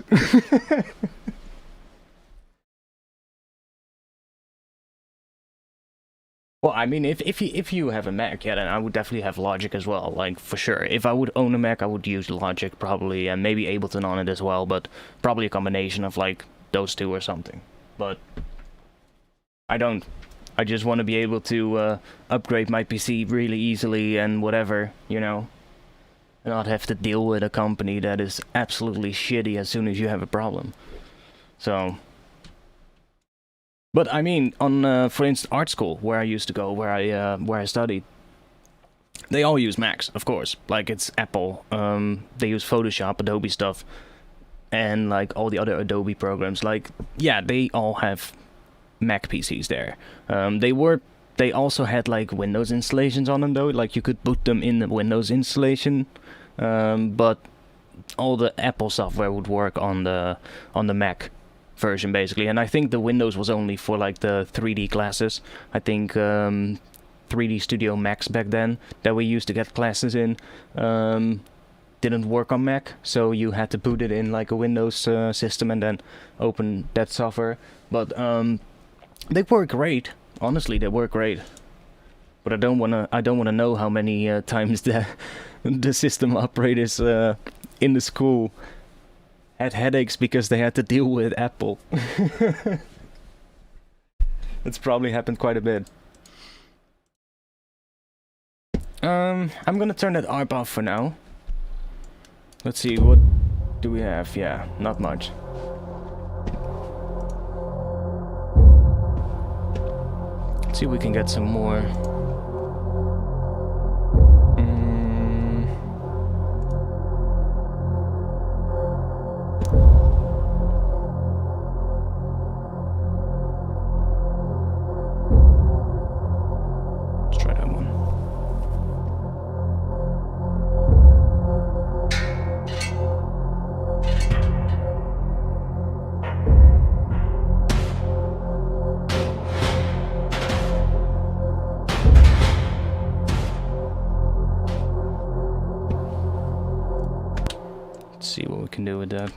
Well, I mean, if you have a Mac, yeah, then I would definitely have Logic as well, like, for sure. If I would own a Mac, I would use Logic, probably, and maybe Ableton on it as well, but probably a combination of, like, those two or something. But I don't. I just want to be able to upgrade my PC really easily and whatever, you know, and not have to deal with a company that is absolutely shitty as soon as you have a problem. So... But I mean, on for instance, art school where I used to go, where I studied, they all use Macs, of course. Like, it's Apple. They use Photoshop, Adobe stuff, and like all the other Adobe programs. Like, yeah, they all have Mac PCs there. They also had like Windows installations on them though, like you could boot them in the Windows installation, but all the Apple software would work on the Mac version basically. And I think the Windows was only for like the 3D classes. I think 3D Studio Max back then that we used to get classes in didn't work on Mac, so you had to boot it in like a Windows system and then open that software. But they work great. Honestly, they work great. But I don't wanna know how many times the system operators in the school had headaches because they had to deal with Apple. It's probably happened quite a bit. I'm gonna turn that ARP off for now. Let's see, what do we have? Yeah, not much. Let's see if we can get some more. Let's try that one. See what we can do with that.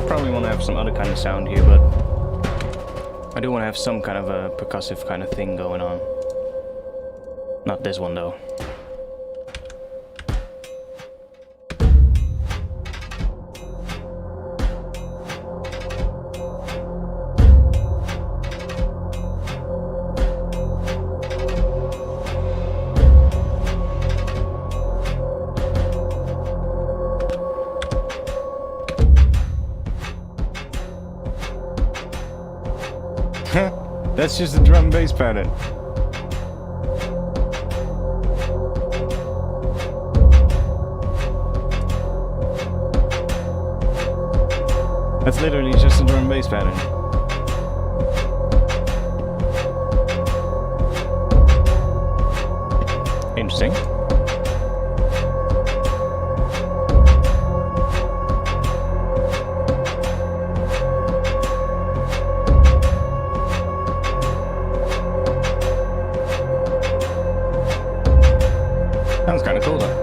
Probably want to have some other kind of sound here, but I do want to have some kind of a percussive kind of thing going on. Not this one though. That's just a drum bass pattern. That's literally just a drum bass pattern. Interesting. Sounds kind of cool though.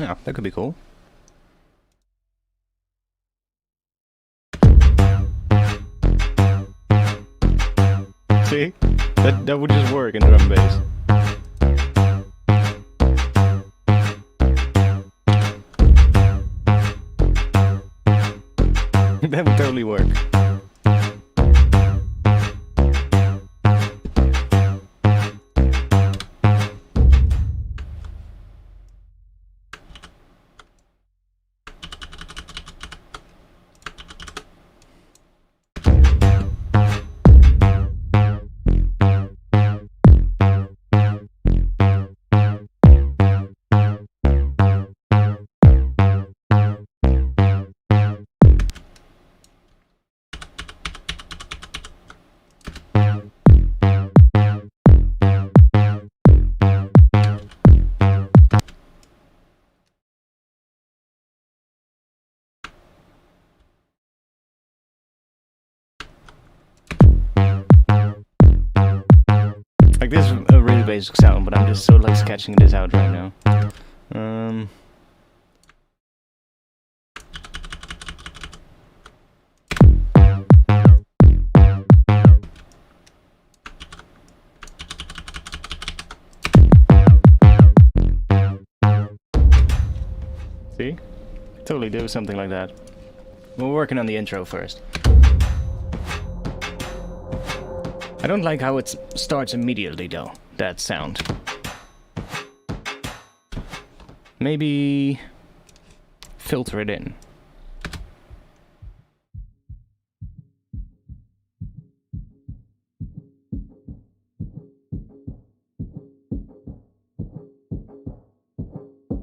Yeah, that could be cool. See? That would just work in drum bass. That would totally work. Like, this is a really basic sound, but I'm just so like sketching this out right now. See? Totally do something like that. We're working on the intro first. I don't like how it starts immediately though, that sound. Maybe filter it in.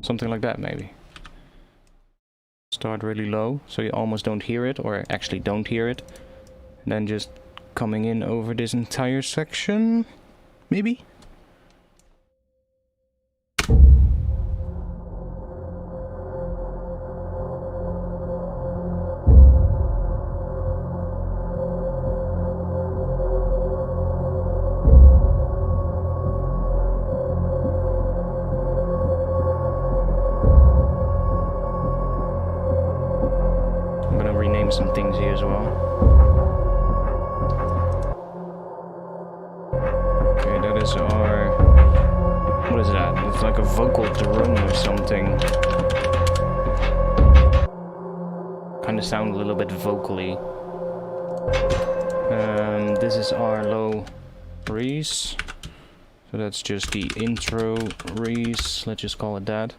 Something like that maybe. Start really low, so you almost don't hear it, or actually don't hear it. And then just coming in over this entire section, maybe? I'm gonna rename some things here as well. Our, what is that? It's like a vocal drum or something. Kind of sound a little bit vocally. This is our low res. So that's just the intro res. Let's just call it that.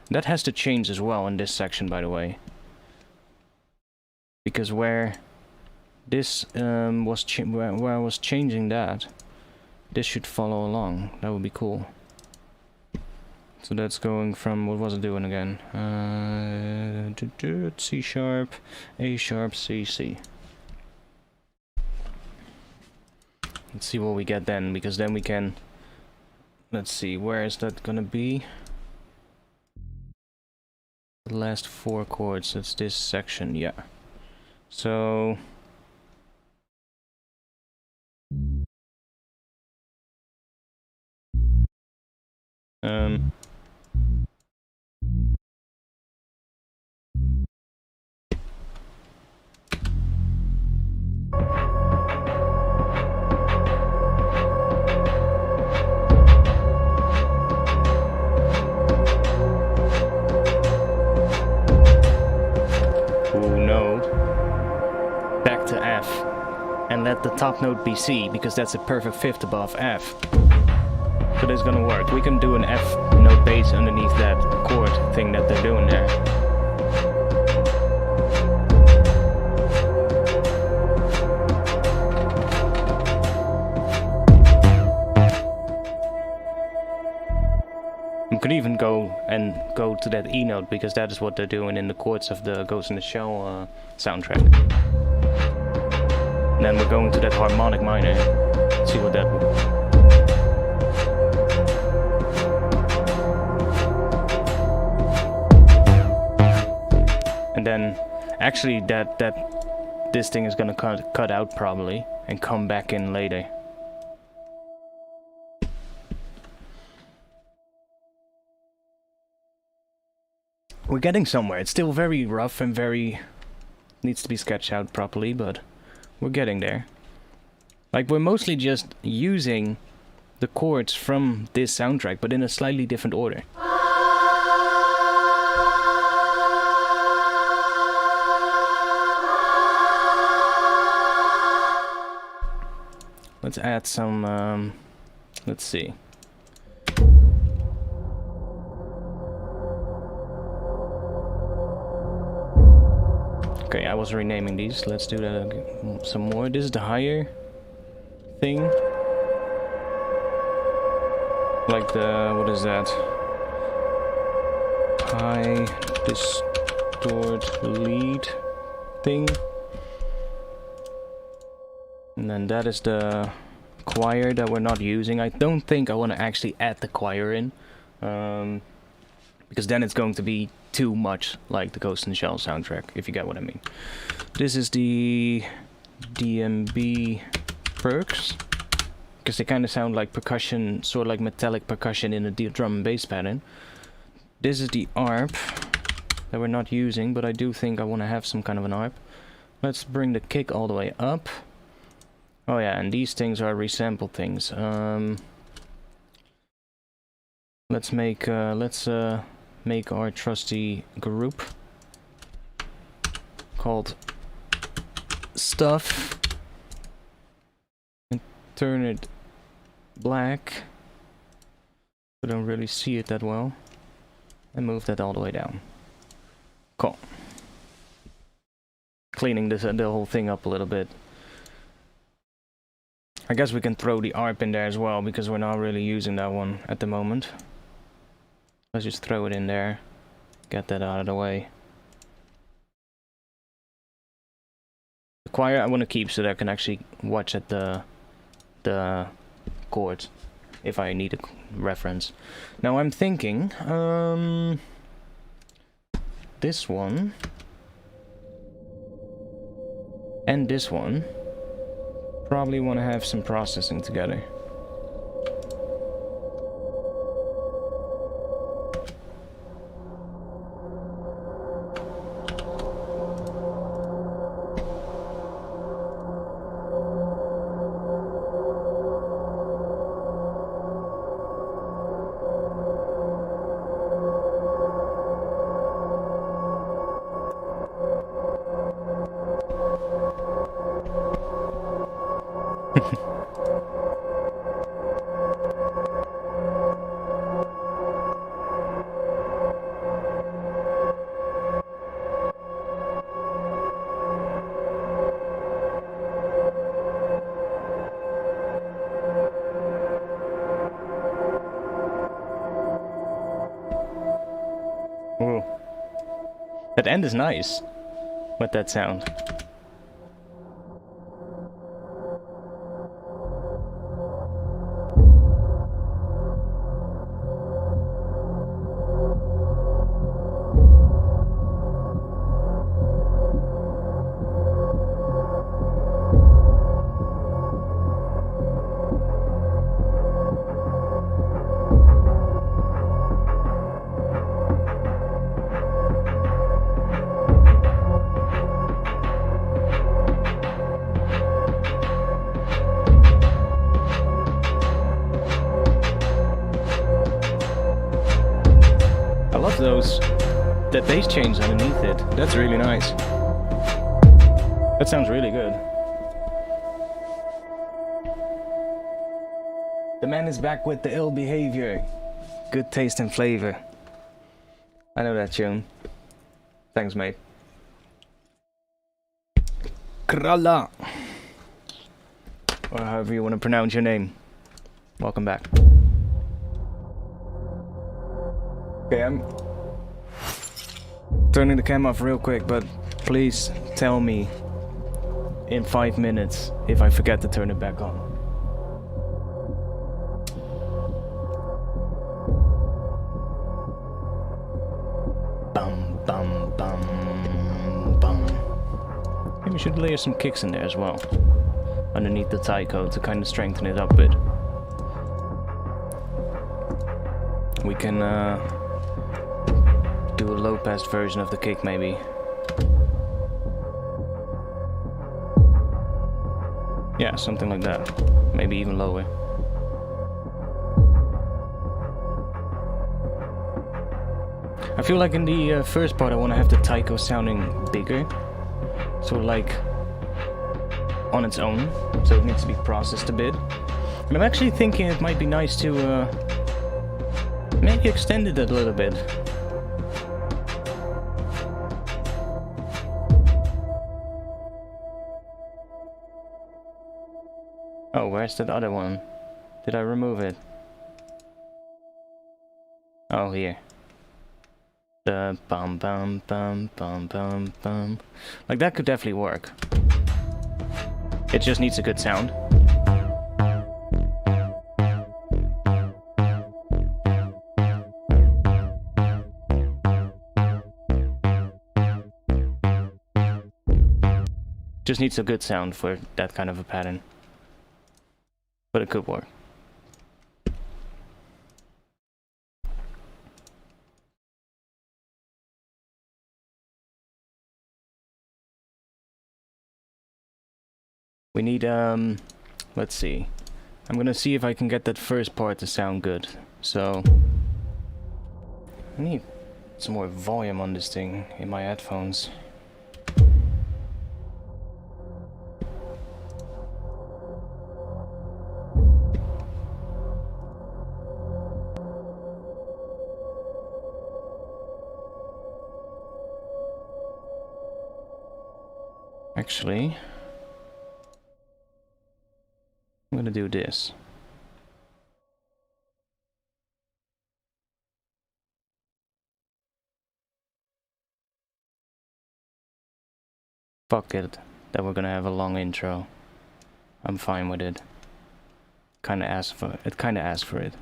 That has to change as well in this section, by the way. Because where this was where I was changing that. This should follow along. That would be cool. So that's going from, what was it doing again? C sharp, A sharp, C, C. Let's see what we get then, because then we can... Let's see, where is that gonna be? The last 4 chords, that's this section, yeah. So... back to F, and let the top note be C, because that's a perfect fifth above F. So that's gonna work. We can do an F note bass underneath that chord thing that they're doing there. We could even go to that E note, because that is what they're doing in the chords of the Ghost in the Shell soundtrack. And then we're going to that harmonic minor. See what that will. And then actually this thing is gonna cut out probably and come back in later. we're getting somewhere. It's still very rough and very... needs to be sketched out properly, but we're getting there. Like, we're mostly just using the chords from this soundtrack, but in a slightly different order. Let's add some, let's see. Okay, I was renaming these. Let's do that some more. This is the higher thing. Like the, what is that? High distort lead thing. And then that is the choir that we're not using. I don't think I want to actually add the choir in. Because then it's going to be too much like the Ghost in the Shell soundtrack, if you get what I mean. This is the DMB perks. Because they kind of sound like percussion, sort of like metallic percussion in a drum and bass pattern. This is the ARP that we're not using, but I do think I want to have some kind of an ARP. Let's bring the kick all the way up. Oh yeah, and these things are resample things. Let's make our trusty group called Stuff and turn it black. I don't really see it that well. And move that all the way down. Cool. Cleaning this the whole thing up a little bit. I guess we can throw the ARP in there as well, because we're not really using that one at the moment. Let's just throw it in there. Get that out of the way. The choir I want to keep so that I can actually watch at the chords if I need a reference. Now I'm thinking, this one and this one probably want to have some processing together. Ooh. That end is nice with that sound. That bass change underneath it. That's really nice. That sounds really good. The man is back with the ill behavior. Good taste and flavor. I know that tune. Thanks, mate. Kralla. Or however you want to pronounce your name. Welcome back. Okay, I'm turning the camera off real quick, but please tell me in 5 minutes if I forget to turn it back on. Bum, bum, bum, bum. Maybe we should layer some kicks in there as well, underneath the Taiko, to kind of strengthen it up a bit. We can do a low pass version of the kick maybe. Yeah, something like that. Maybe even lower. I feel like in the first part I want to have the Taiko sounding bigger. So like on its own. So it needs to be processed a bit. And I'm actually thinking it might be nice to maybe extend it a little bit. Oh, where's that other one? Did I remove it? Oh, here. The bum bum bum bum bum bum. Like that could definitely work. It just needs a good sound. Just needs a good sound for that kind of a pattern. But it could work. We need, let's see. I'm gonna see if I can get that first part to sound good. So, I need some more volume on this thing in my headphones. Actually, I'm gonna do this. Fuck it, that we're gonna have a long intro. I'm fine with it. Kinda asked for it.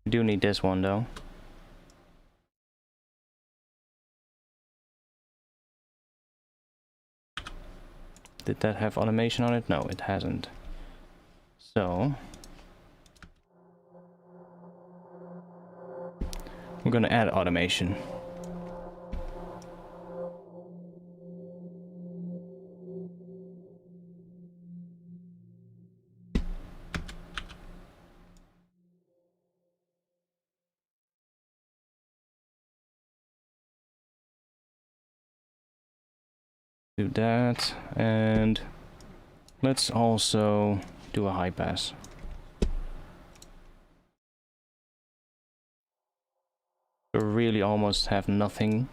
We do need this one though. Did that have automation on it? No, it hasn't. So we're gonna add automation. Do that, and let's also do a high pass. We really almost have nothing.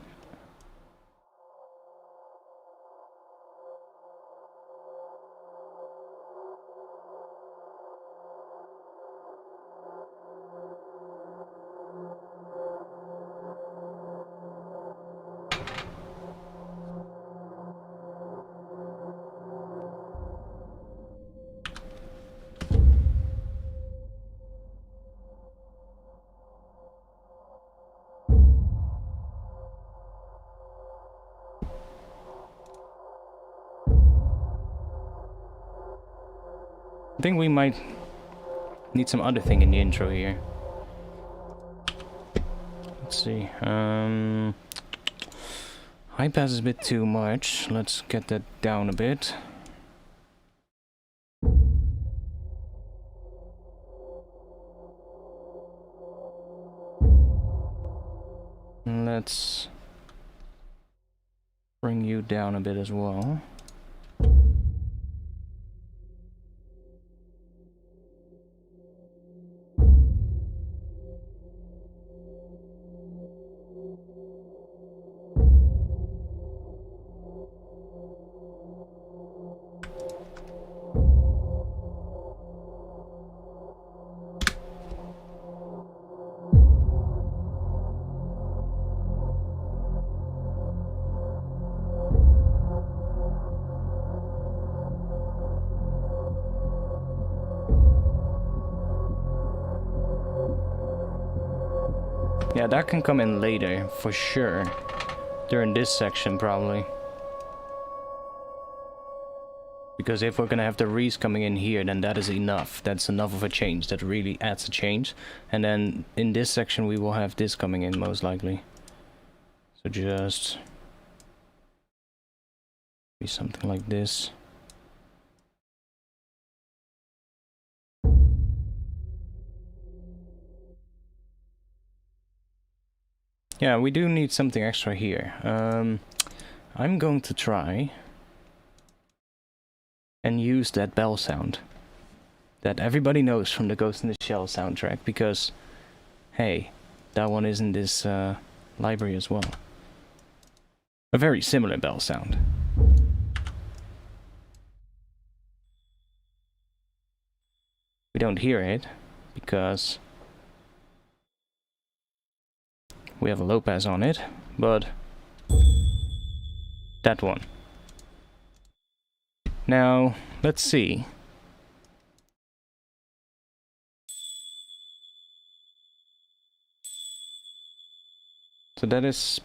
I think we might need some other thing in the intro here. Let's see. High pass is a bit too much. Let's get that down a bit. Let's bring you down a bit as well. Yeah, that can come in later, for sure. during this section probably. Because if we're gonna have the Res coming in here, then that is enough. That's enough of a change. That really adds a change. And then in this section we will have this coming in most likely. So just be something like this. Yeah, we do need something extra here. I'm going to try and use that bell sound that everybody knows from the Ghost in the Shell soundtrack, because, hey, that one is in this library as well. A very similar bell sound. We don't hear it because we have a low pass on it, but that one. Now, let's see. So that is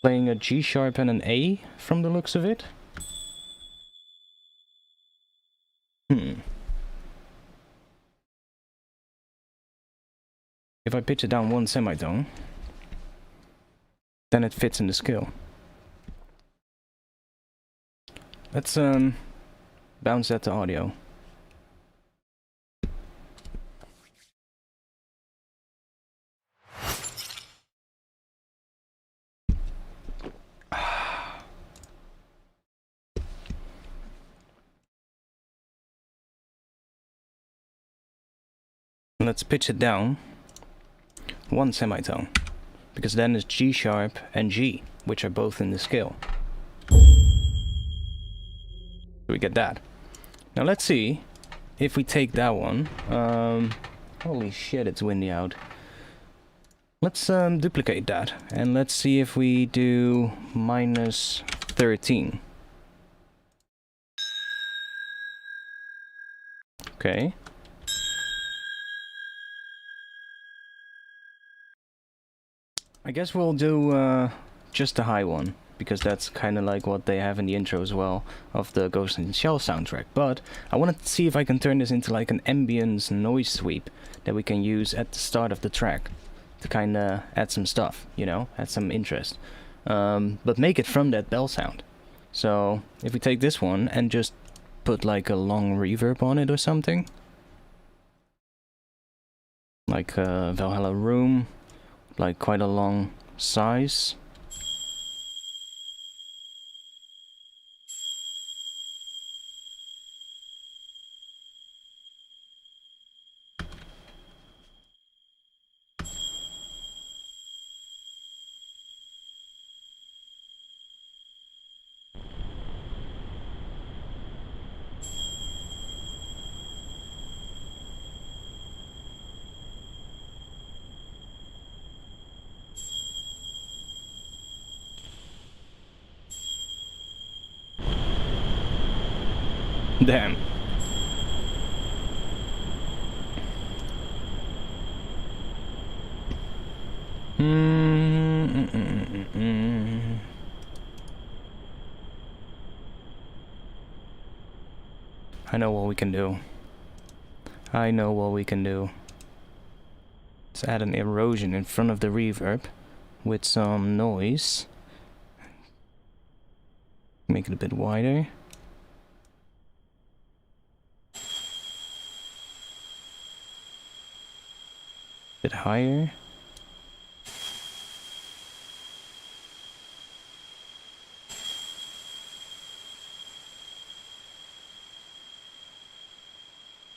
playing a G sharp and an A from the looks of it. If I pitch it down one semitone, then it fits in the scale. Let's bounce that to audio. Let's pitch it down one semitone, because then it's G sharp and G, which are both in the scale. We get that. Now let's see if we take that one. Holy shit, it's windy out. Let's duplicate that, and let's see if we do minus 13. Okay. I guess we'll do just the high one, because that's kind of like what they have in the intro as well of the Ghost in the Shell soundtrack. But I want to see if I can turn this into like an ambience noise sweep that we can use at the start of the track to kind of add some stuff, you know, add some interest. But make it from that bell sound. So if we take this one and just put like a long reverb on it or something, like Valhalla Room, like quite a long size. Damn. I know what we can do. I know what we can do. Let's add an erosion in front of the reverb with some noise. Make it a bit wider. Bit higher.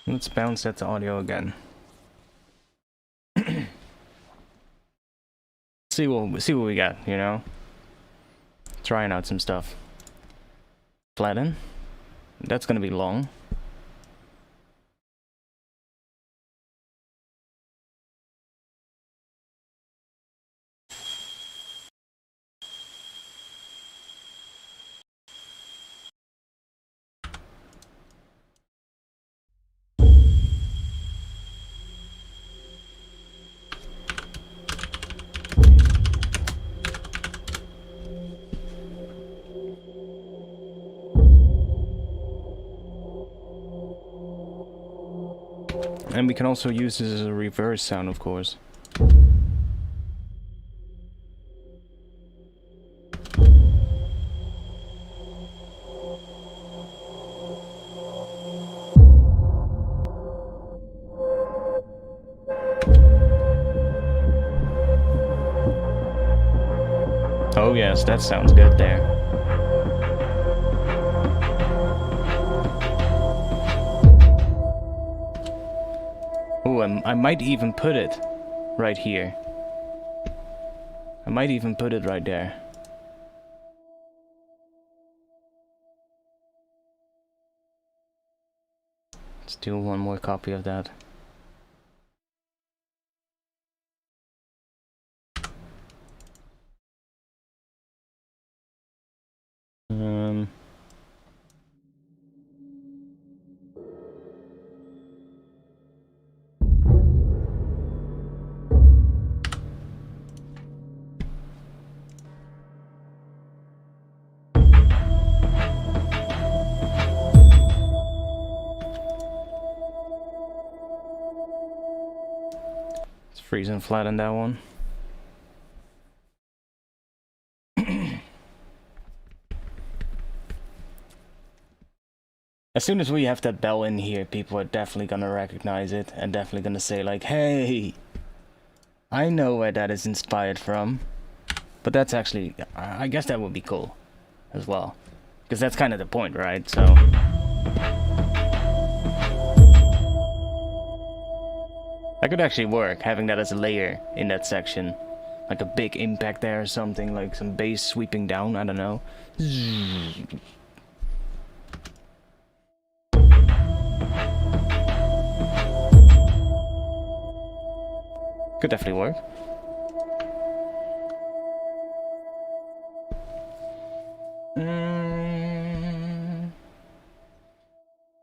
Let's bounce that to audio again. see what we got, you know? Trying out some stuff. Flatten. That's gonna be long. And we can also use this as a reverse sound, of course. Oh yes, that sounds good there. Oh, I might even put it right here. I might even put it right there. Let's do one more copy of that. Let's freeze and flatten that one. As soon as we have that bell in here, people are definitely gonna recognize it and definitely gonna say like, hey, I know where that is inspired from. But that's actually, I guess that would be cool as well. Because that's kind of the point, right? So that could actually work, having that as a layer in that section. Like a big impact there or something, like some bass sweeping down, I don't know. Could definitely work.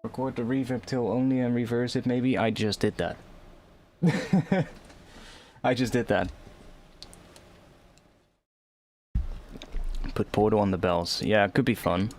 Record the reverb till only and reverse it maybe? I just did that. I just did that. Put Portal on the bells. Yeah, it could be fun.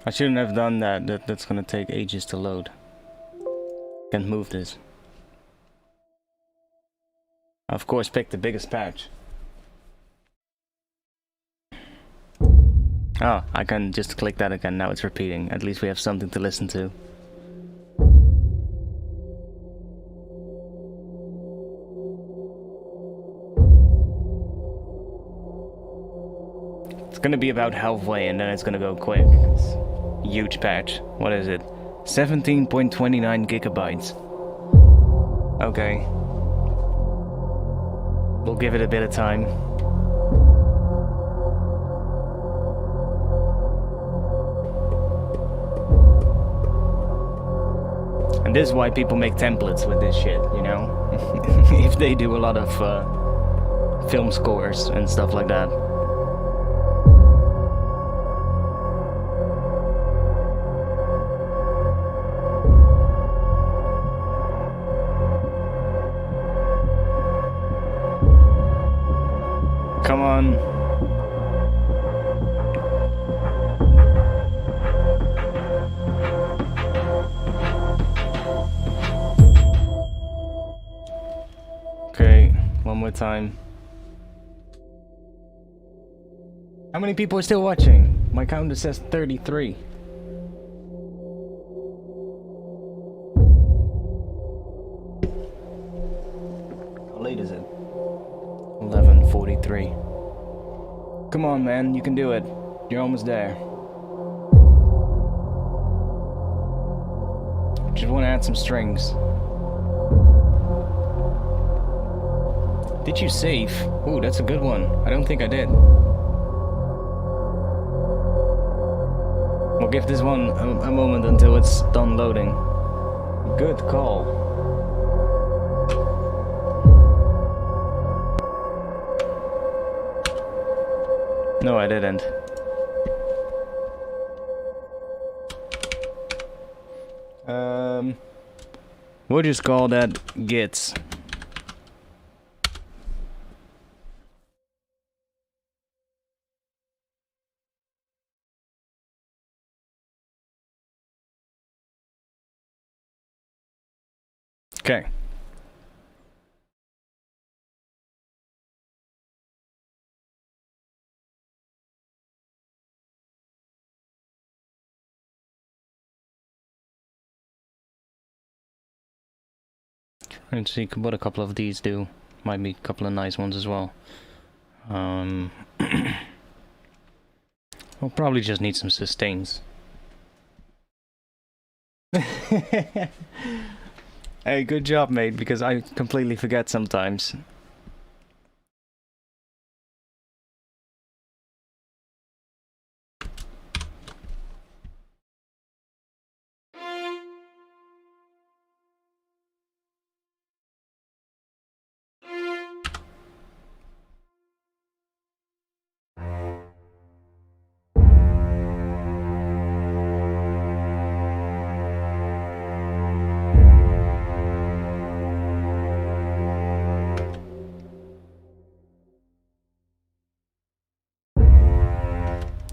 I shouldn't have done that. That's gonna take ages to load. Can't move this. Of course, pick the biggest patch. Oh, I can just click that again. Now it's repeating. At least we have something to listen to. It's gonna be about halfway and then it's gonna go quick. It's a huge patch. What is it? 17.29 gigabytes. Okay. We'll give it a bit of time. And this is why people make templates with this shit, you know? If they do a lot of film scores and stuff like that. Come on. Okay, one more time. How many people are still watching? My counter says 33. How late is it? 11:43. Come on, man, you can do it. You're almost there. Just want to add some strings. Did you save? Ooh, that's a good one. I don't think I did. We'll give this one a moment until it's done loading. Good call. No, I didn't. We'll just call that gits. Okay. Let's see what a couple of these do. Might be a couple of nice ones as well. We'll probably just need some sustains. Hey, good job, mate, because I completely forget sometimes.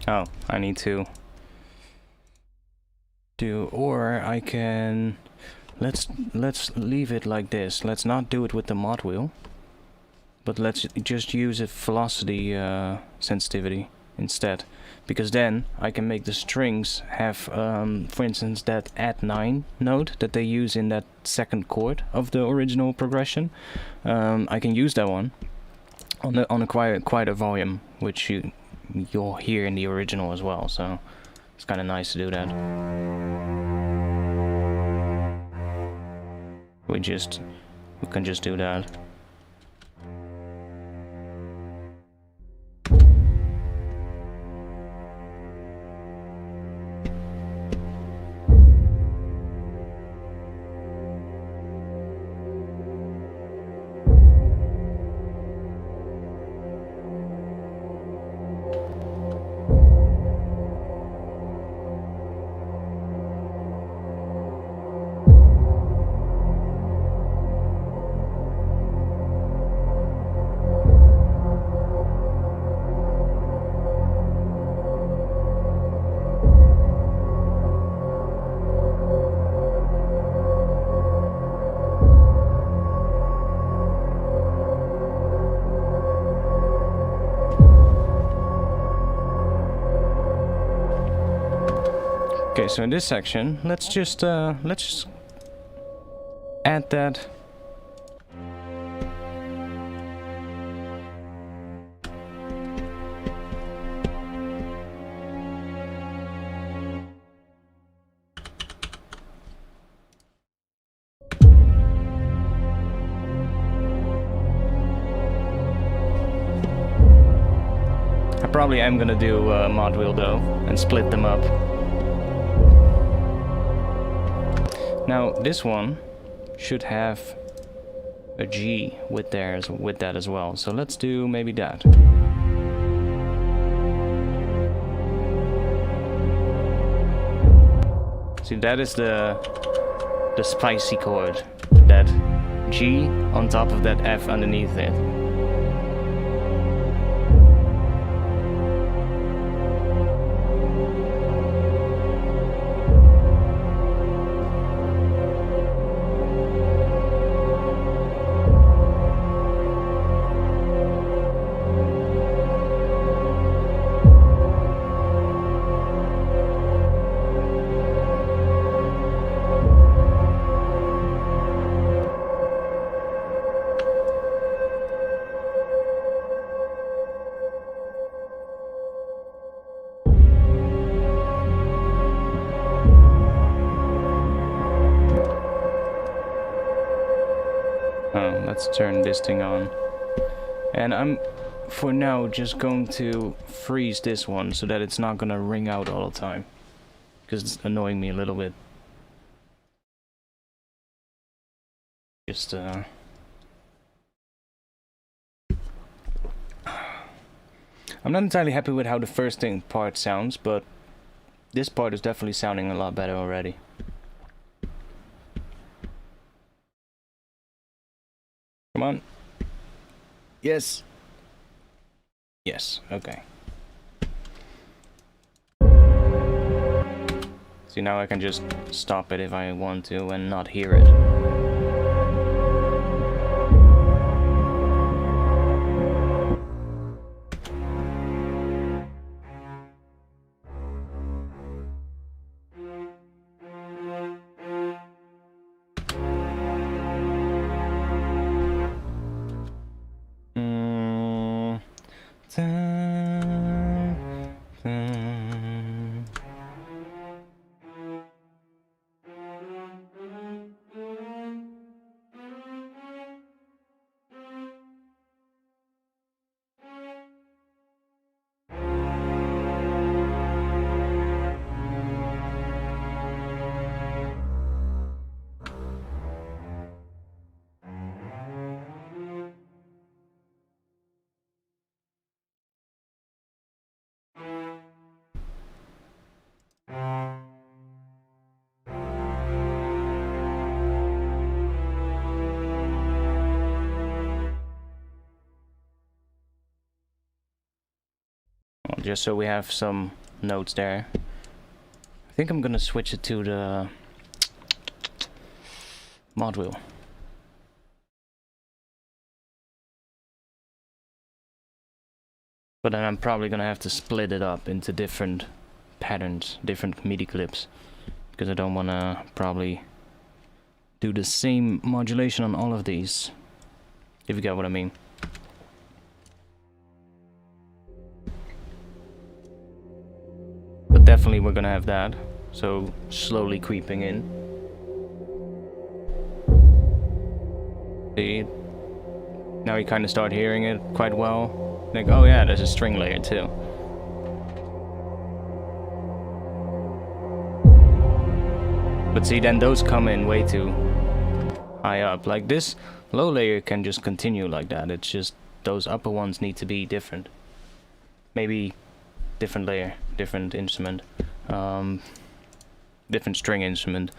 Oh, I need to do, or I can, let's leave it like this. Let's not do it with the mod wheel, but let's just use a velocity sensitivity instead, because then I can make the strings have, for instance, that add 9 note that they use in that second chord of the original progression. I can use that one on a quite a volume, which you'll hear in the original as well, so it's kind of nice to do that. We can just do that. Okay, so in this section, let's just add that. I probably am gonna do mod wheel though, and split them up. Now this one should have a G with that as well. So let's do maybe that. See, that is the spicy chord. That G on top of that F underneath it. Let's turn this thing on. And I'm, for now, just going to freeze this one so that it's not gonna ring out all the time. Because it's annoying me a little bit. Just, I'm not entirely happy with how the first part sounds, but this part is definitely sounding a lot better already. Come on. Yes. Yes, okay. See, now I can just stop it if I want to and not hear it. Just so we have some notes there. I think I'm gonna switch it to the mod wheel. But then I'm probably gonna have to split it up into different patterns, different MIDI clips. Because I don't wanna probably do the same modulation on all of these. If you get what I mean. Definitely we're gonna have that, so slowly creeping in. See, now you kind of start hearing it quite well. Like, oh yeah, there's a string layer too. But see, then those come in way too high up. Like this low layer can just continue like that. It's just those upper ones need to be different. Maybe different layer, different instrument, different string instrument.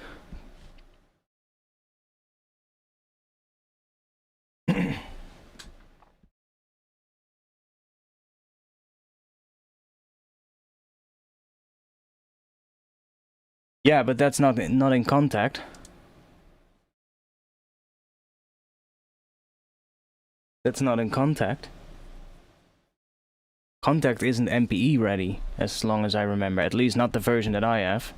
Yeah, but that's not in contact. That's not in contact. Contact isn't MPE ready, as long as I remember. At least not the version that I have.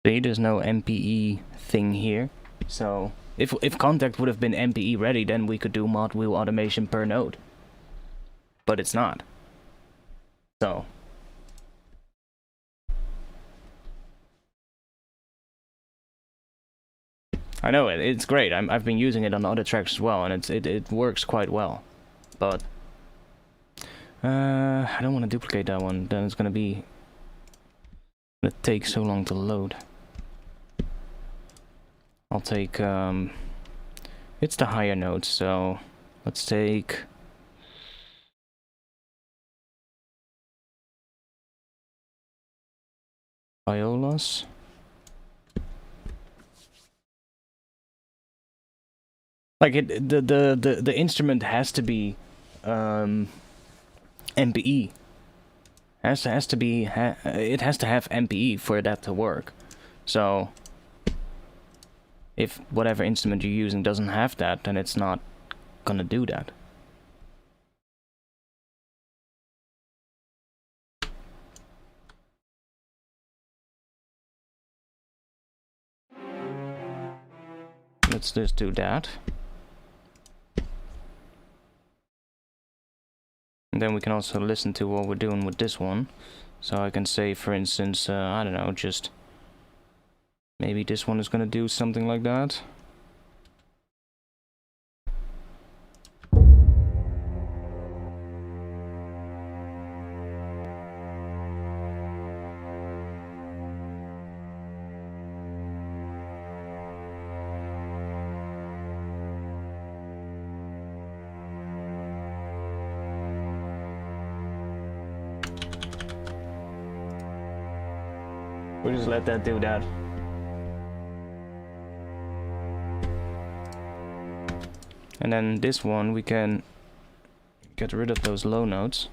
See, there's no MPE thing here. So if Contact would have been MPE ready, then we could do mod wheel automation per node. But it's not. So I know it's great. I've been using it on other tracks as well, and it works quite well. But I don't want to duplicate that one. Then it's gonna take so long to load. I'll take it's the higher notes, so let's take violas. Like the instrument has to be MPE. Has to be it has to have MPE for that to work. So if whatever instrument you're using doesn't have that, then it's not gonna do that. Let's just do that. And then we can also listen to what we're doing with this one. So I can say, for instance, I don't know, just maybe this one is gonna do something like that. We'll just let that do that. And then this one, we can get rid of those low notes.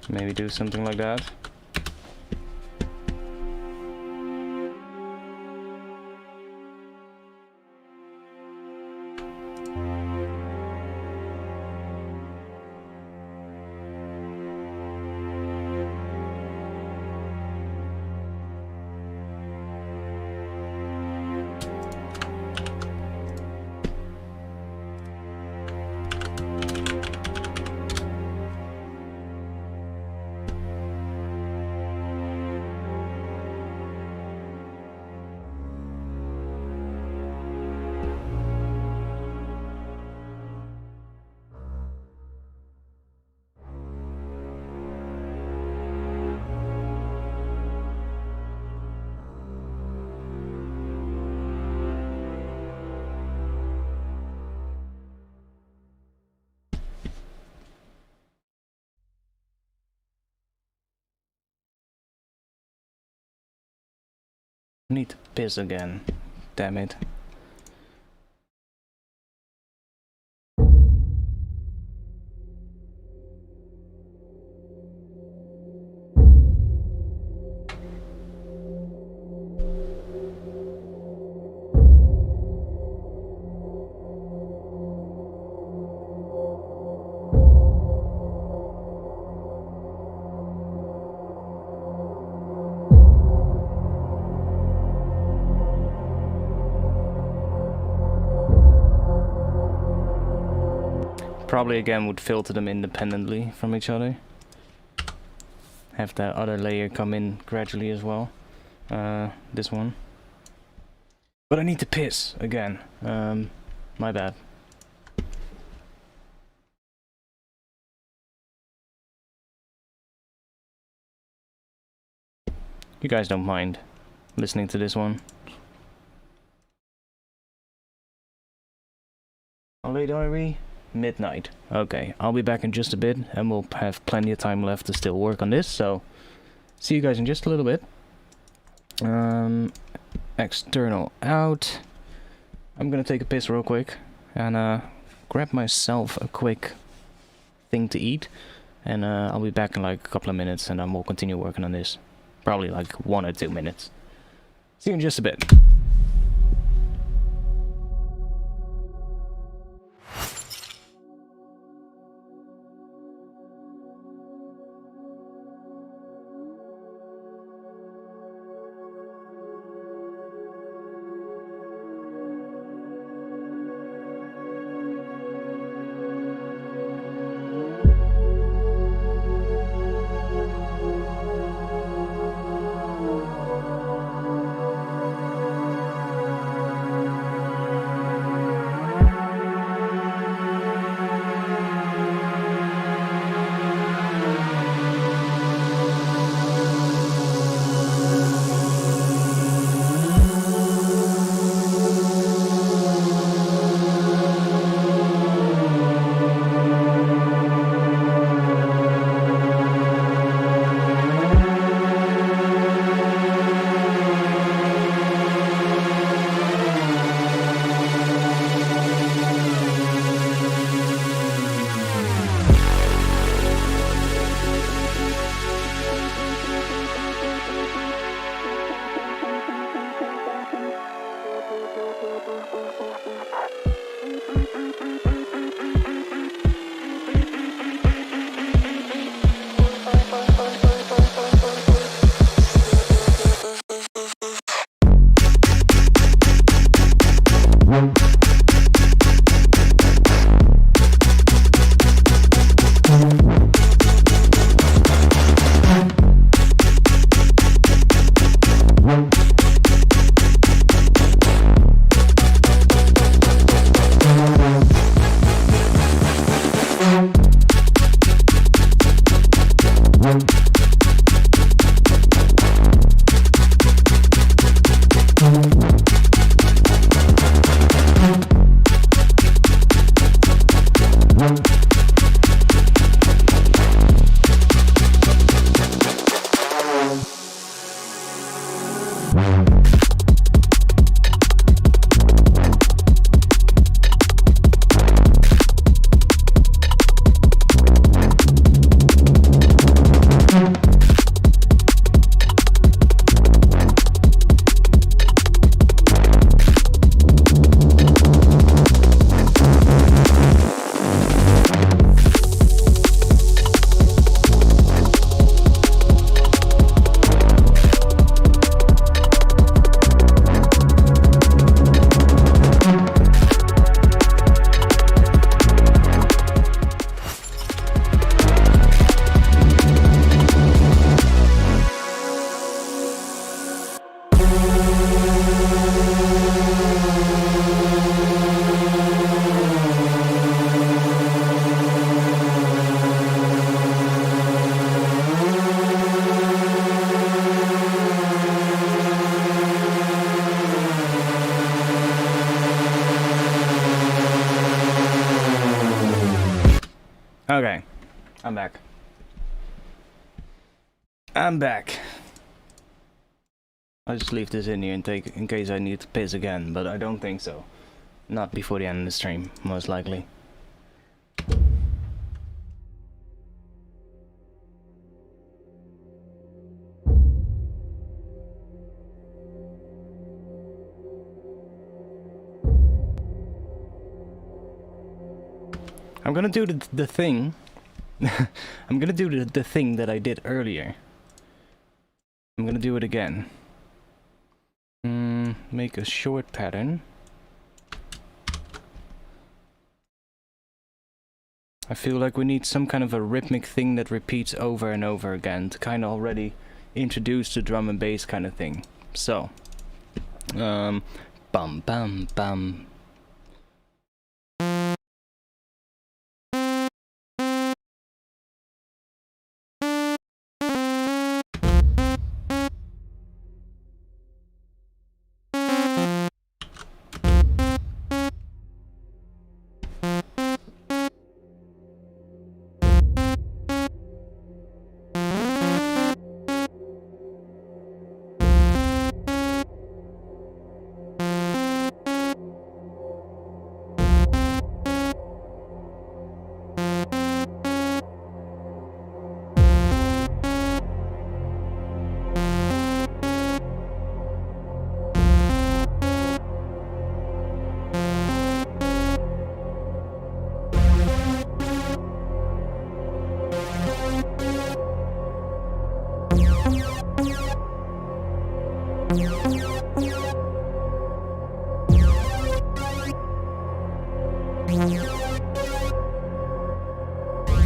Maybe do something like that. I need to piss again. Damn it. Probably again would filter them independently from each other. Have that other layer come in gradually as well. This one. But I need to piss again. My bad. You guys don't mind listening to this one? How late are we? Midnight. Okay, I'll be back in just a bit, and we'll have plenty of time left to still work on this, so see you guys in just a little bit. External out. I'm gonna take a piss real quick, and grab myself a quick thing to eat, and I'll be back in like a couple of minutes, and then we'll continue working on this. Probably like 1 or 2 minutes. See you in just a bit. Okay, I'm back. I'm back. I'll just leave this in here and take in case I need to piss again, but I don't think so. Not before the end of the stream, most likely. I'm gonna do the thing. I'm gonna do the thing that I did earlier. I'm gonna do it again. Make a short pattern. I feel like we need some kind of a rhythmic thing that repeats over and over again to kind of already introduce the drum and bass kind of thing. So, bum bum bum.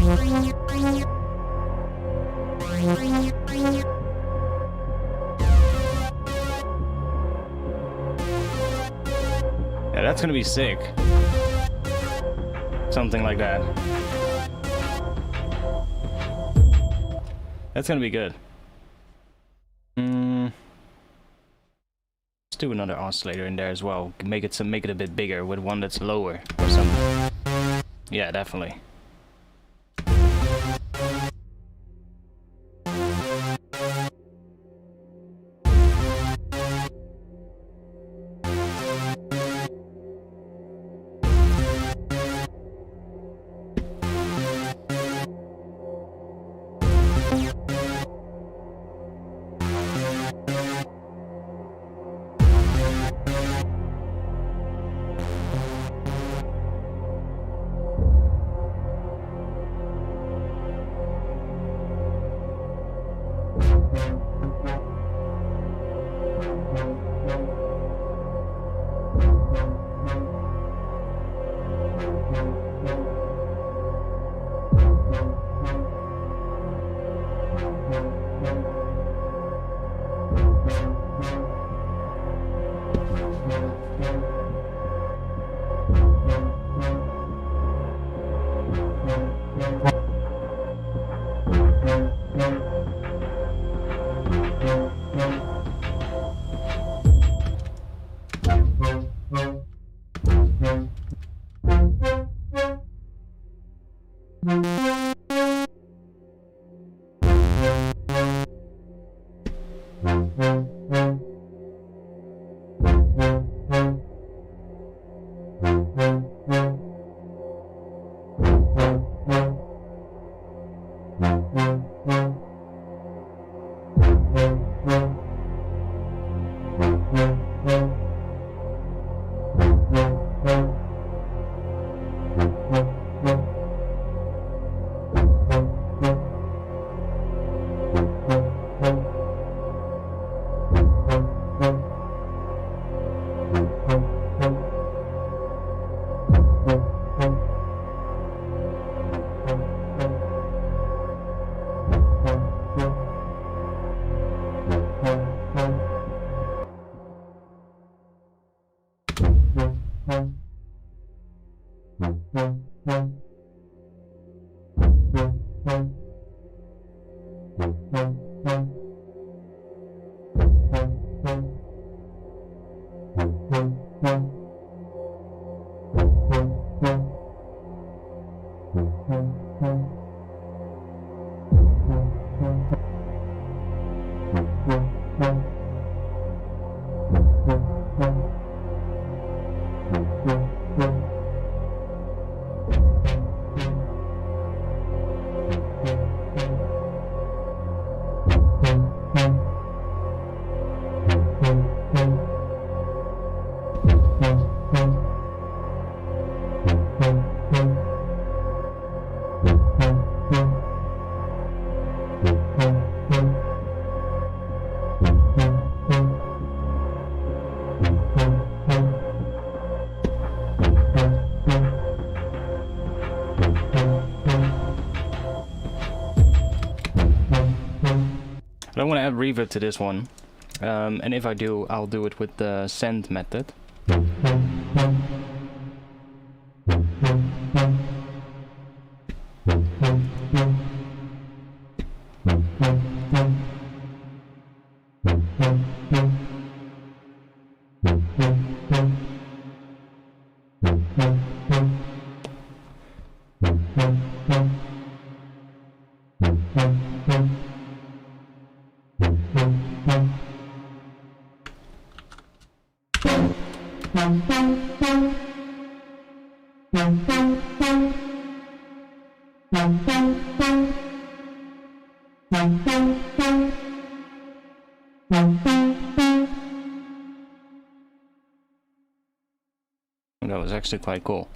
Yeah, that's gonna be sick. Something like that. That's gonna be good. Let's do another oscillator in there as well. Make it a bit bigger with one that's lower or something. Yeah, definitely. I want to add reverb to this one, and if I do, I'll do it with the send method. That was actually quite cool.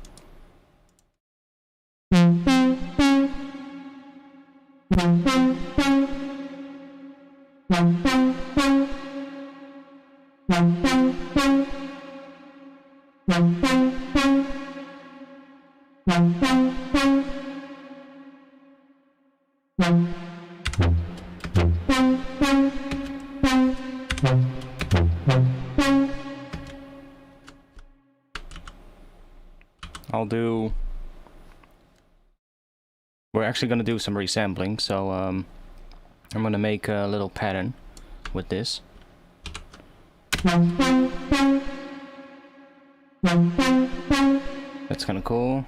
I'll do... We're actually gonna do some resampling, so I'm gonna make a little pattern with this. That's kind of cool.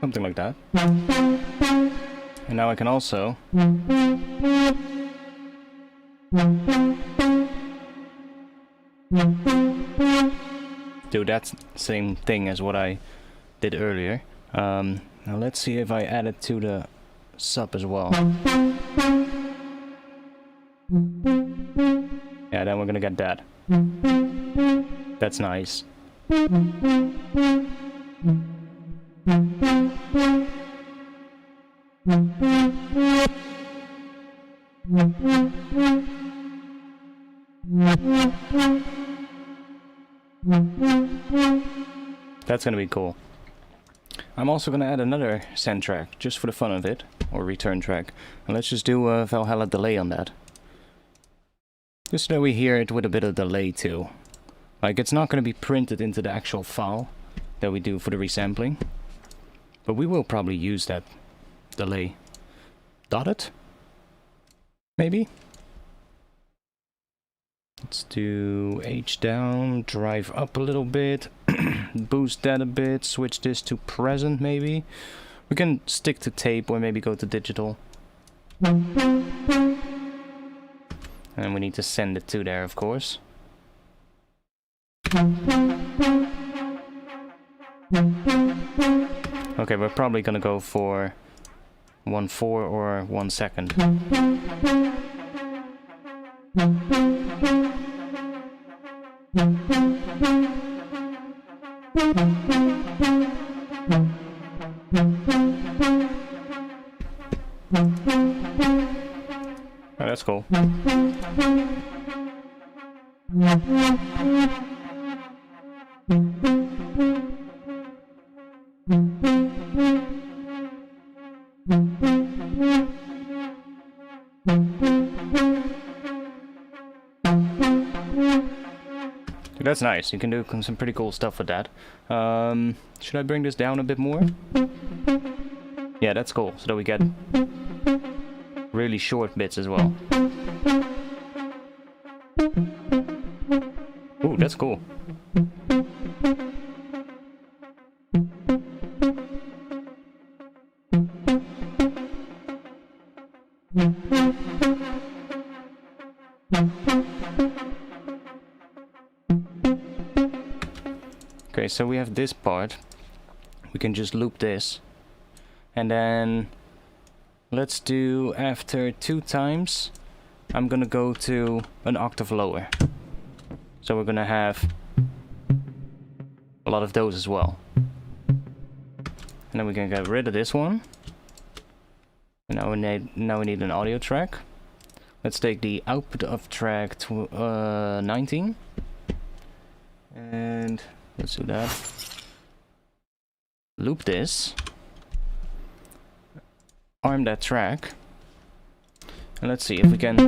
Something like that. And now I can also do that same thing as what I did earlier. Now let's see if I add it to the sub as well. Yeah, then we're gonna get that. That's nice. That's gonna be cool. I'm also gonna add another send track, just for the fun of it, or return track. And let's just do a Valhalla delay on that. Just so that we hear it with a bit of delay too. Like, it's not gonna be printed into the actual file that we do for the resampling, but we will probably use that delay. Dotted? Maybe? Let's do H down, drive up a little bit, boost that a bit, switch this to present maybe. We can stick to tape or maybe go to digital. And we need to send it to there, of course. Okay, we're probably gonna go for 1/4 or 1 second. Oh, that's cool. That's nice. You can do some pretty cool stuff with that. Should I bring this down a bit more? Yeah, that's cool. So that we get really short bits as well. Ooh, that's cool. Okay, so we have this part. We can just loop this. And then let's do, after 2 times, I'm gonna go to an octave lower. So we're gonna have a lot of those as well. And then we're gonna get rid of this one. And now we need an audio track. Let's take the output of track 19. And let's do that. Loop this. Arm that track. And let's see if we can...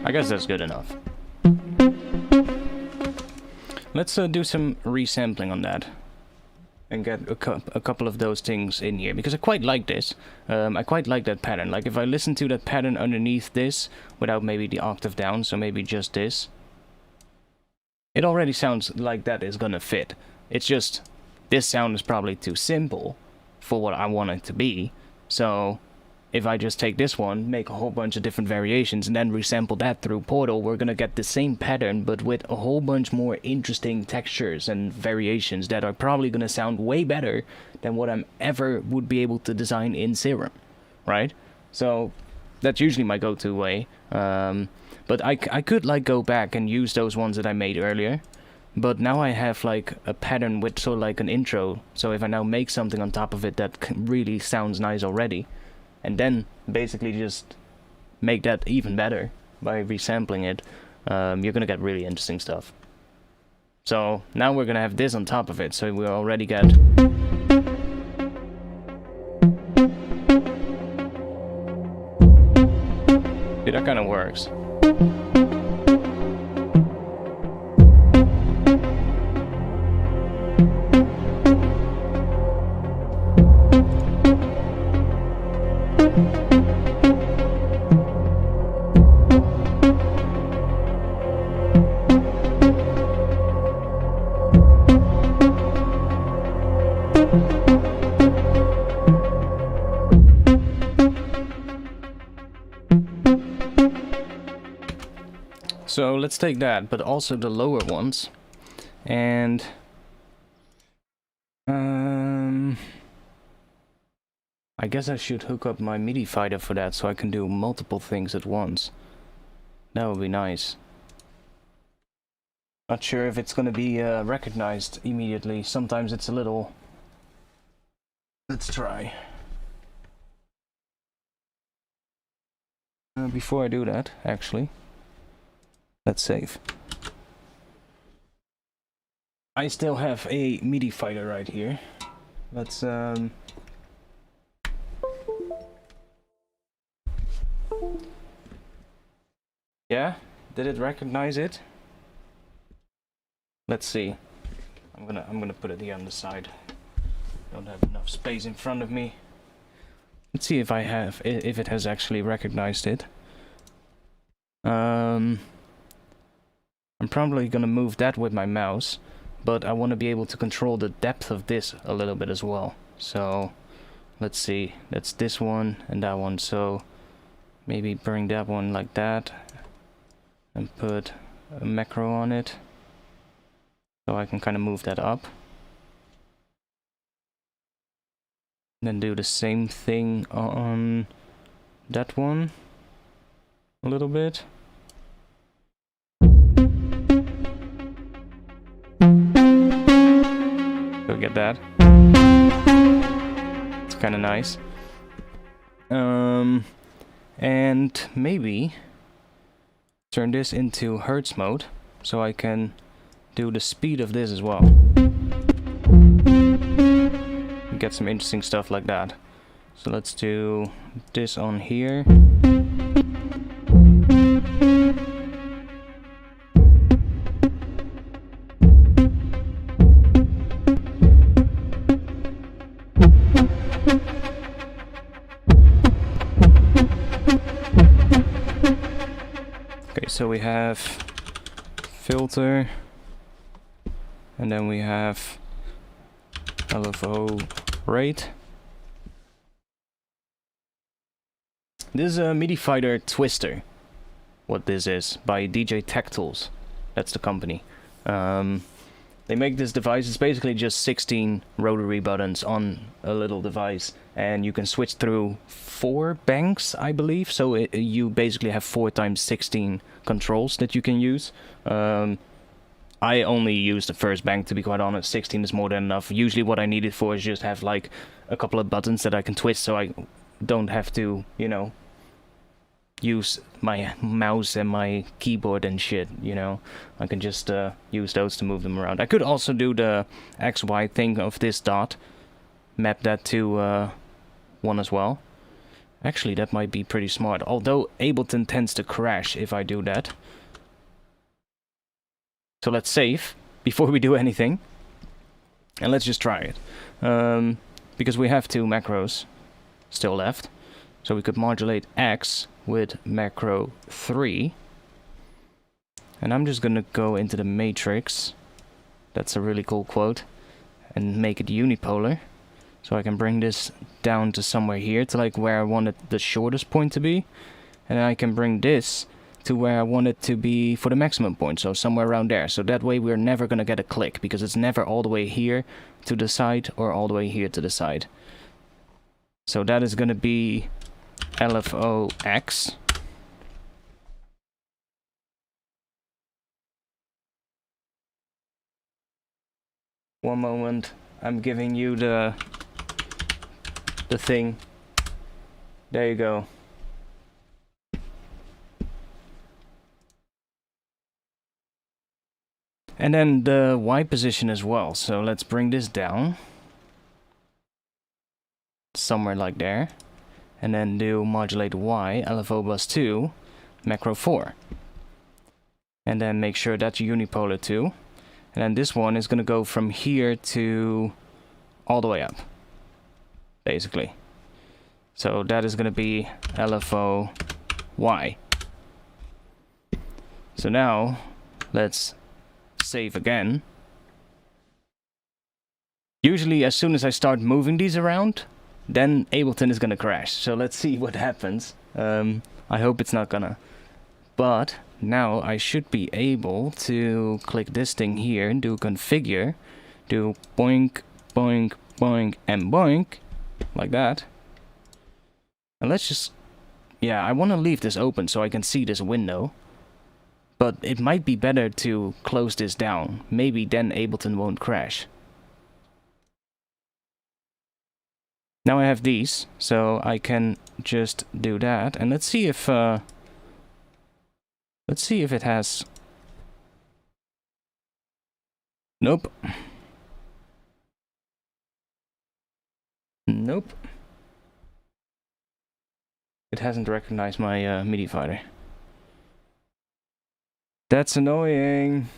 I guess that's good enough. let's do some resampling on that. And get a couple of those things in here, because I quite like this. I quite like that pattern. Like if I listen to that pattern underneath this, without maybe the octave down, so maybe just this, it already sounds like that is gonna fit. It's just, this sound is probably too simple for what I want it to be. So if I just take this one, make a whole bunch of different variations, and then resample that through Portal, we're gonna get the same pattern, but with a whole bunch more interesting textures and variations that are probably gonna sound way better than what I'm ever would be able to design in Serum, right? So that's usually my go-to way. But I could like go back and use those ones that I made earlier, but now I have like a pattern with sort of like an intro. So if I now make something on top of it that really sounds nice already, and then basically just make that even better by resampling it, you're gonna get really interesting stuff. So now we're gonna have this on top of it, so we already get... See, that kind of works. So let's take that, but also the lower ones, and I guess I should hook up my MIDI fighter for that, so I can do multiple things at once. That would be nice. Not sure if it's gonna be recognized immediately. Sometimes it's a little... Let's try. Before I do that, actually, let's save. I still have a MIDI fighter right here. Let's yeah, did it recognize it? Let's see. I'm gonna put it here on the side. Don't have enough space in front of me. Let's see if if it has actually recognized it. I'm probably gonna move that with my mouse, but I want to be able to control the depth of this a little bit as well. So let's see, that's this one and that one, so maybe bring that one like that and put a macro on it, so I can kind of move that up. Then do the same thing on that one a little bit. So get that. It's kind of nice. And maybe turn this into Hertz mode, so I can do the speed of this as well. Get some interesting stuff like that. So let's do this on here. Okay, so we have filter, and then we have LFO rate. This is a MIDI fighter twister. What this is, by DJ Tech Tools. That's the company. They make this device. It's basically just 16 rotary buttons on a little device, and you can switch through 4 banks, I believe. So you basically have 4 times 16 controls that you can use. I only use the first bank, to be quite honest. 16 is more than enough. Usually what I need it for is just have like a couple of buttons that I can twist, so I don't have to, you know, use my mouse and my keyboard and shit, you know. I can just use those to move them around. I could also do the XY thing of this dot, map that to one as well. Actually, that might be pretty smart, although Ableton tends to crash if I do that. So let's save, before we do anything. And let's just try it. Because we have 2 macros still left. So we could modulate X with macro 3. And I'm just gonna go into the matrix. That's a really cool quote. And make it unipolar. So I can bring this down to somewhere here, to like where I wanted the shortest point to be. And I can bring this to where I want it to be for the maximum point, so somewhere around there. So that way we're never gonna get a click, because it's never all the way here to the side or all the way here to the side. So that is gonna be LFO-X. One moment, I'm giving you the thing. There you go. And then the Y position as well. So let's bring this down. Somewhere like there. And then do modulate Y, LFO plus 2, macro 4. And then make sure that's unipolar too. And then this one is going to go from here to all the way up. Basically. So that is going to be LFO Y. So now, let's save again. Usually as soon as I start moving these around, then Ableton is gonna crash. So let's see what happens. I hope it's not gonna. But now I should be able to click this thing here and do configure, do boink, boink, boink, and boink, like that. And let's just, yeah, I want to leave this open so I can see this window. But it might be better to close this down. Maybe then Ableton won't crash. Now I have these, so I can just do that. And let's see if it has. Nope. Nope. It hasn't recognized my MIDI fighter. That's annoying.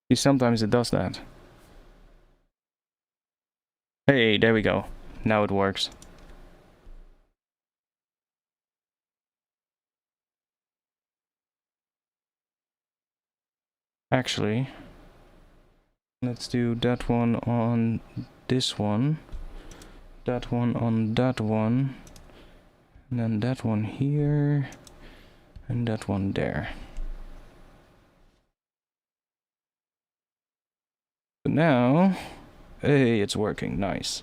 See, sometimes it does that. Hey, there we go. Now it works. Actually, let's do that one on this one, that one on that one, and then that one here, and that one there. So now, hey, it's working, nice.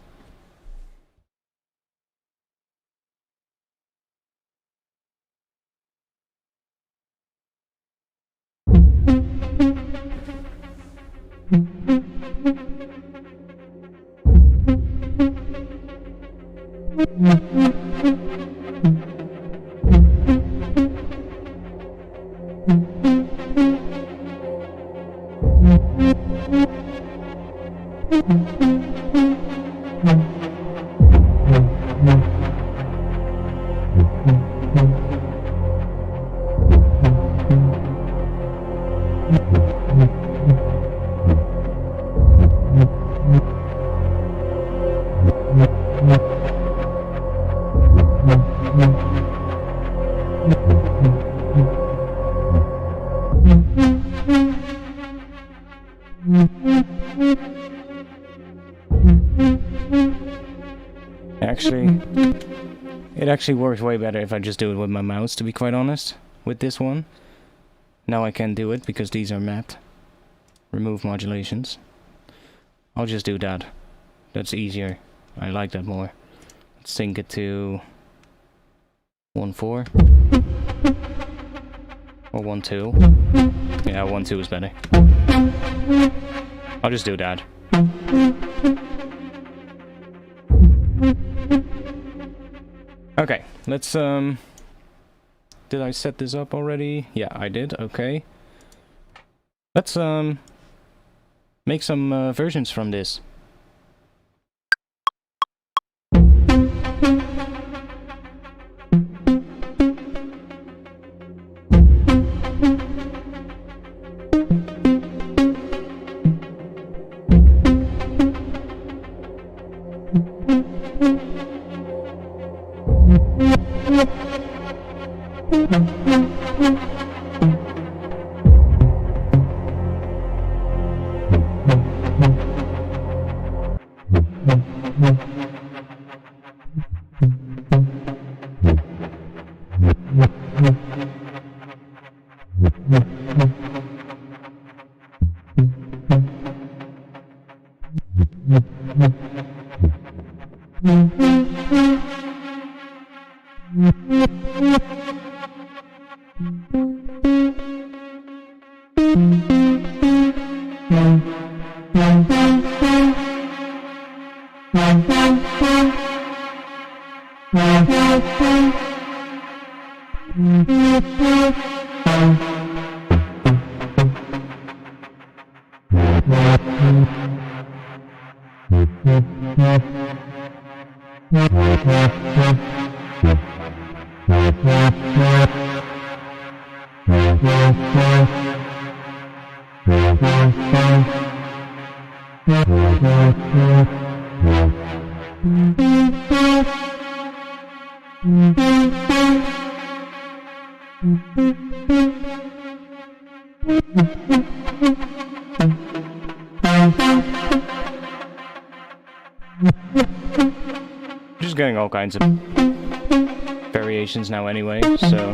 It actually works way better if I just do it with my mouse, to be quite honest, with this one. Now I can do it because these are mapped. Remove modulations. I'll just do that. That's easier. I like that more. Let's sync it to 1.4 or 1.2. Yeah, 1.2 is better. I'll just do that. Okay, let's did I set this up already? Yeah, I did. Okay. Let's make some versions from this. Just getting all kinds of variations now anyway, so...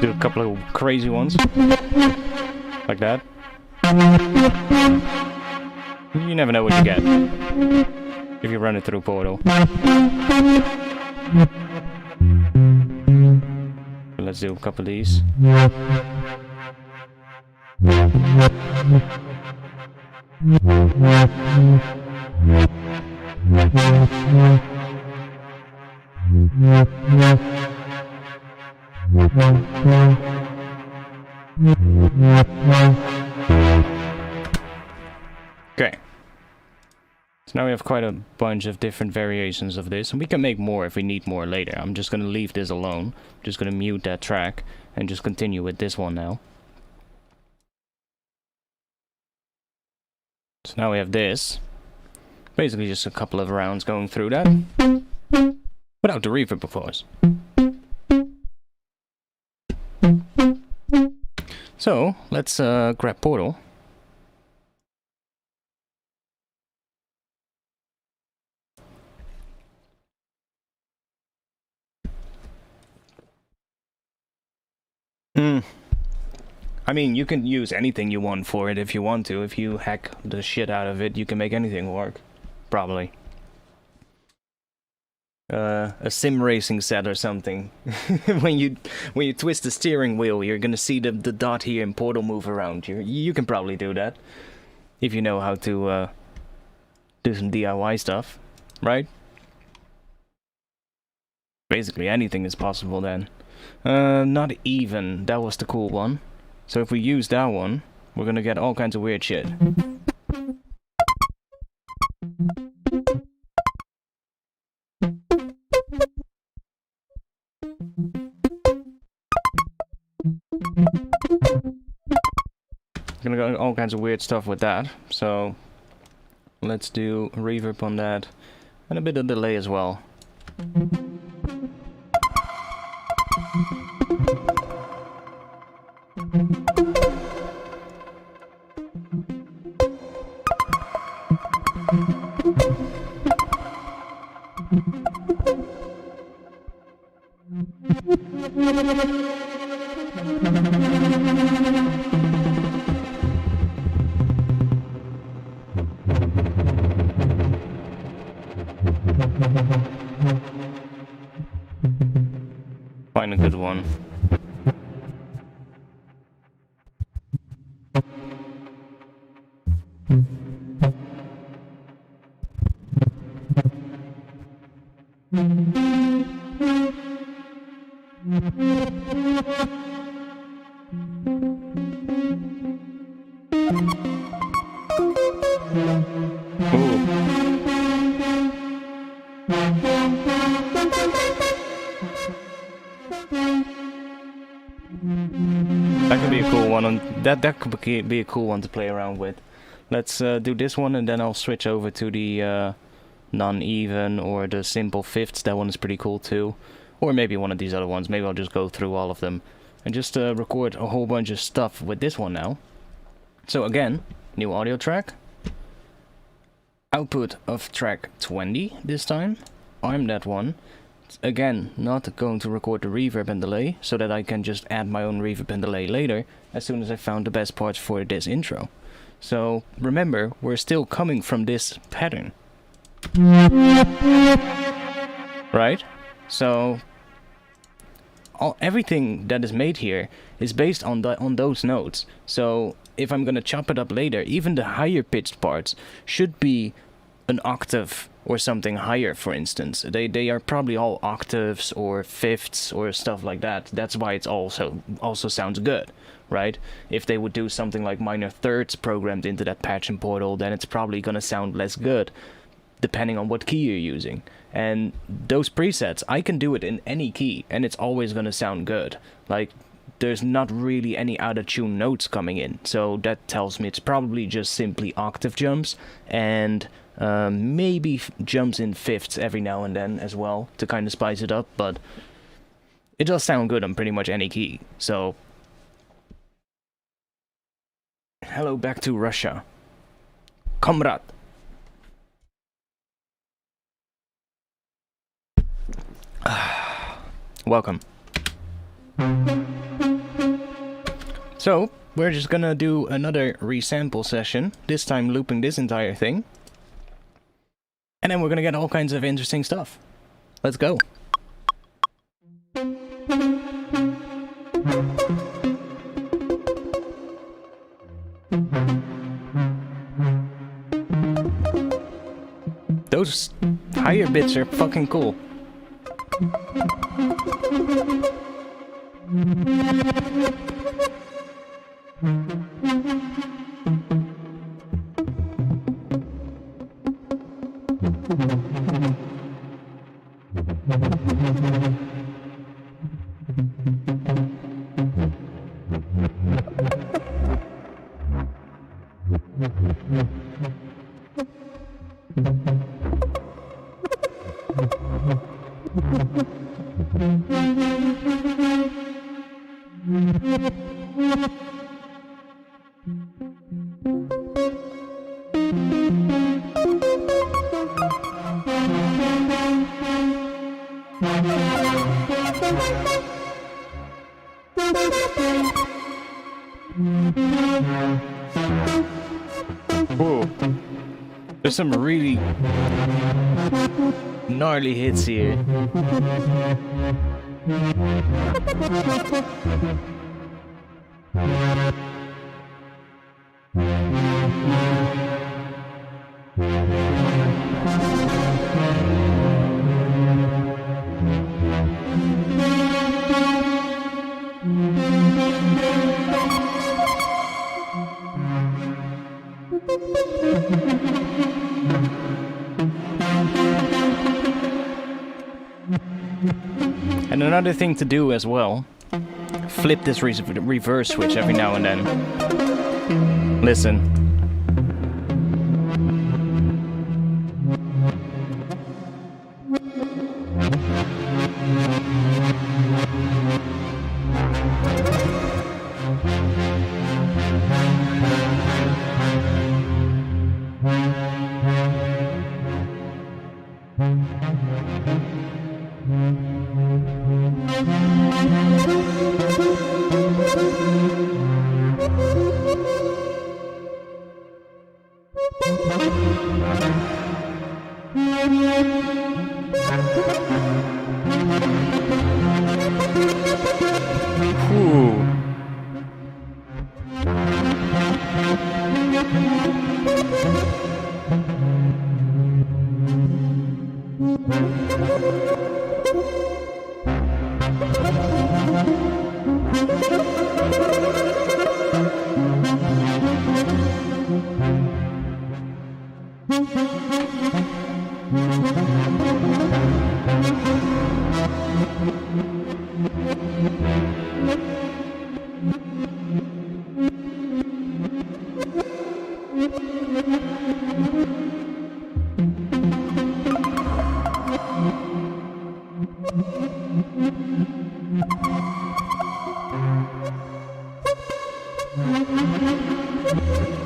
do a couple of crazy ones, like that. You never know what you get if you run it through Portal. Let's do a couple of these. Okay. So now we have quite a bunch of different variations of this, and we can make more if we need more later. I'm just gonna leave this alone. I'm just gonna mute that track and just continue with this one now. So now we have this. Basically just a couple of rounds going through that. Without the reverb, of course. So, let's grab Portal. I mean, you can use anything you want for it if you want to. If you hack the shit out of it, you can make anything work. Probably. A sim racing set or something. when you twist the steering wheel, you're gonna see the dot here in Portal move around. You can probably do that. If you know how to do some DIY stuff, right? Basically anything is possible then. Not even. That was the cool one. So if we use that one, we're gonna get all kinds of weird shit. Gonna get all kinds of weird stuff with that. So let's do a reverb on that and a bit of delay as well. Find a good one. That could be a cool one. That could be a cool one to play around with. Let's do this one, and then I'll switch over to the non-even or the simple fifths. That one is pretty cool too. Or maybe one of these other ones. Maybe I'll just go through all of them and just record a whole bunch of stuff with this one now. So again, new audio track. Output of track 20 this time. I'm that one. Again, not going to record the reverb and delay, so that I can just add my own reverb and delay later, as soon as I found the best parts for this intro. So remember, we're still coming from this pattern. Right? So everything that is made here is based on those notes. So if I'm gonna chop it up later, even the higher pitched parts should be an octave or something higher, for instance. They are probably all octaves or fifths or stuff like that. That's why it's also sounds good, right? If they would do something like minor thirds programmed into that patch and portal, then it's probably gonna sound less good, depending on what key you're using. And those presets, I can do it in any key, and it's always gonna sound good. Like, there's not really any out-of-tune notes coming in, so that tells me it's probably just simply octave jumps, and maybe jumps in fifths every now and then as well, to kind of spice it up, but it does sound good on pretty much any key, so... Hello back to Russia. Comrade! Welcome. So, we're just gonna do another resample session, this time looping this entire thing. And then we're gonna get all kinds of interesting stuff. Let's go. Those higher bits are fucking cool. Whoa. There's some really gnarly hits here. And another thing to do as well, flip this reverse switch every now and then. Listen.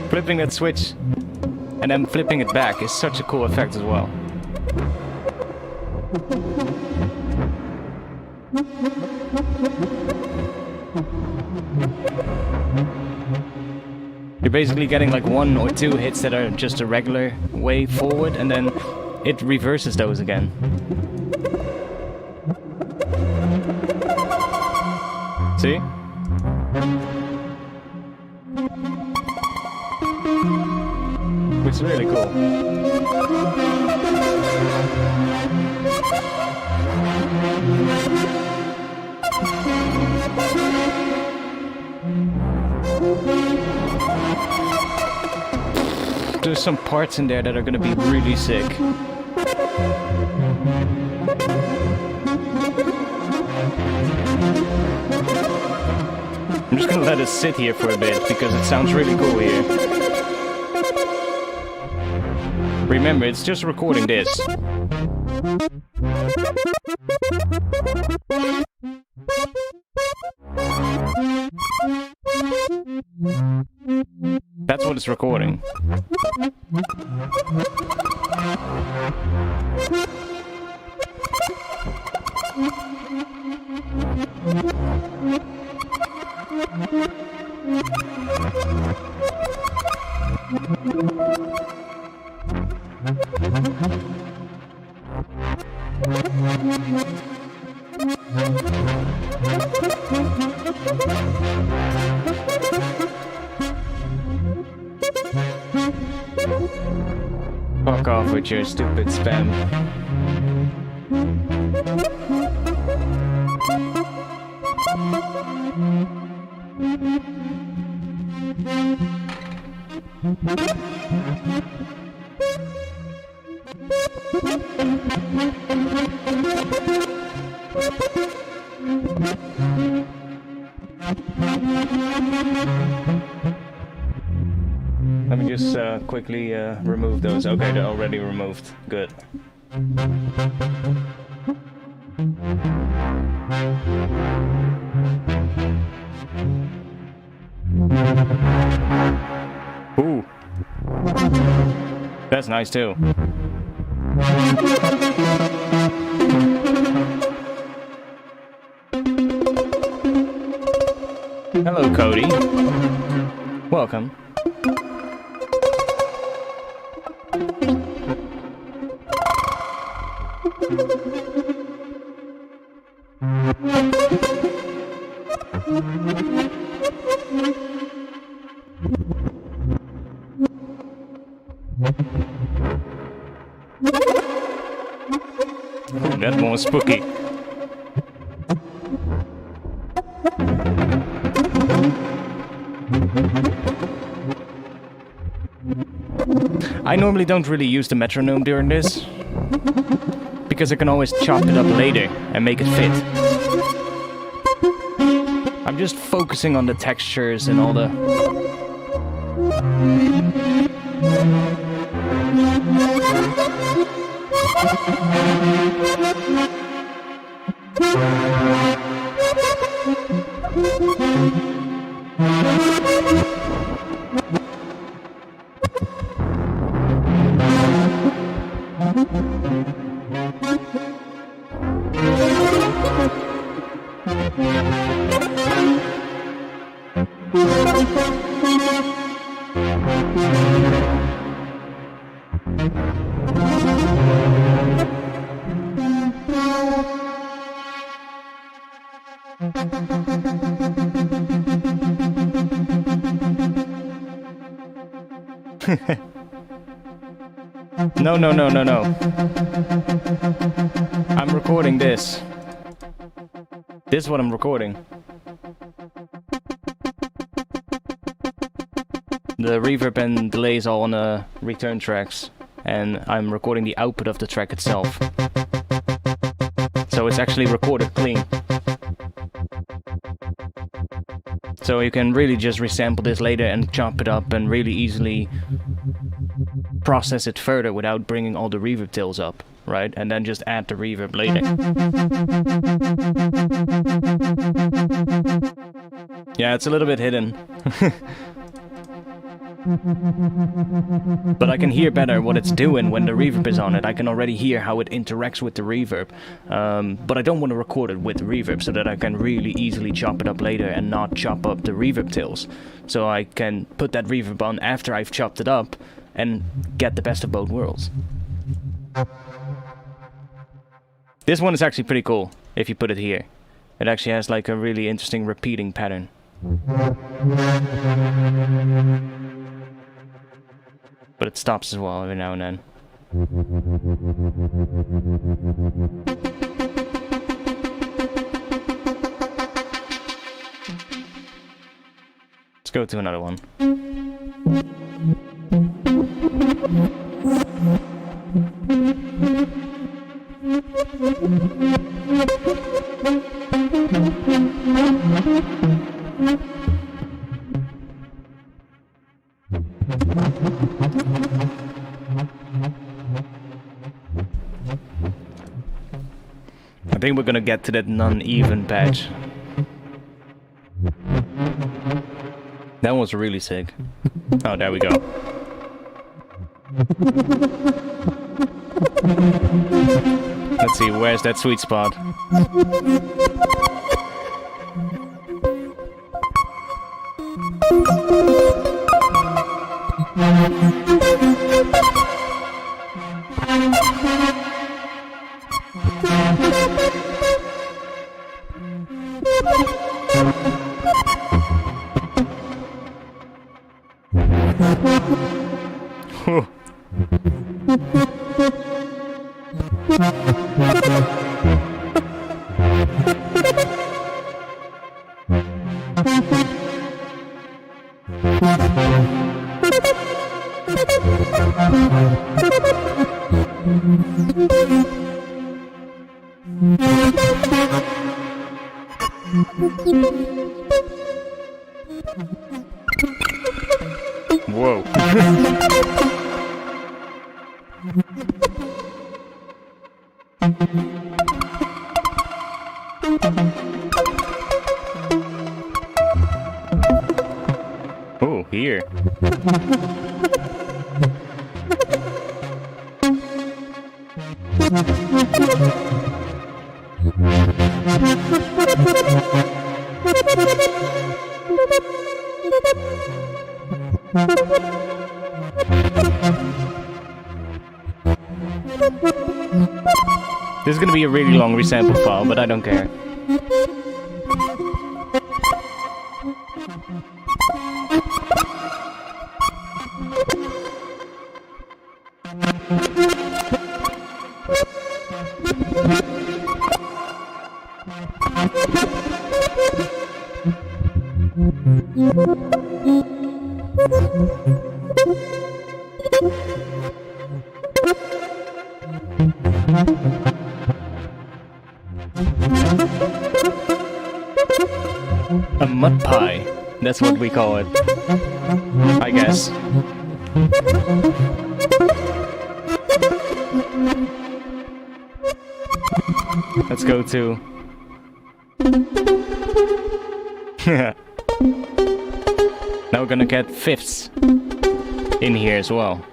Flipping that switch and then flipping it back is such a cool effect as well. You're basically getting like 1 or 2 hits that are just a regular way forward, and then it reverses those again. See? Which is really cool. There's some parts in there that are gonna be really sick. I'm just gonna let it sit here for a bit because it sounds really cool here. Remember, it's just recording this. That's what it's recording. Fuck off with your stupid spam. Let me just quickly remove those. Okay, they're already removed. Good. Ooh. That's nice too. Hello, Cody. Welcome. Ooh, that's more spooky. I normally don't really use the metronome during this, because I can always chop it up later and make it fit. I'm just focusing on the textures and all the... No. I'm recording this. This is what I'm recording. The reverb and delay is all on the return tracks, and I'm recording the output of the track itself. So it's actually recorded clean. So you can really just resample this later and chop it up and really easily process it further without bringing all the reverb tails up, right? And then just add the reverb later. Yeah, it's a little bit hidden. But I can hear better what it's doing when the reverb is on it. I can already hear how it interacts with the reverb. But I don't want to record it with the reverb so that I can really easily chop it up later and not chop up the reverb tails. So I can put that reverb on after I've chopped it up and get the best of both worlds. This one is actually pretty cool if you put it here. It actually has like a really interesting repeating pattern. But it stops as well every now and then. Let's go to another one. I think we're gonna get to that non-even patch. That was really sick. Oh, there we go. Let's see, where's that sweet spot? Whoa. Oh, here. This is gonna be a really long resample file, but I don't care. A mud pie. That's what we call it. I guess. Let's go to... Now we're gonna get fifths in here as well.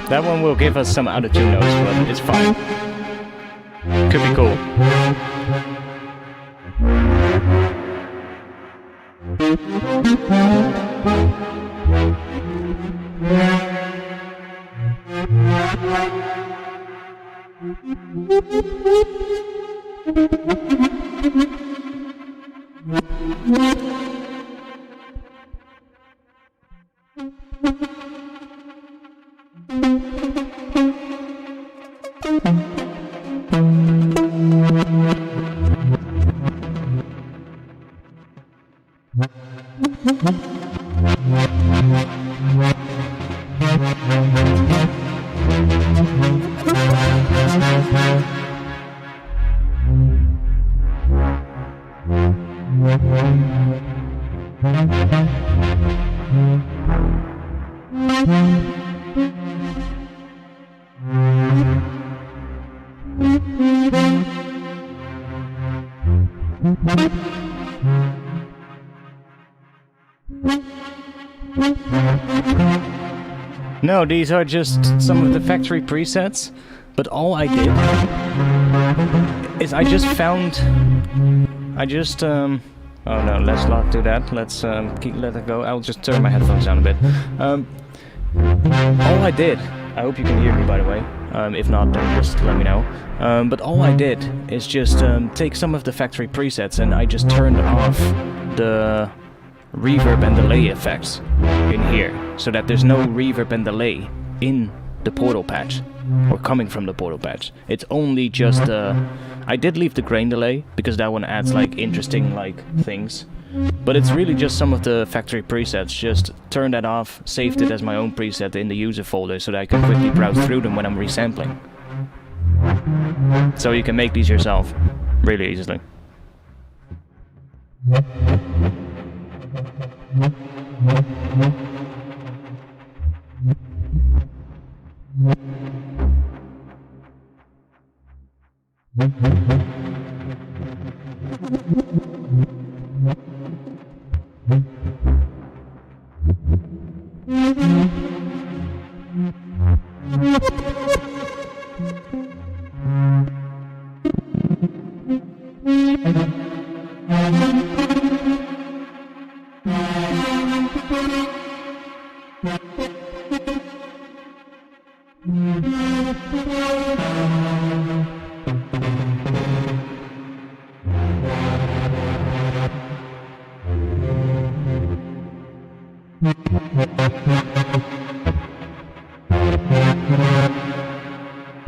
That one will give us some out-of-tune notes, but it's fine. Could be cool. No, these are just some of the factory presets, but all I did is I just found... oh no, let's not do that. Let's let it go. I'll just turn my headphones down a bit. All I did... I hope you can hear me, by the way. If not, then just let me know. But all I did is just take some of the factory presets and I just turned off the reverb and delay effects in here, so that there's no reverb and delay in the portal patch, or coming from the portal patch. It's only just I did leave the grain delay, because that one adds like interesting like things. But it's really just some of the factory presets. Just turn that off, saved it as my own preset in the user folder so that I can quickly browse through them when I'm resampling. So you can make these yourself, really easily.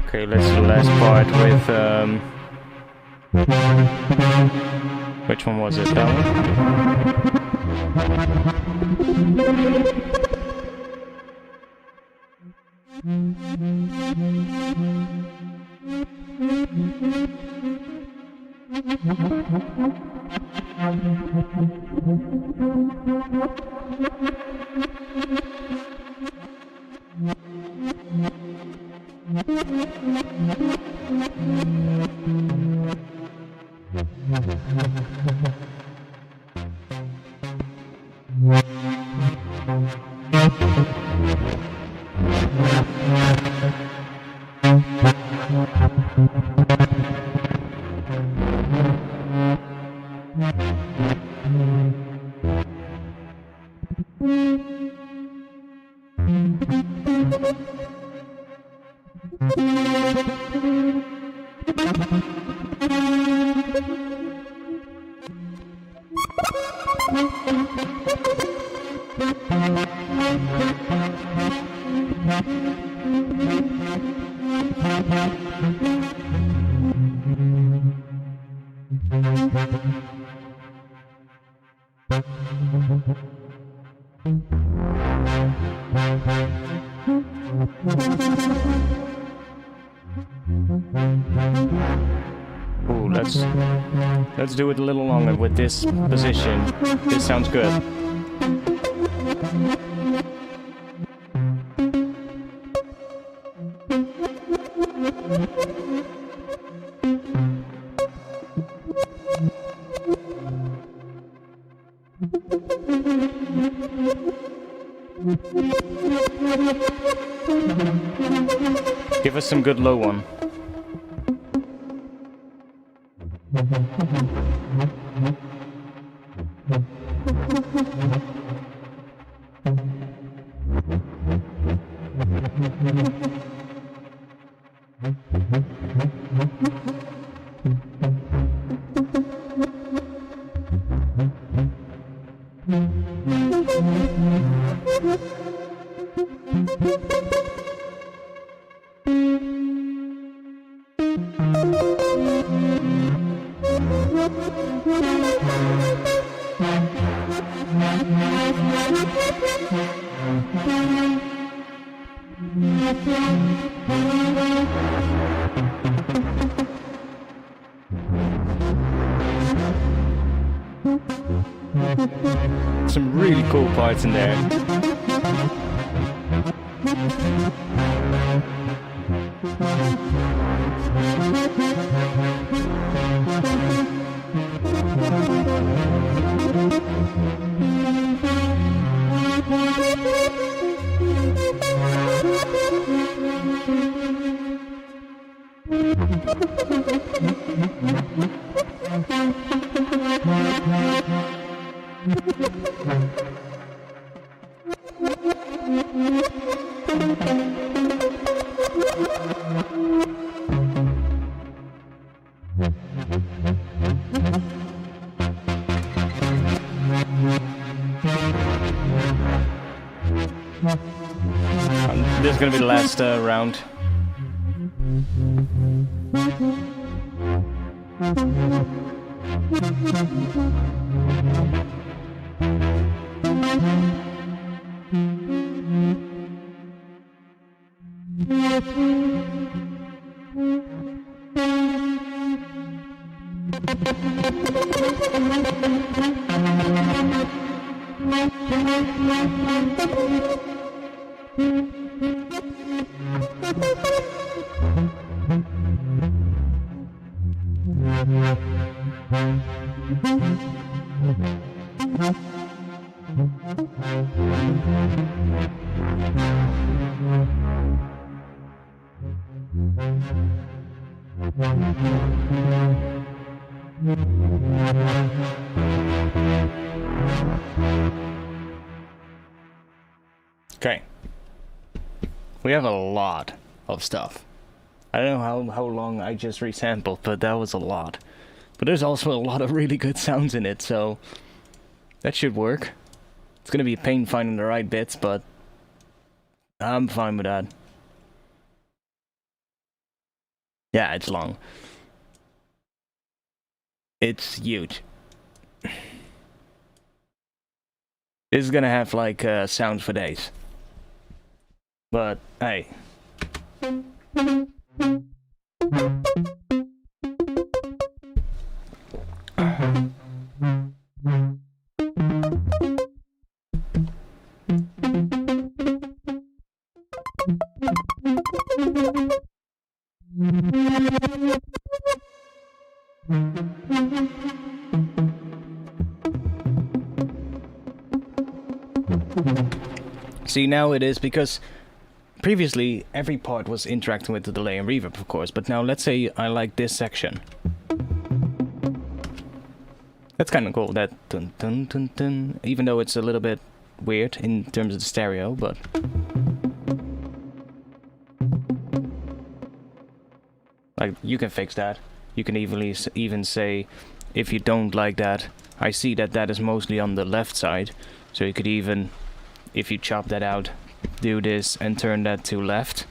Okay, let's do the last part with which one was it? That Ooh, let's do it a little longer with this position. This sounds good. Give us some good low one. Some really cool parts in there. This is gonna be the last round. Okay. We have a lot of stuff. I don't know how long I just resampled, but that was a lot. But there's also a lot of really good sounds in it, so that should work. It's gonna be a pain finding the right bits, but I'm fine with that. Yeah, it's long. It's huge. This is gonna have like sounds for days. But hey. See, now it is because previously every part was interacting with the delay and reverb, of course, but now let's say I like this section. That's kind of cool, that dun dun dun dun, even though it's a little bit weird in terms of the stereo, but like, you can fix that. You can even say, if you don't like that, I see that that is mostly on the left side, so you could even, if you chop that out, do this and turn that to left.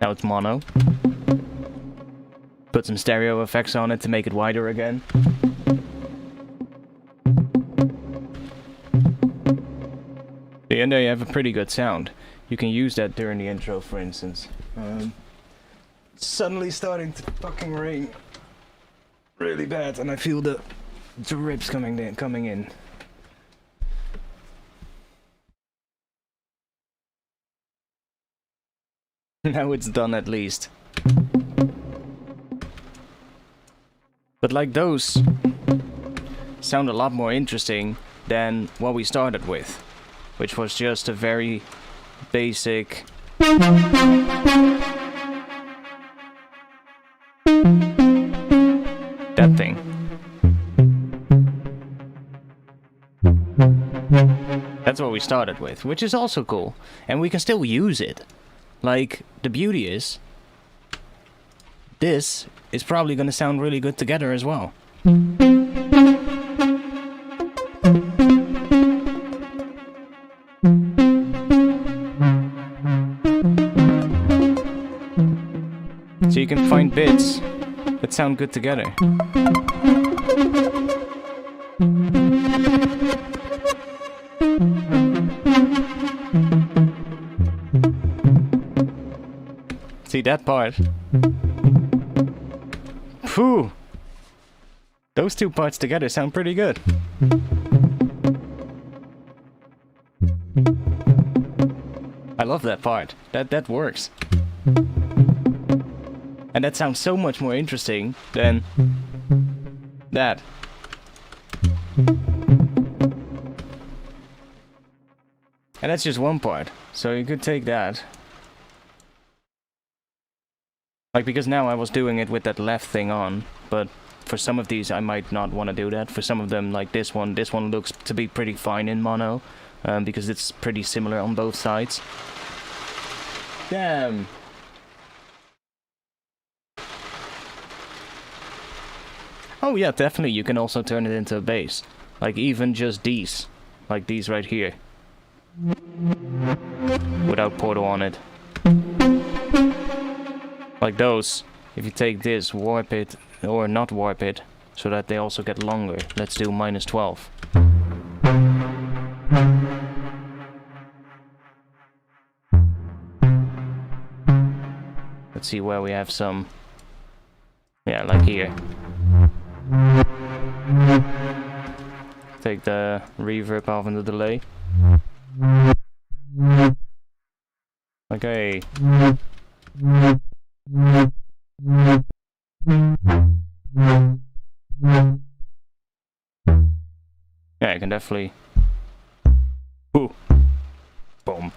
Now it's mono. Put some stereo effects on it to make it wider again. And there you have a pretty good sound. You can use that during the intro, for instance. It's suddenly starting to fucking rain really bad, and I feel the drips coming in. Now it's done at least. But like, those sound a lot more interesting than what we started with. which was just a very basic... that thing. That's what we started with, which is also cool. And we can still use it. Like, the beauty is, this is probably gonna sound really good together as well. So you can find bits that sound good together. See that part? Phew! Those two parts together sound pretty good. I love that part. That works. And that sounds so much more interesting than that. And that's just one part. So you could take that. Like, because now I was doing it with that left thing on, but for some of these I might not want to do that. For some of them, like this one looks to be pretty fine in mono, because it's pretty similar on both sides. Damn! Oh yeah, definitely you can also turn it into a bass. Like even just these. Like these right here. Without portal on it. Like those, if you take this, warp it, or not warp it, so that they also get longer. Let's do -12. Let's see where we have some... yeah, like here. Take the reverb off and the delay. Okay. Yeah, I can definitely... ooh. Boom.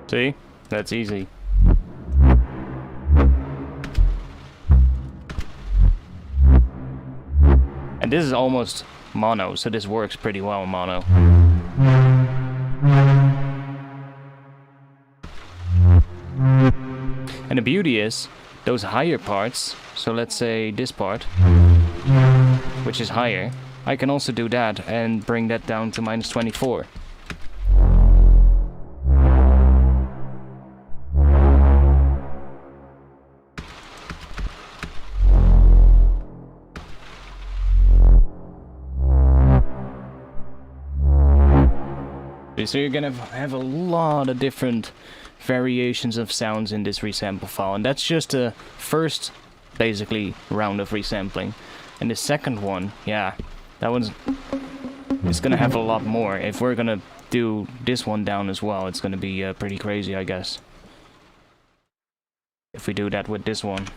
See? That's easy. And this is almost mono, so this works pretty well in mono. And the beauty is, those higher parts, so let's say this part, which is higher, I can also do that and bring that down to -24. So you're gonna have a lot of different variations of sounds in this resample file, and that's just the first, basically, round of resampling. And the second one, yeah, that one's... it's gonna have a lot more. If we're gonna do this one down as well, it's gonna be pretty crazy, I guess. If we do that with this one.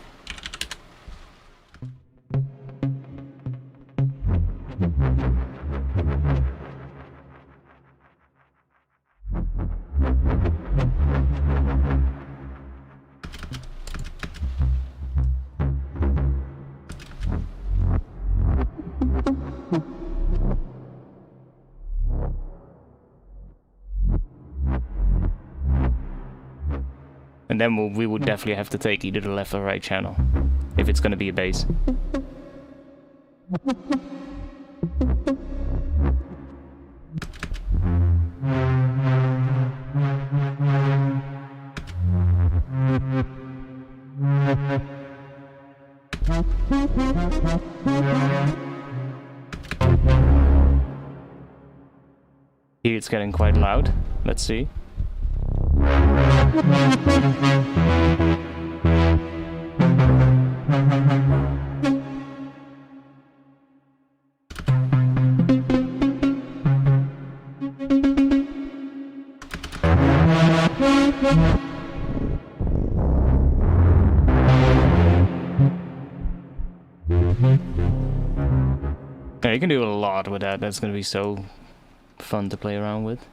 And then we would definitely have to take either the left or right channel, if it's gonna be a bass. Here it's getting quite loud. Let's see. Yeah, you can do a lot with that. That's gonna be so fun to play around with.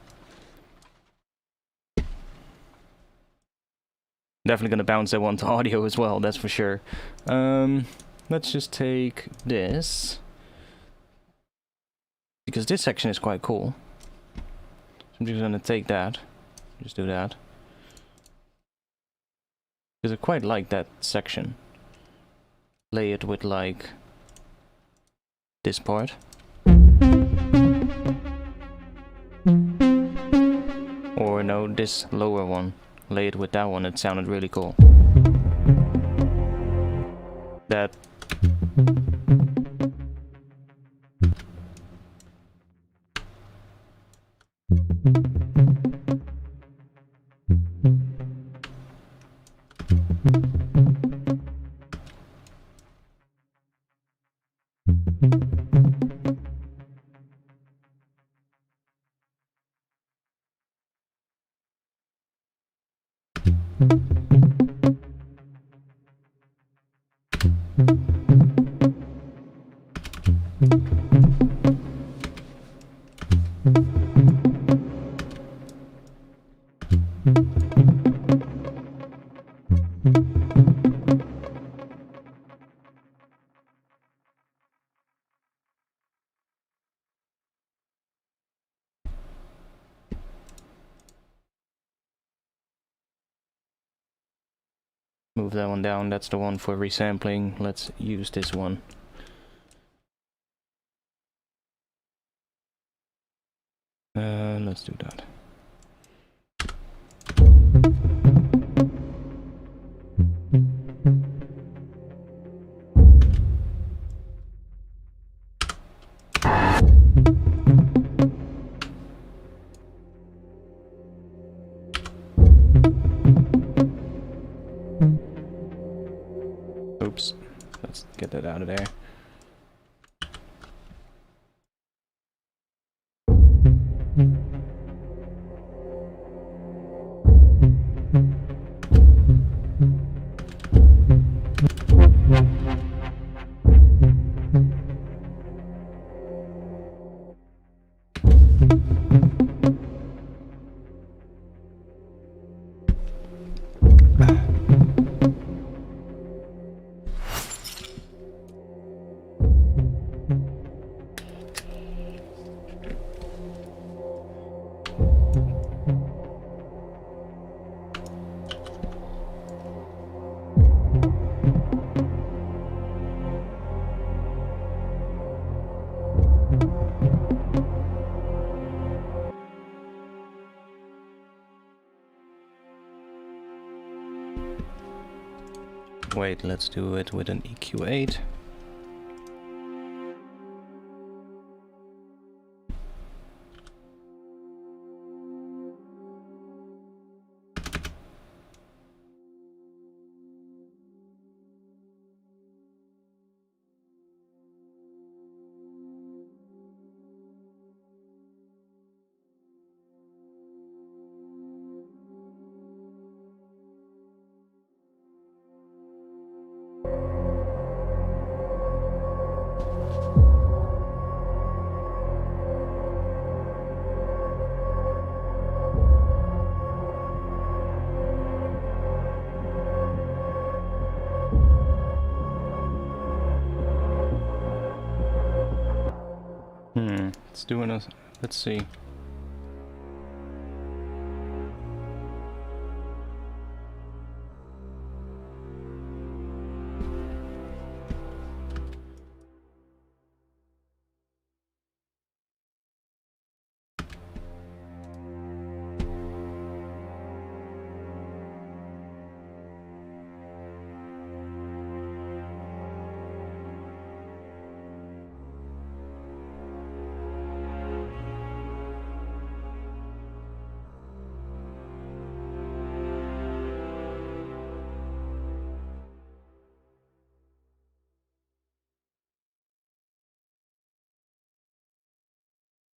Definitely gonna bounce that one to audio as well, that's for sure. Let's just take this, because this section is quite cool. So I'm just gonna take that, just do that. Because I quite like that section. Play it with like this part. Or no, this lower one. Lay it with that one, it sounded really cool. That... Move that one down, that's the one for resampling. Let's use this one. Let's do that. Oops, let's get that out of there. Wait, let's do it with an EQ8. It's doing a... let's see.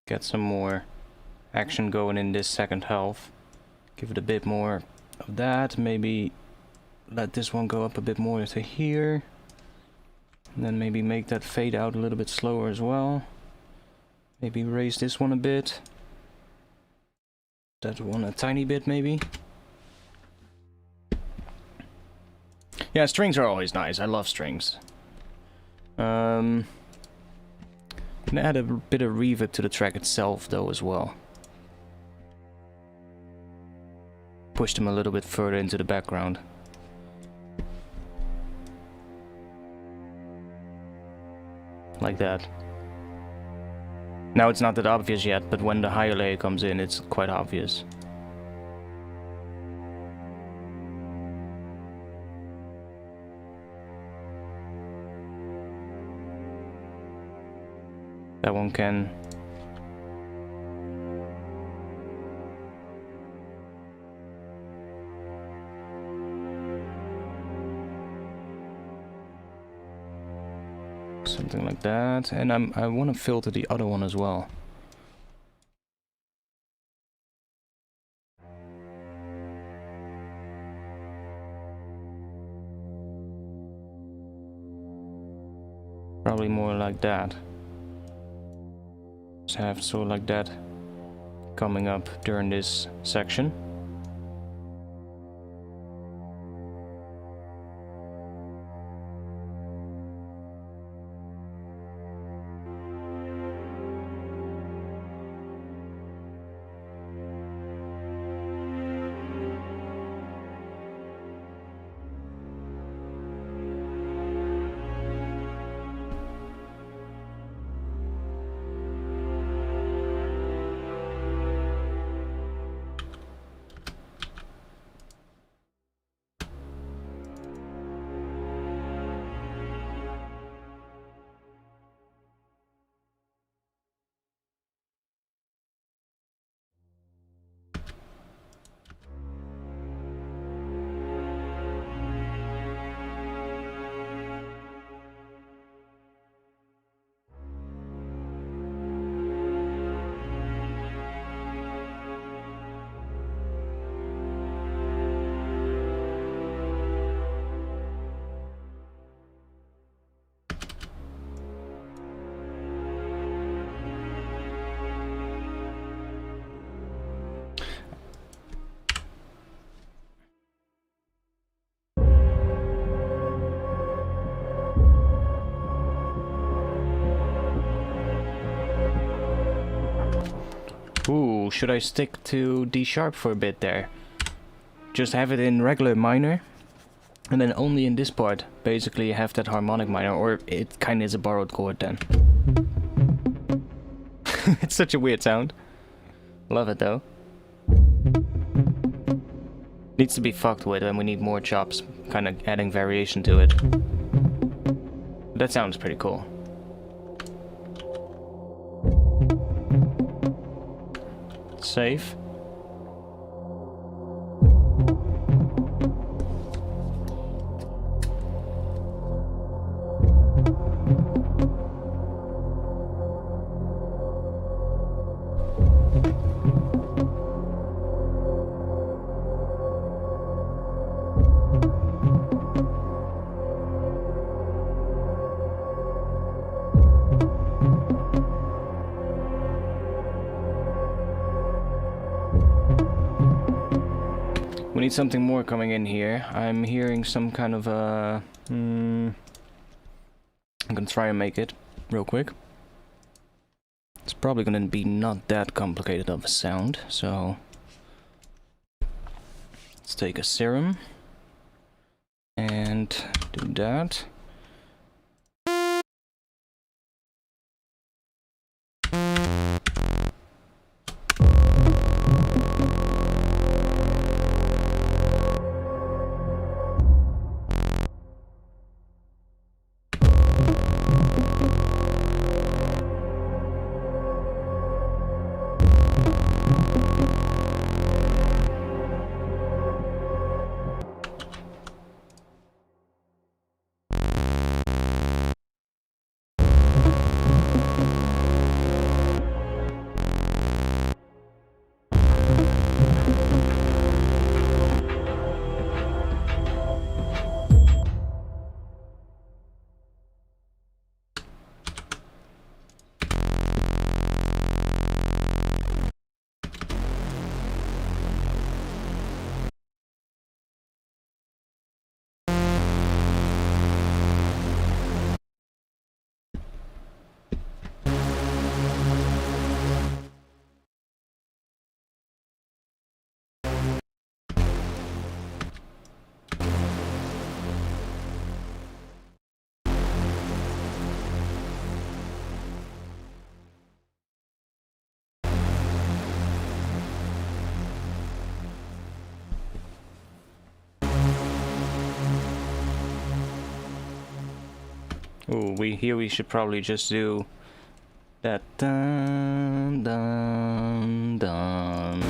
Get some more action going in this second half. Give it a bit more of that. Maybe let this one go up a bit more to here. And then maybe make that fade out a little bit slower as well. Maybe raise this one a bit. That one a tiny bit maybe. Yeah, strings are always nice. I love strings. Gonna add a bit of reverb to the track itself though as well. Push them a little bit further into the background. Like that. Now it's not that obvious yet, but when the higher layer comes in, it's quite obvious. That one can... something like that, and I want to filter the other one as well. Probably more like that. Just have so like that coming up during this section. Ooh, should I stick to D sharp for a bit there? Just have it in regular minor, and then only in this part basically have that harmonic minor, or it kinda is a borrowed chord then. It's such a weird sound. Love it though. Needs to be fucked with, and we need more chops, kinda adding variation to it. That sounds pretty cool. Save. We need something more coming in here. I'm hearing some kind of I'm gonna try and make it real quick. It's probably gonna be not that complicated of a sound, so let's take a serum and do that. Ooh, we should probably just do that dun dun dun.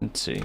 Let's see.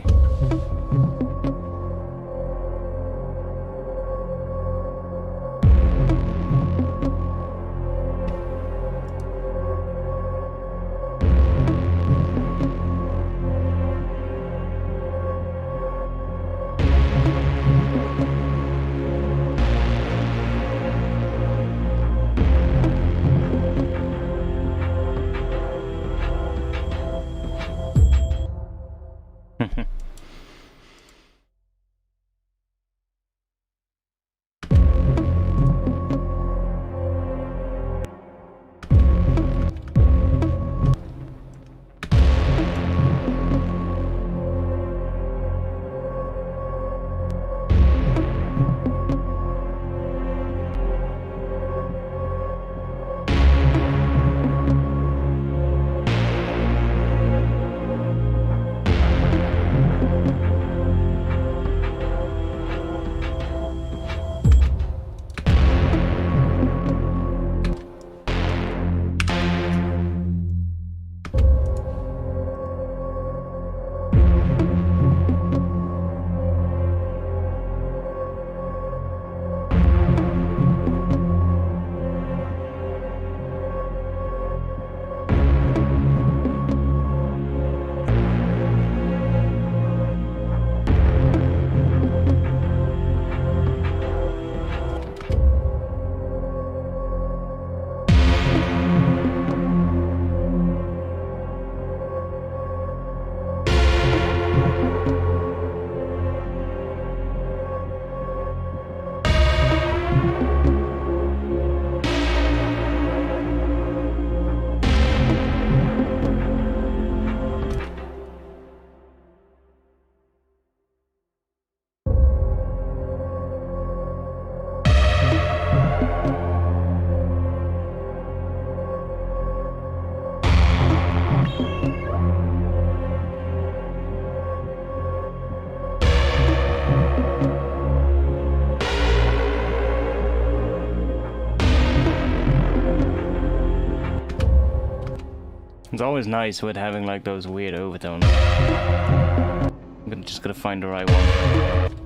It's always nice with having like those weird overtones. I'm just gonna find the right one.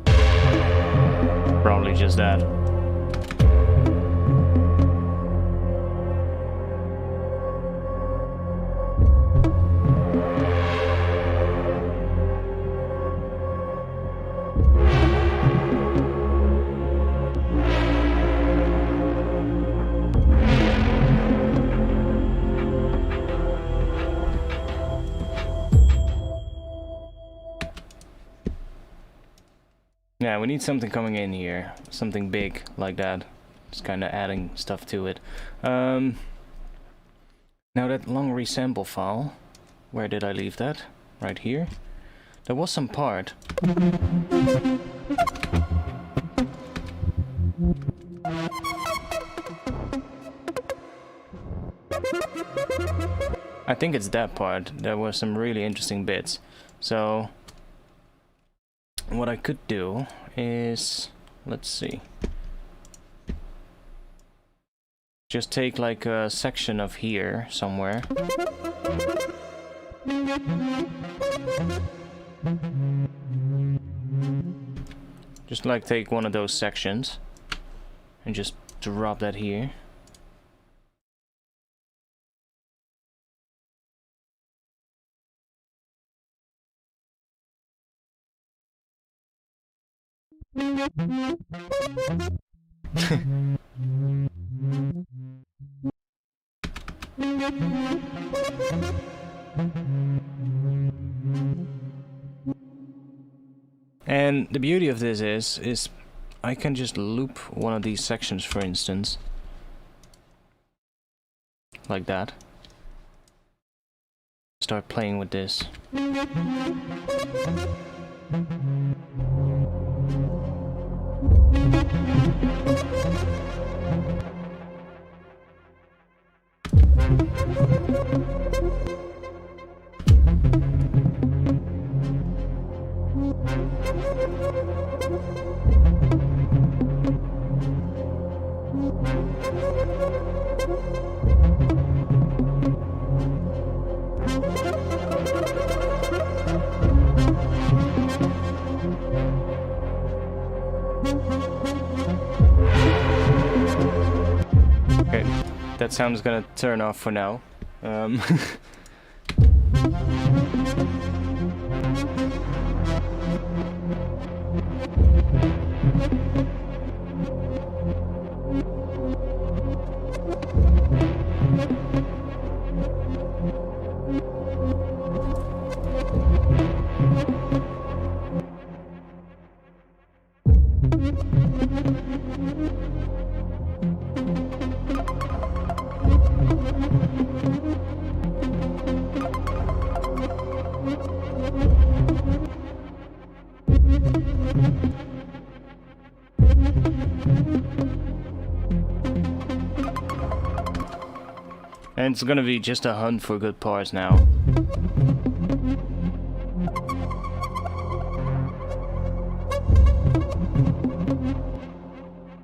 Probably just that. Yeah, we need something coming in here. Something big like that. Just kind of adding stuff to it. Now that long resample file, where did I leave that? Right here. There was some part. I think it's that part. There were some really interesting bits. So what I could do is, let's see, just take like a section of here somewhere. Just like take one of those sections and just drop that here. And the beauty of this is I can just loop one of these sections, for instance, like that. Start playing with this. Okay, that sound is gonna turn off for now. And it's gonna be just a hunt for good parts now.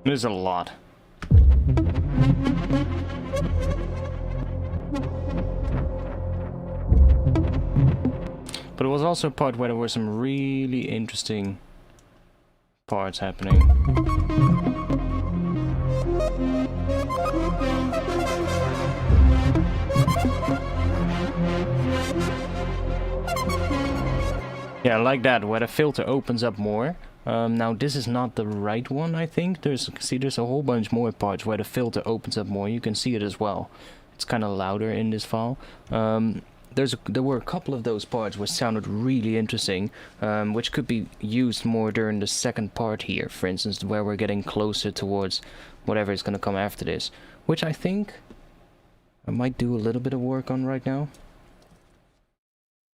There's a lot. But it was also a part where there were some really interesting parts happening. Yeah, like that, where the filter opens up more. Now this is not the right one, I think. There's a whole bunch more parts where the filter opens up more. You can see it as well. It's kind of louder in this file. There were a couple of those parts which sounded really interesting, which could be used more during the second part here, for instance, where we're getting closer towards whatever is going to come after this, which I think I might do a little bit of work on right now.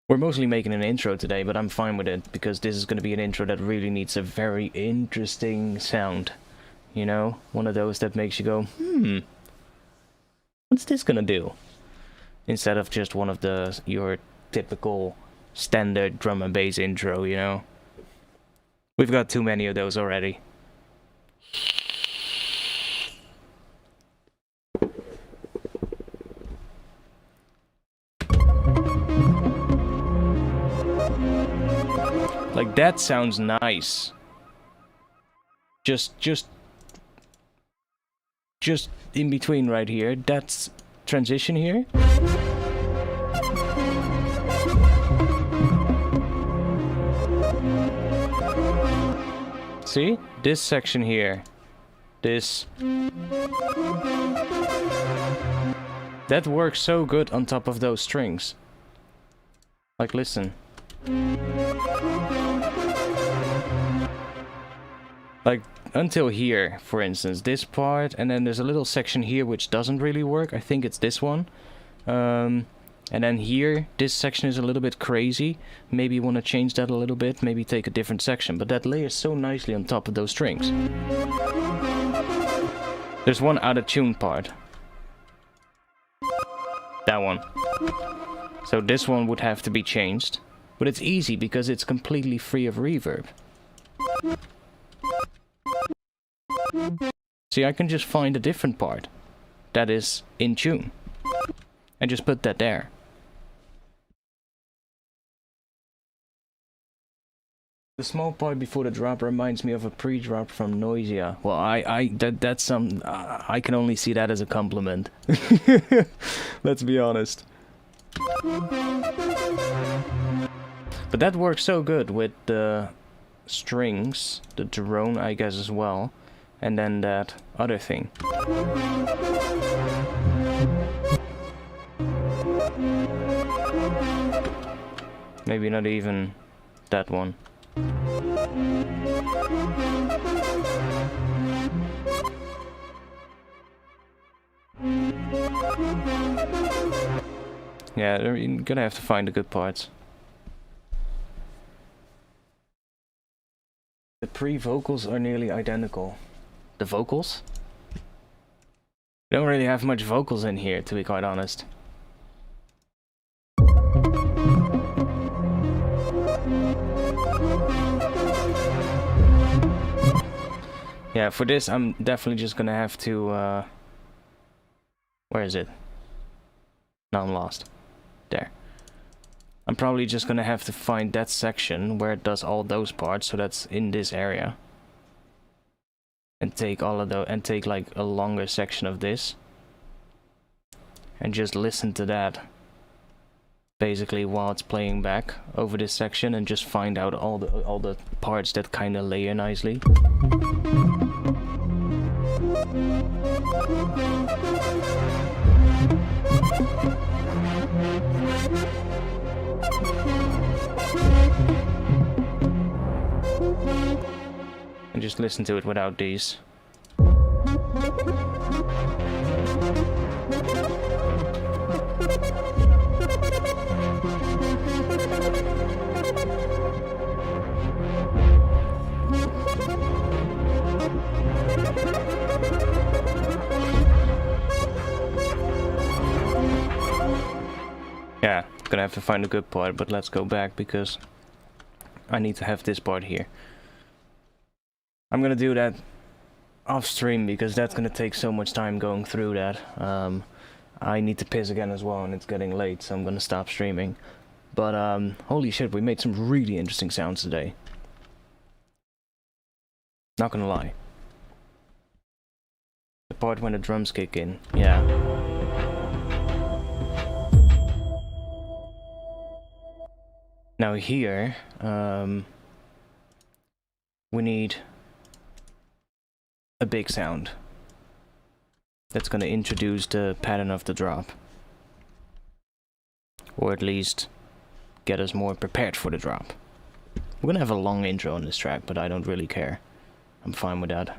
We're mostly making an intro today, but I'm fine with it, because this is going to be an intro that really needs a very interesting sound. You know? One of those that makes you go, what's this going to do? Instead of just one of your typical standard drum and bass intro, you know? We've got too many of those already. Like, that sounds nice. Just in between right here, that's transition here. See? This section here. This. That works so good on top of those strings. Like, listen. Like, until here, for instance, this part, and then there's a little section here which doesn't really work. I think it's this one. And then here, this section is a little bit crazy. Maybe you want to change that a little bit, maybe take a different section, but that layers so nicely on top of those strings. There's one out of tune part. That one. So this one would have to be changed. But it's easy because it's completely free of reverb. See, I can just find a different part that is in tune. And just put that there. The small part before the drop reminds me of a pre-drop from Noisia. Well, that's some... I can only see that as a compliment. Let's be honest. But that works so good with the strings, the drone, I guess, as well. And then that other thing. Maybe not even that one. Yeah, you're gonna have to find the good parts. The pre-vocals are nearly identical. The vocals? We don't really have much vocals in here, to be quite honest. Yeah, for this I'm definitely just gonna have to, where is it? Now I'm lost. There. I'm probably just gonna have to find that section where it does all those parts, so that's in this area. And take all of those, and take like a longer section of this. And just listen to that. Basically while it's playing back over this section, and just find out all the parts that kinda layer nicely. And just listen to it without these. Yeah, gonna have to find a good part, but let's go back because I need to have this part here. I'm gonna do that off stream because that's gonna take so much time going through that. I need to piss again as well, and it's getting late, so I'm gonna stop streaming. But holy shit, we made some really interesting sounds today. Not gonna lie. The part when the drums kick in, yeah. Now here, we need a big sound that's gonna introduce the pattern of the drop. Or at least get us more prepared for the drop. We're gonna have a long intro on this track, but I don't really care. I'm fine with that.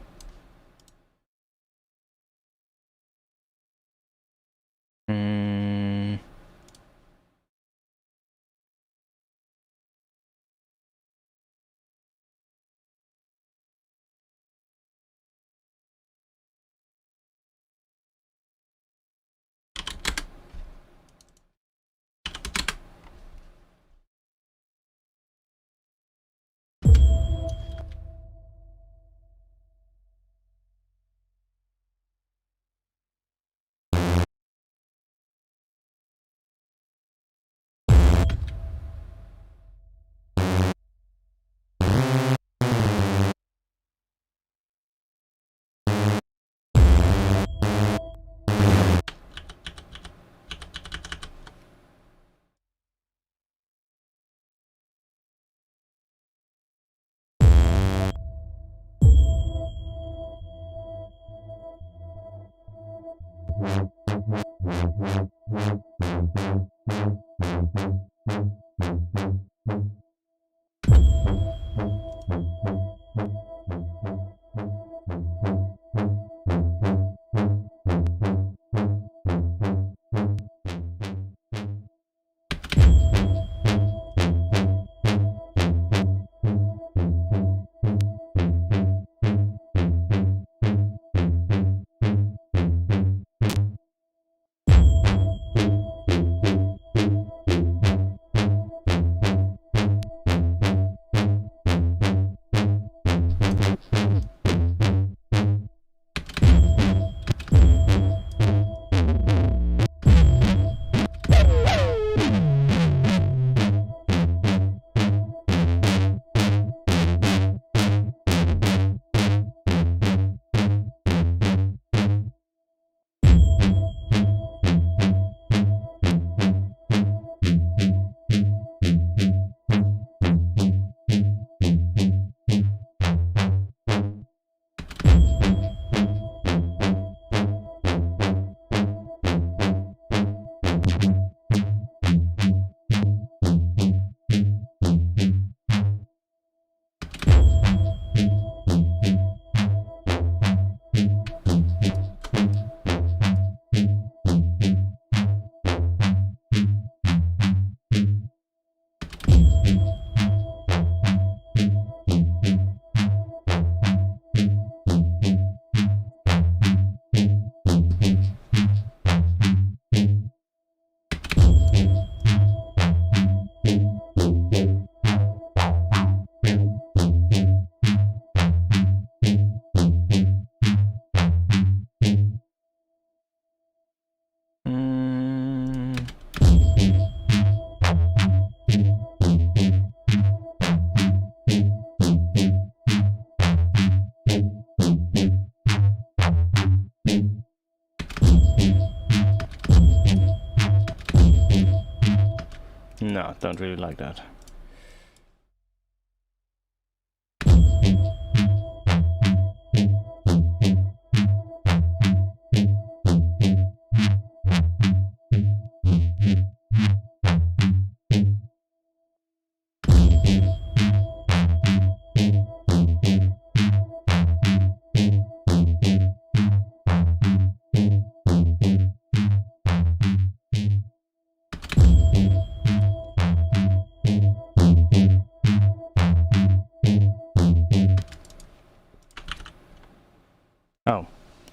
No, don't really like that.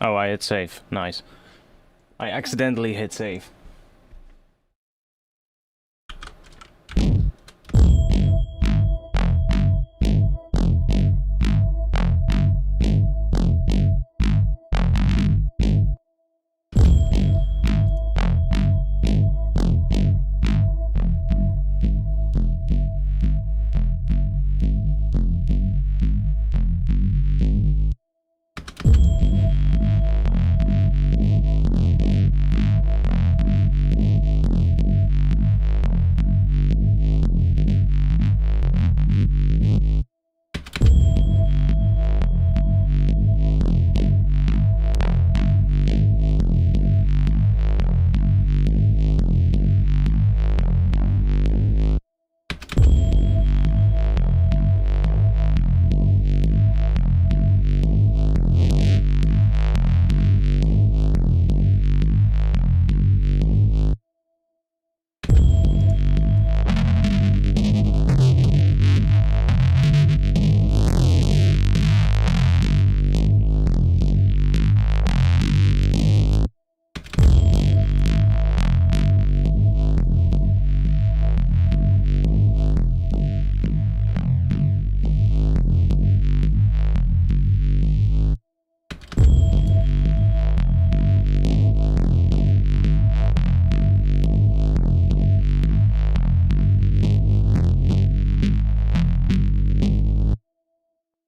Oh, I hit save. Nice. I accidentally hit save.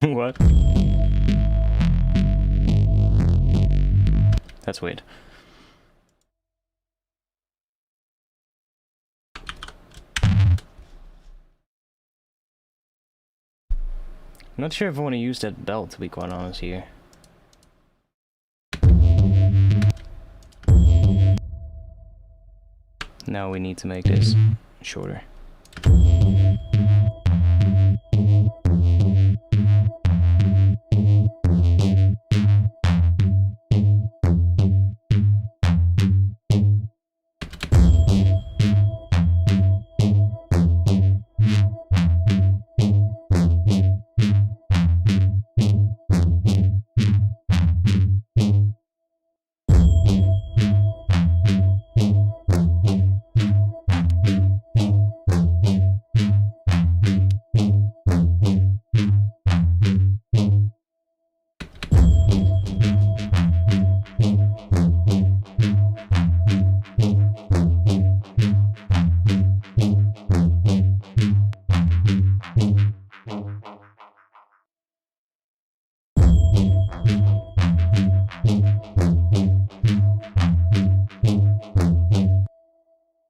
What? That's weird. I'm not sure if I want to use that belt, to be quite honest here. Now we need to make this shorter.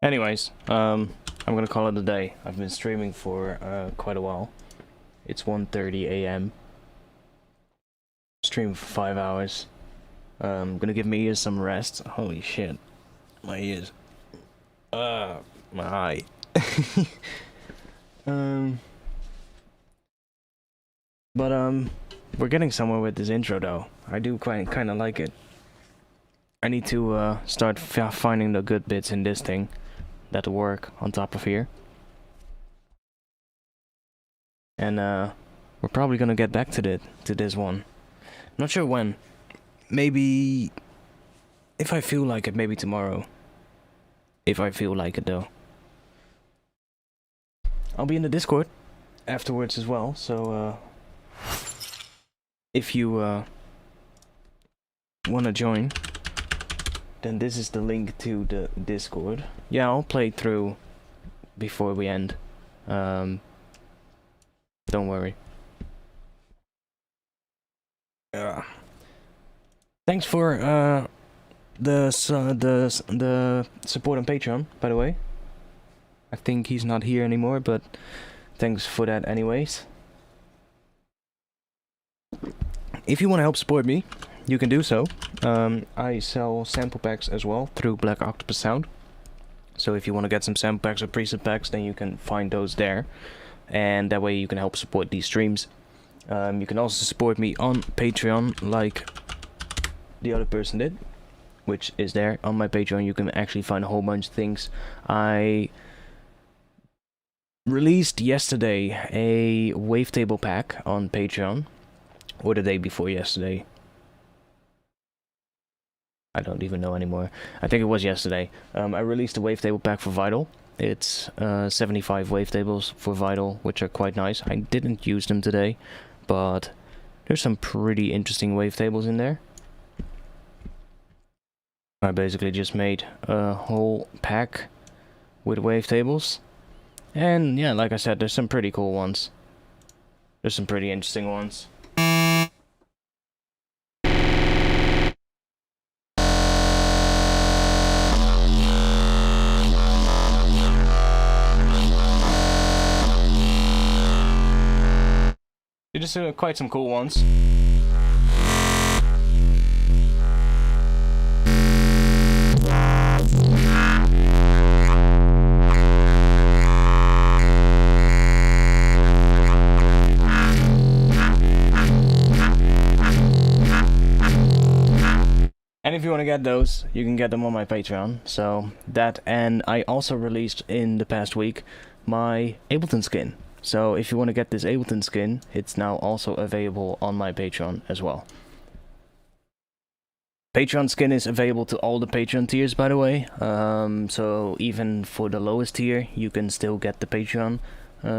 Anyways, I'm gonna call it a day. I've been streaming for quite a while. It's 1:30 a.m. Stream for 5 hours. Gonna give my ears some rest. Holy shit. My ears. My eye. We're getting somewhere with this intro though. I do kind of like it. I need to start finding the good bits in this thing that work on top of here. and we're probably gonna get back to this one. Not sure when. Maybe if I feel like it, maybe tomorrow. If I feel like it though. I'll be in the Discord afterwards as well, so if you wanna join, then this is the link to the Discord. Yeah, I'll play through before we end. Don't worry. Thanks for the support on Patreon, by the way. I think he's not here anymore, but thanks for that anyways. If you want to help support me, you can do so. I sell sample packs as well through Black Octopus Sound. So if you want to get some sample packs or preset packs, then you can find those there. And that way you can help support these streams. You can also support me on Patreon like the other person did, which is there on my Patreon. You can actually find a whole bunch of things. I released yesterday a wavetable pack on Patreon, or the day before yesterday. I don't even know anymore. I think it was yesterday. I released a wavetable pack for Vital. It's 75 wavetables for Vital, which are quite nice. I didn't use them today, but there's some pretty interesting wavetables in there. I basically just made a whole pack with wavetables. And yeah, like I said, there's some pretty cool ones. There's some pretty interesting ones. There's just quite some cool ones. And if you want to get those, you can get them on my Patreon. So that, and I also released in the past week my Ableton skin. So if you want to get this Ableton skin, it's now also available on my Patreon as well. Patreon skin is available to all the Patreon tiers, by the way. So even for the lowest tier, you can still get the Patreon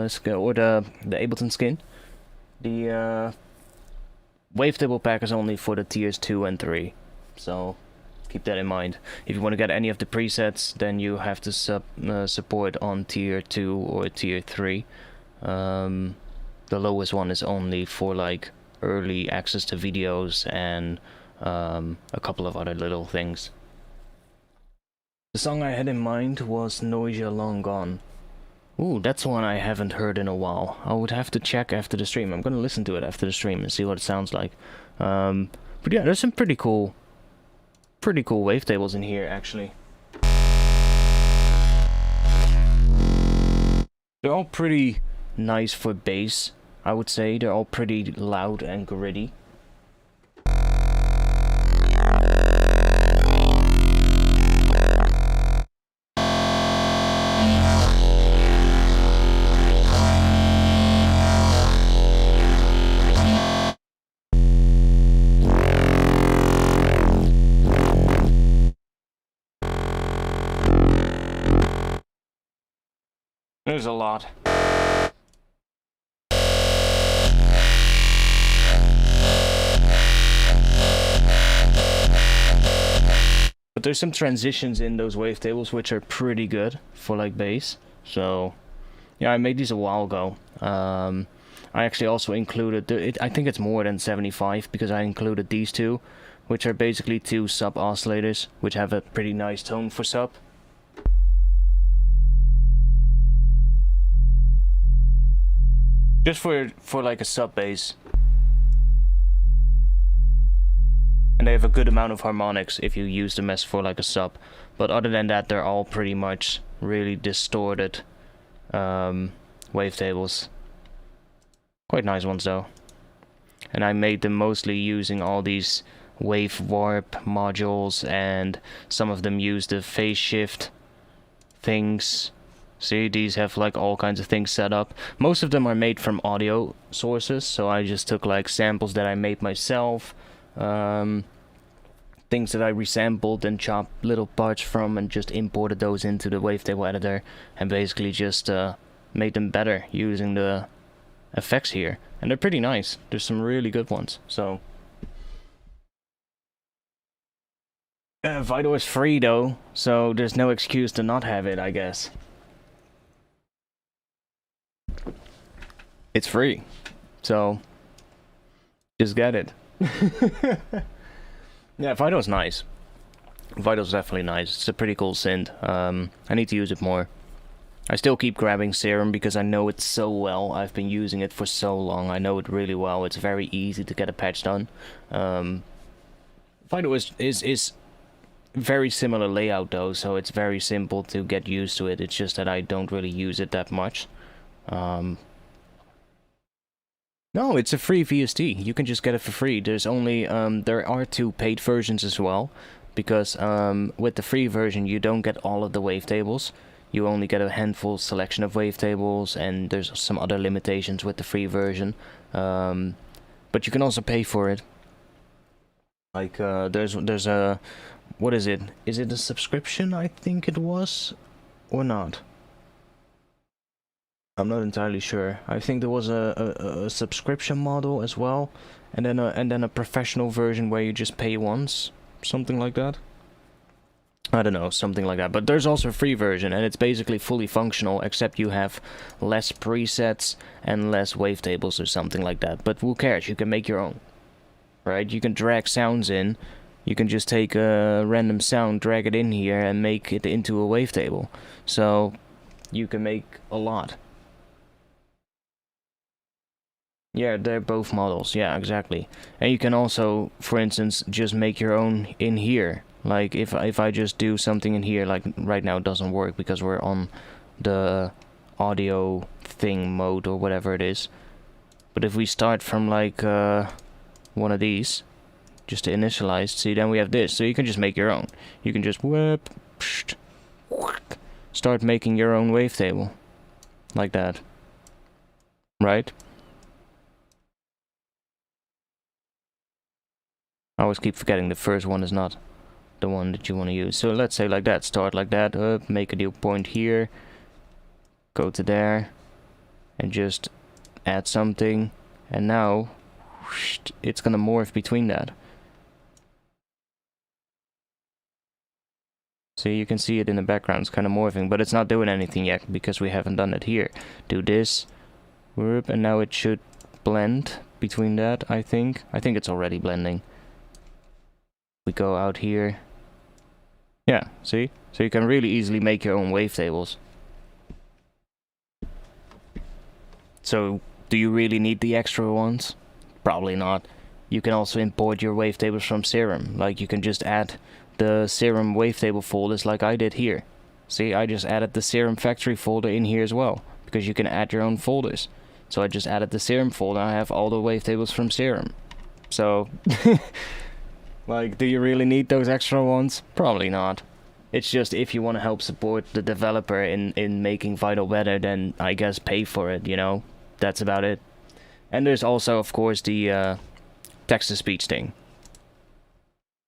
skin, or the Ableton skin. The wavetable pack is only for the tiers 2 and 3. So keep that in mind. If you want to get any of the presets, then you have to support on tier 2 or tier 3. The lowest one is only for like early access to videos and a couple of other little things. The song I had in mind was Noisia Long Gone. Ooh, that's one I haven't heard in a while. I would have to check after the stream. I'm gonna listen to it after the stream and see what it sounds like. But yeah, there's some pretty cool wavetables in here, actually. They're all pretty nice for bass, I would say. They're all pretty loud and gritty. There's a lot. But there's some transitions in those wavetables which are pretty good for like bass. So yeah, I made these a while ago. I actually also included I think it's more than 75 because I included these two, which are basically two sub oscillators which have a pretty nice tone for sub. Just for like a sub bass. And they have a good amount of harmonics if you use them as for like a sub. But other than that, they're all pretty much really distorted wavetables. Quite nice ones though. And I made them mostly using all these wave warp modules, and some of them use the phase shift things See, these have like all kinds of things set up. Most of them are made from audio sources, so I just took like samples that I made myself, things that I resampled and chopped little parts from and just imported those into the wavetable editor and basically just made them better using the effects here. And they're pretty nice. There's some really good ones, so... Vital is free though, so there's no excuse to not have it, I guess. It's free, so just get it. Yeah, Vital's nice. Vital's definitely nice. It's a pretty cool synth. I need to use it more. I still keep grabbing Serum because I know it so well. I've been using it for so long. I know it really well. It's very easy to get a patch done. Vital is very similar layout though, so it's very simple to get used to it. It's just that I don't really use it that much. No, it's a free VST. You can just get it for free. There's only there are 2 paid versions as well, because with the free version you don't get all of the wavetables. You only get a handful selection of wavetables, and there's some other limitations with the free version. But you can also pay for it. Like there's a, what is it? Is it a subscription? I think it was, or not. I'm not entirely sure. I think there was a subscription model as well, and then a professional version where you just pay once, something like that. I don't know, something like that. But there's also a free version, and it's basically fully functional, except you have less presets and less wavetables or something like that. But who cares? You can make your own, right? You can drag sounds in. You can just take a random sound, drag it in here, and make it into a wavetable. So you can make a lot. Yeah, they're both models. Yeah, exactly. And you can also, for instance, just make your own in here. Like if I just do something in here, like right now it doesn't work because we're on the audio thing mode or whatever it is. But if we start from like one of these, just to initialize, see, then we have this. So you can just make your own. You can just whip, start making your own wavetable, like that, right? I always keep forgetting the first one is not the one that you want to use. So let's say like that, start like that, up, make a new point here, go to there, and just add something, and now it's gonna morph between that. See, you can see it in the background, it's kind of morphing, but it's not doing anything yet because we haven't done it here. Do this, and now it should blend between that, I think. I think it's already blending. We go out here. Yeah, see? So you can really easily make your own wavetables. So, do you really need the extra ones? Probably not. You can also import your wavetables from Serum. Like, you can just add the Serum wavetable folders like I did here. See, I just added the Serum factory folder in here as well, because you can add your own folders. So I just added the Serum folder, I have all the wavetables from Serum. So... Like, do you really need those extra ones? Probably not. It's just if you want to help support the developer in making Vital better, then I guess pay for it, you know? That's about it. And there's also, of course, the text-to-speech thing.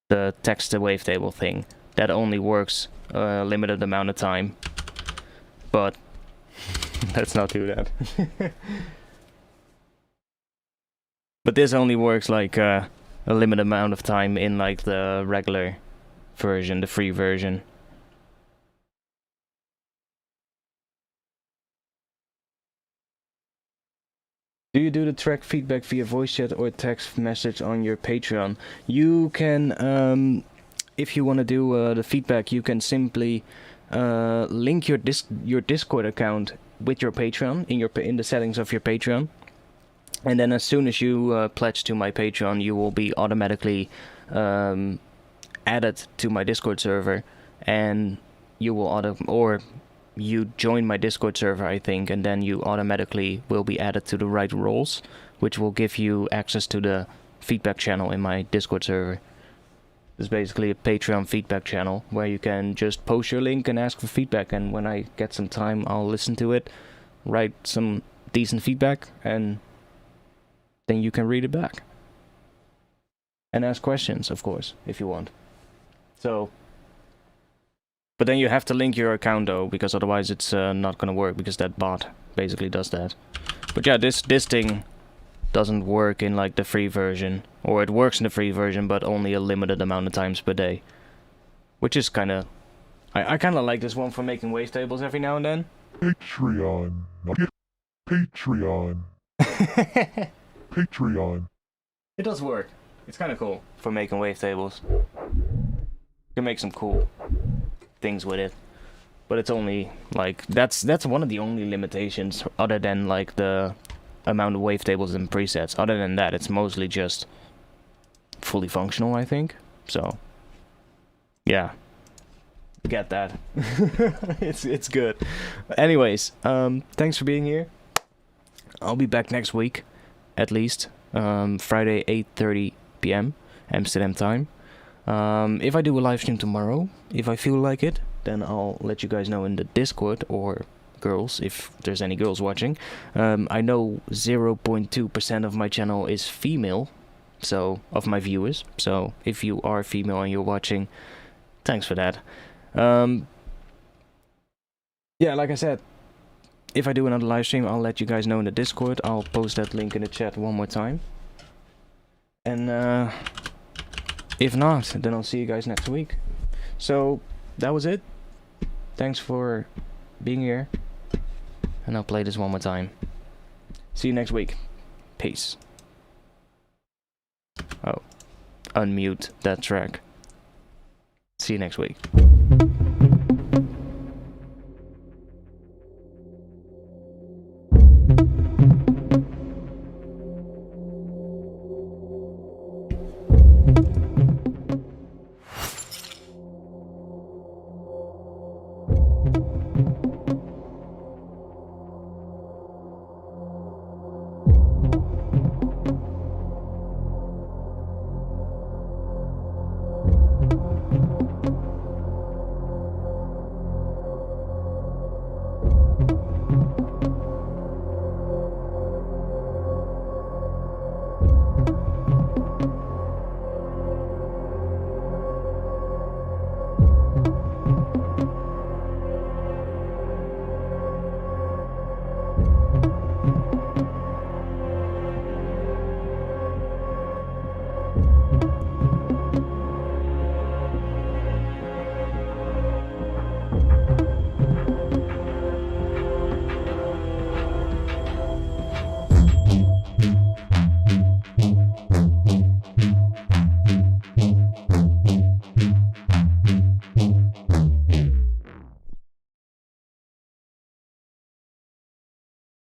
The text-to-wavetable thing. That only works a limited amount of time. But, let's not do that. But this only works like... a limited amount of time in like the regular version, the free version. Do you do the track feedback via voice chat or text message on your Patreon? You can, if you want to do the feedback, you can simply link your Discord account with your Patreon in the settings of your Patreon. And then as soon as you pledge to my Patreon, you will be automatically added to my Discord server, and you will you join my Discord server, I think, and then you automatically will be added to the right roles, which will give you access to the feedback channel in my Discord server. It's basically a Patreon feedback channel where you can just post your link and ask for feedback, and when I get some time I'll listen to it, write some decent feedback, and then you can read it back. And ask questions, of course, if you want. So, but then you have to link your account though, because otherwise it's not gonna work, because that bot basically does that. But yeah, this thing doesn't work in like the free version, or it works in the free version but only a limited amount of times per day, which is kind of, I kind of like this one for making wavetables every now and then. Patreon. Patreon. Patreon. It does work. It's kind of cool for making wavetables. You can make some cool things with it, but it's only like that's one of the only limitations, other than like the amount of wavetables and presets. Other than that, it's mostly just fully functional, I think. So yeah, get that. it's good. Anyways, thanks for being here. I'll be back next week, at least, Friday 8:30 p.m. Amsterdam time. If I do a live stream tomorrow, if I feel like it, then I'll let you guys know in the Discord, or girls, if there's any girls watching. I know 0.2% of my channel is female, so, of my viewers, so if you are female and you're watching, thanks for that. Yeah, like I said, if I do another live stream, I'll let you guys know in the Discord. I'll post that link in the chat one more time. And if not, then I'll see you guys next week. So, that was it. Thanks for being here. And I'll play this one more time. See you next week. Peace. Oh, unmute that track. See you next week.